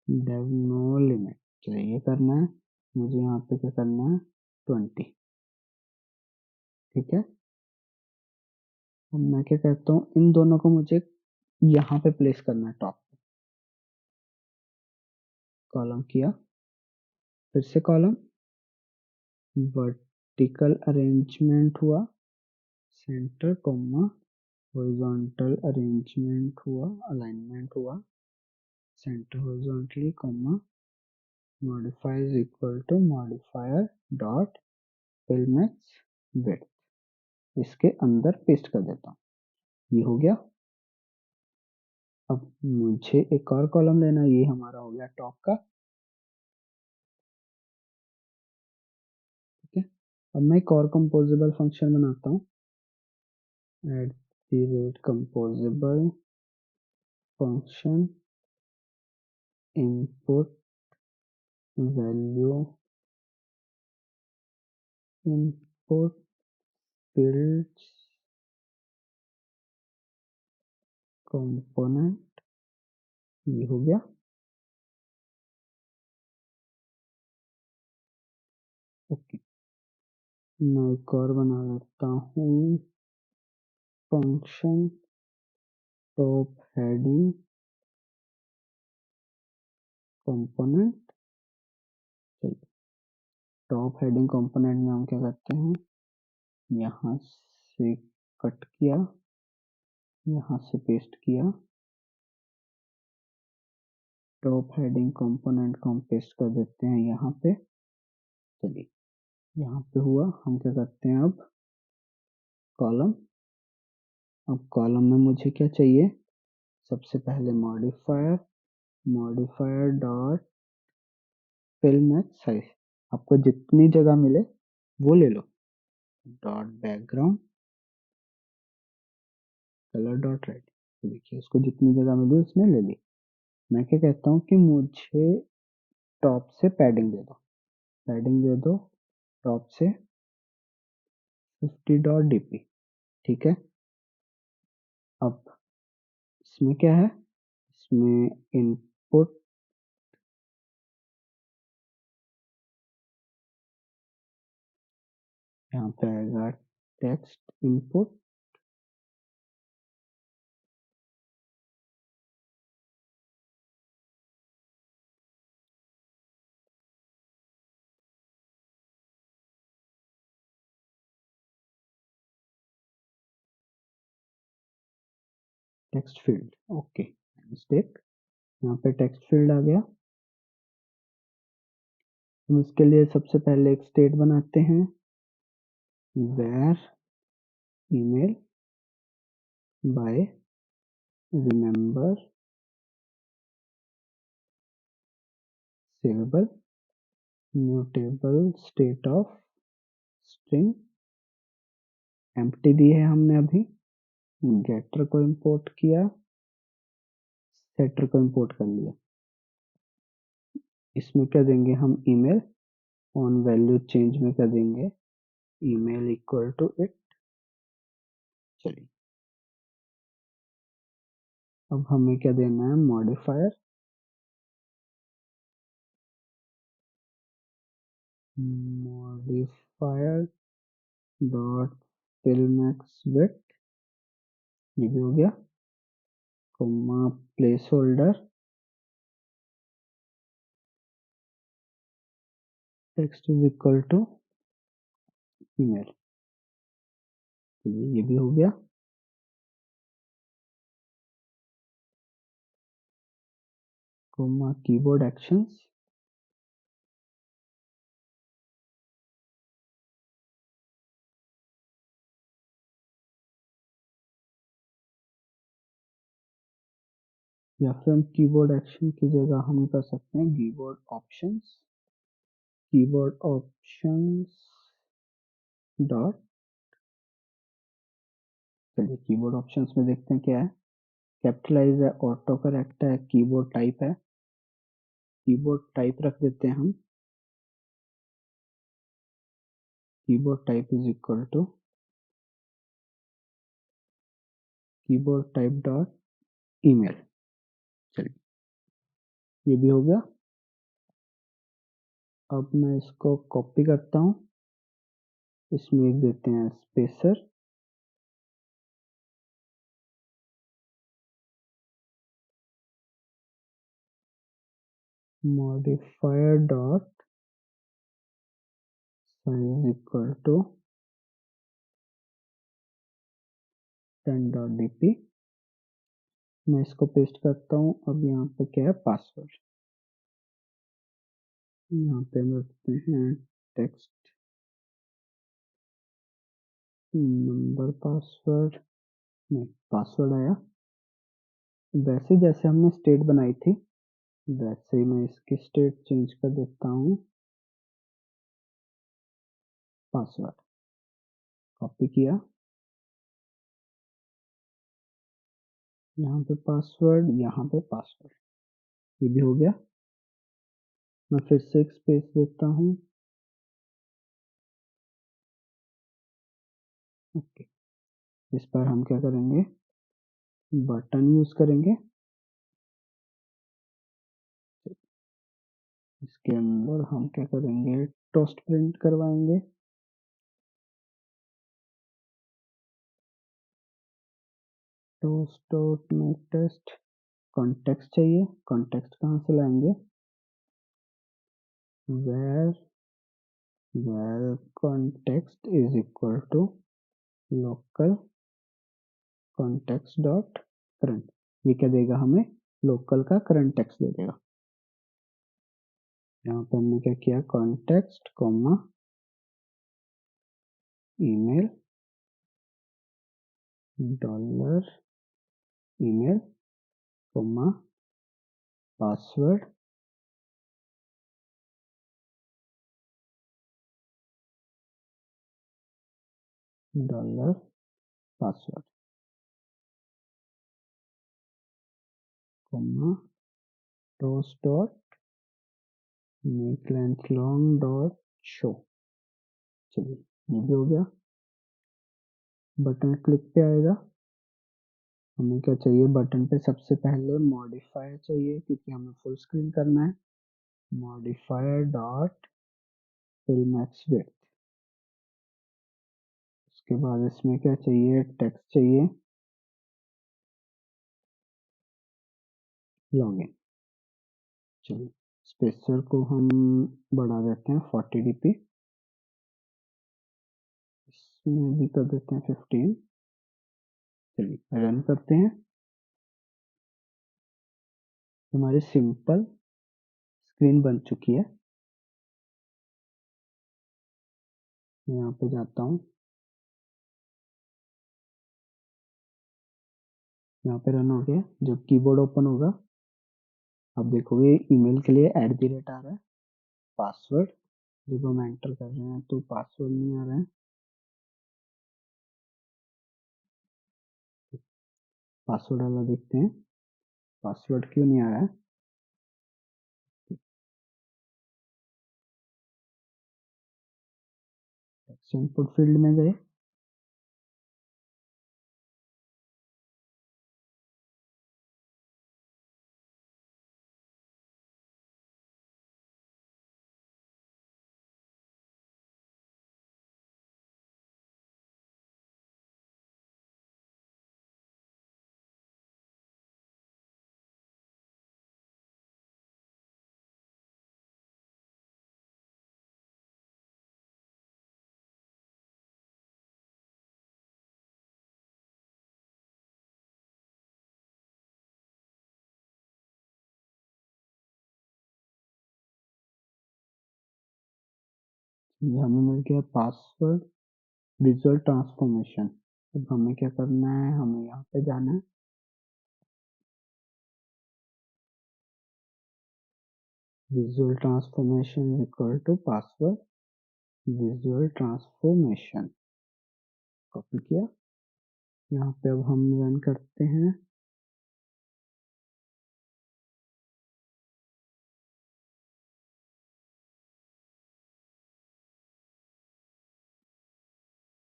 Speaker 1: Dev no limit, चलिए ये करना है। मुझे यहाँ पे क्या करना है, 20। ठीक है, अब मैं क्या कहता हूँ, इन दोनों को मुझे यहाँ पे प्लेस करना है, टॉप पे। कॉलम किया, फिर से कॉलम, वर्टिकल अरेंजमेंट हुआ, सेंटर कॉमा हॉरिजॉन्टल अरेंजमेंट हुआ, अलाइनमेंट हुआ, centre horizontally comma modify is equal to modifier dot fill max width, इसके अंदर पेस्ट कर देता हूँ। ये हो गया। अब मुझे एक और कॉलम लेना, ये हमारा हो गया टॉप का। ठीक है, अब मैं एक और कंपोजिबल फंक्शन बनाता हूँ, at the rate composable function input value input fields component, ये हो गया। ओके, मैं एक और बना लेता हूँ, function top heading component. Top heading component में हम क्या करते हैं, यहाँ से कट किया, यहाँ से पेस्ट किया, टॉप हेडिंग कंपोनेंट को हम पेस्ट कर देते हैं यहाँ पे। चलिए यहाँ पे हुआ, हम क्या करते हैं, अब कॉलम। अब कॉलम में मुझे क्या चाहिए, सबसे पहले modifier dot fill max size, आपको जितनी जगह मिले वो ले लो, dot background colour dot red, तो देखिए उसको जितनी जगह मिली उसने ले ली। मैं क्या कहता हूँ कि मुझे टॉप से पैडिंग दे दो, पैडिंग दे दो टॉप से 50.dp। ठीक है, अब इसमें क्या है, इसमें इनपुट यहाँ पे आएगा text input, text field. Okay, mistake, यहाँ पे टेक्स्ट फील्ड आ गया। हम इसके लिए सबसे पहले एक स्टेट बनाते हैं, where email by remember savable mutable state of string empty दी है हमने अभी, getter को इंपोर्ट किया, setter को इंपोर्ट कर लिया। इसमें क्या देंगे हम, email ऑन वैल्यू चेंज में कर देंगे email इक्वल टू इट। चलिए अब हमें क्या देना है, modifier modifier dot fill max width, ये भी हो गया, comma placeholder text is equal to email, ये भी हो गया। कोमा कीबोर्ड एक्शंस, या फिर हम कीबोर्ड एक्शन की जगह हम कर सकते हैं keyboard options, keyboard options dot, चलिए कीबोर्ड ऑप्शंस में देखते हैं क्या है, कैपिटलाइज है, ऑटो करेक्ट है, कीबोर्ड टाइप है, कीबोर्ड टाइप रख देते हैं हम, keyboard type is equal to keyboard type dot email. चलिए ये भी हो गया। अब मैं इसको कॉपी करता हूँ, इसमें एक देते हैं spacer, modifier dot size equal to 10.dp। मैं इसको पेस्ट करता हूँ। अब यहाँ पे क्या है, पासवर्ड, यहाँ पे हम रखते हैं टेक्स्ट नंबर पासवर्ड, नहीं पासवर्ड आया, वैसे जैसे हमने स्टेट बनाई थी वैसे ही मैं इसकी स्टेट चेंज कर देता हूँ, पासवर्ड कॉपी किया, यहाँ पे पासवर्ड, यहाँ पे पासवर्ड, ये भी हो गया। मैं फिर से एक स्पेस देता हूँ, ओके। इस पर हम क्या करेंगे, बटन यूज करेंगे, इसके अंदर हम क्या करेंगे, टोस्ट प्रिंट करवाएंगे, टोस्ट डॉट में टेस्ट, कॉन्टेक्स्ट चाहिए, कॉन्टेक्स्ट कहाँ से लाएंगे, where where context is equal to local context dot current, ये क्या देगा हमें, लोकल का करंट टेक्स्ट दे देगा। यहाँ पे हमने क्या किया, context comma email dollar email comma password dollar password. Comma rows dot make length long dot show. चलिए ये भी हो गया। बटन क्लिक पे आएगा, हमें क्या चाहिए, बटन पे सबसे पहले मॉडिफायर चाहिए क्योंकि हमें फुल स्क्रीन करना है। Modifier dot fill max width. उसके बाद इसमें क्या चाहिए, टेक्स्ट चाहिए, लॉगिन। चलिए स्पेसर को हम बढ़ा देते हैं 40 dp, इसमें भी कर देते हैं 15। चलिए रन करते हैं। हमारी सिंपल स्क्रीन बन चुकी है। यहाँ पे जाता हूँ, यहाँ पे रन हो गया। जब कीबोर्ड ओपन होगा आप देखोगे ईमेल के लिए @ आ रहा है। पासवर्ड जब हम एंटर कर रहे हैं तो पासवर्ड नहीं आ रहा है। पासवर्ड वाला देखते हैं, पासवर्ड क्यों नहीं आ रहा है। टेक्स्ट इनपुट फील्ड में गए, ये हमें मिल गया पासवर्ड विजुअल ट्रांसफॉर्मेशन। अब हमें क्या करना है, हमें यहाँ पे जाना है, visual transformation is equal to password visual transformation. Copy किया, यहाँ पे अब हम रन करते हैं।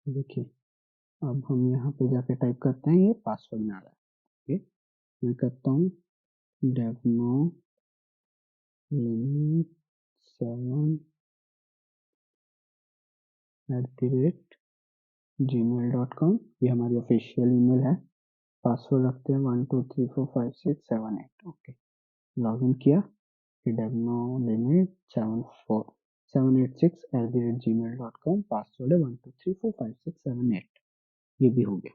Speaker 1: देखिए अब हम यहाँ पे जाके टाइप करते हैं, ये पासवर्ड में आ रहा है। ओके मैं करता हूँ डेमो लिमिट 7@gmail.com, ये हमारी ऑफिशियल ईमेल है। पासवर्ड रखते हैं 12345678। ओके लॉगिन किया, डेमो लिमिट 786@gmail.com, पासवर्ड है 12345678। ये भी हो गया।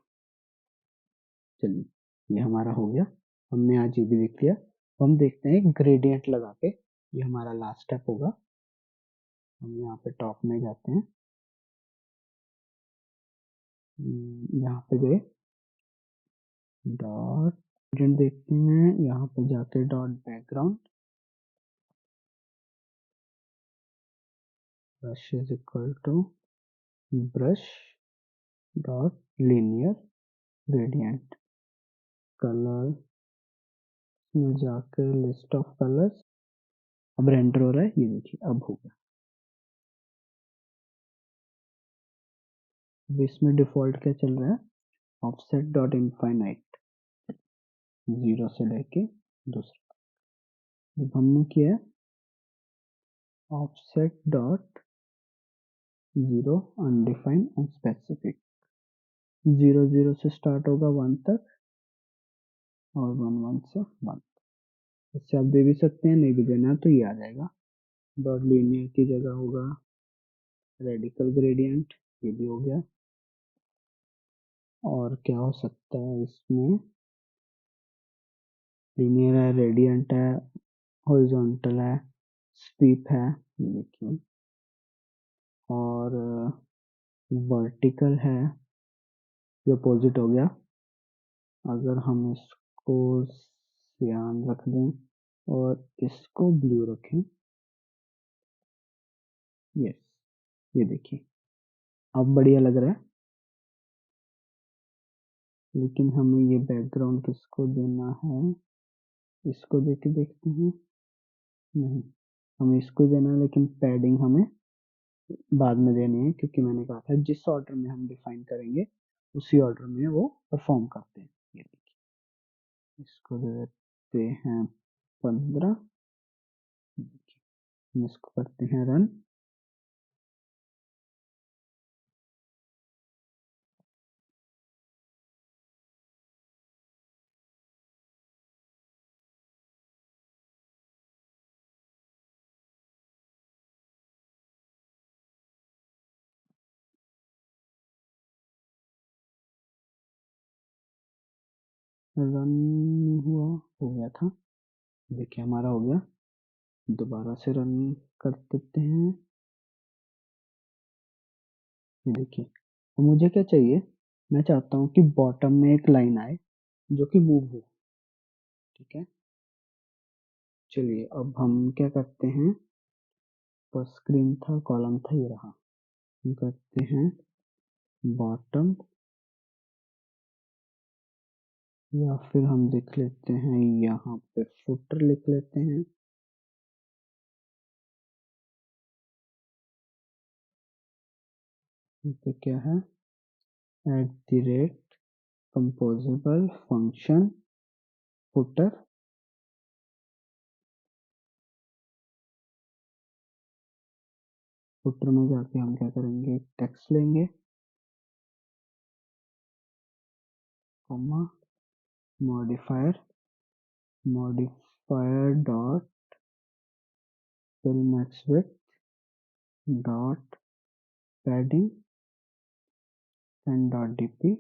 Speaker 1: चलिए ये हमारा हो गया, हमने आज ये भी देख लिया। हम देखते हैं ग्रेडियंट लगा के, ये हमारा लास्ट स्टेप होगा। हम यहाँ पे टॉप में जाते हैं, यहाँ पे गए, डॉट ग्रेडियंट देखते हैं, यहाँ पे जाके dot background brush is equal to brush dot linear gradient colour में जाके लिस्ट ऑफ कलर्स। अब रेंडर हो रहा है, ये देखिए अब हो गया। अब इसमें डिफॉल्ट क्या चल रहा है, ऑफसेट डॉट इनफाइनाइट, 0 से लेके दूसरा। जब हमने किया ऑफसेट डॉट 0 अनडिफाइंड अनस्पेसिफिक, 0 0 से स्टार्ट होगा 1 तक और 1 1 से 1। इससे आप दे भी सकते हैं, नहीं भी देना तो ये आ जाएगा। डॉट लीनियर की जगह होगा रेडिकल ग्रेडियंट, ये भी हो गया। और क्या हो सकता है इसमें, लीनियर है, रेडियंट है, हॉरिजॉन्टल है, स्वीप है, ये देखिए, और वर्टिकल है, ये अपोजिट हो गया। अगर हम इसको सियान रख दें और इसको ब्लू रखें, यस ये देखिए अब बढ़िया लग रहा है। लेकिन हमें ये बैकग्राउंड किसको देना है, इसको देख के देखते हैं। नहीं, हमें इसको देना है, लेकिन पैडिंग हमें बाद में देनी है, क्योंकि मैंने कहा था जिस ऑर्डर में हम डिफाइन करेंगे उसी ऑर्डर में वो परफॉर्म करते हैं। ये देखिए, इसको दे देते हैं 15। हम इसको करते हैं रन। रन हुआ, हो गया था। देखिए हमारा हो गया। दोबारा से रन कर देते हैं। ये देखिए, तो मुझे क्या चाहिए, मैं चाहता हूँ कि बॉटम में एक लाइन आए जो कि मूव हो। ठीक है, चलिए अब हम क्या करते हैं, फर्स्ट स्क्रीन था, कॉलम था, ये रहा। हम करते हैं बॉटम, या फिर हम लिख लेते हैं यहाँ पे फुटर लिख लेते हैं। यहाँ पे क्या है, at the rate composable function footer. Footer में जाके हम क्या करेंगे, टेक्स्ट लेंगे, comma, modifier, modifier dot fill max width dot padding end dot DP.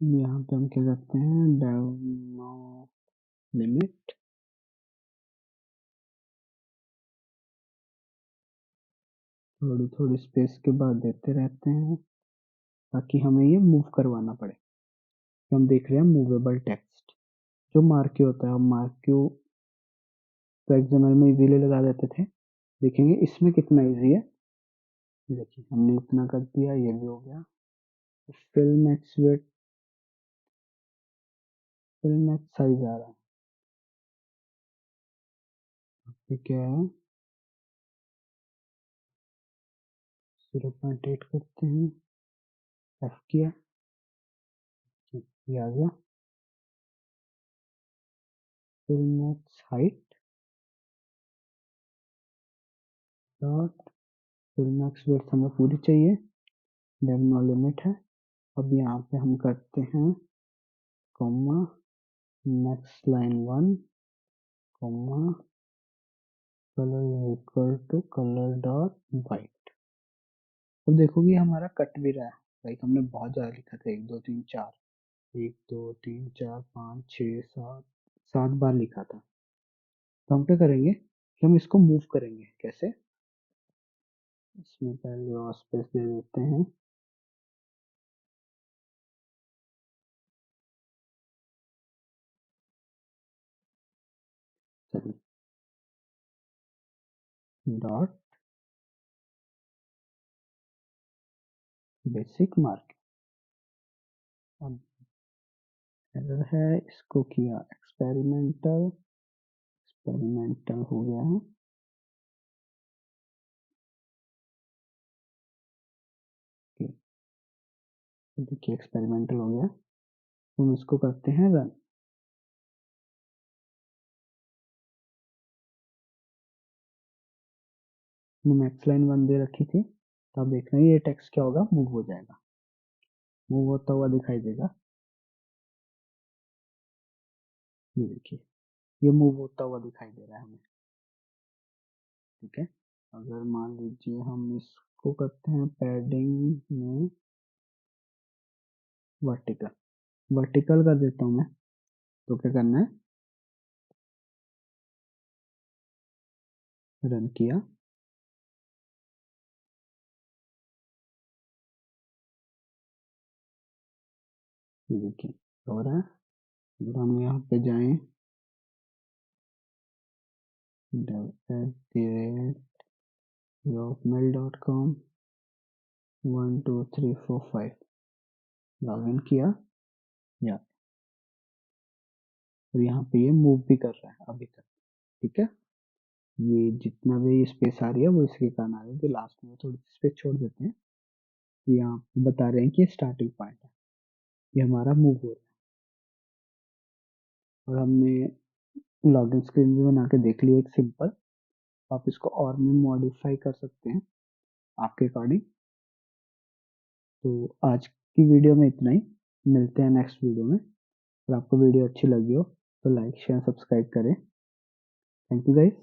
Speaker 1: यहाँ पे हम क्या करते हैं, डेमो लिमिट, थोड़ी थोड़ी स्पेस के बाद देते रहते हैं ताकि हमें ये मूव करवाना पड़े। हम देख रहे हैं मूवेबल टेक्स्ट जो मार्क्यू होता है, हम मार्क्यू तो एक्सएमएल में इजीली लगा देते थे। देखेंगे इसमें कितना इजी है। देखिए हमने इतना कर दिया, ये भी हो गया। Fill max width, fill max size आ रहा है, ये क्या है, 0.8 करते हैं, एफ किया, ये आ गया। Fill max height dot fill max width हमें पूरी चाहिए, डेव नो लिमिट है। अब यहाँ पे हम करते हैं comma, next line 1, comma, colour is equal to colour dot white. अब देखोगे हमारा कट भी रहा है। लाइक हमने बहुत ज़्यादा लिखा था, 1 2 3 4, 1 2 3 4 5 6 7, 7 बार लिखा था। तो हम क्या करेंगे कि हम इसको मूव करेंगे। कैसे, इसमें पहले और स्पेस दे देते हैं, चलिए, डॉट बेसिक मार्क। अब एरर है, इसको किया एक्सपेरिमेंटल, एक्सपेरिमेंटल हो गया है। देखिए एक्सपेरिमेंटल हो गया। हम इसको करते हैं रन। मैक्स लाइन 1 दे रखी थी, तो आप देख रहे हैं ये टेक्स्ट क्या होगा, मूव हो जाएगा, मूव होता हुआ दिखाई देगा। ये देखिए, ये मूव होता हुआ दिखाई दे रहा है हमें। ठीक है, अगर मान लीजिए हम इसको करते हैं पैडिंग में वर्टिकल, वर्टिकल कर देता हूँ मैं, तो क्या करना है, रन किया, ये देखिए हो रहा है। अगर हम यहाँ पे जाएं dev@yahoo.com 1 2 3 4 5 लॉगिन किया या और यहाँ पे ये मूव भी कर रहा है अभी तक। ठीक है, ये जितना भी स्पेस आ रही है वो इसके कारण आ रही है कि लास्ट में थोड़ी स्पेस छोड़ देते हैं। तो यहाँ बता रहे हैं कि स्टार्टिंग पॉइंट है, ये हमारा मूव हो रहा है। और हमने लॉगिन स्क्रीन भी बना के देख ली एक सिंपल। आप इसको और भी मॉडिफाई कर सकते हैं आपके अकॉर्डिंग। तो आज की वीडियो में इतना ही, मिलते हैं नेक्स्ट वीडियो में। अगर आपको वीडियो अच्छी लगी हो तो लाइक शेयर सब्सक्राइब करें। Thank you guys.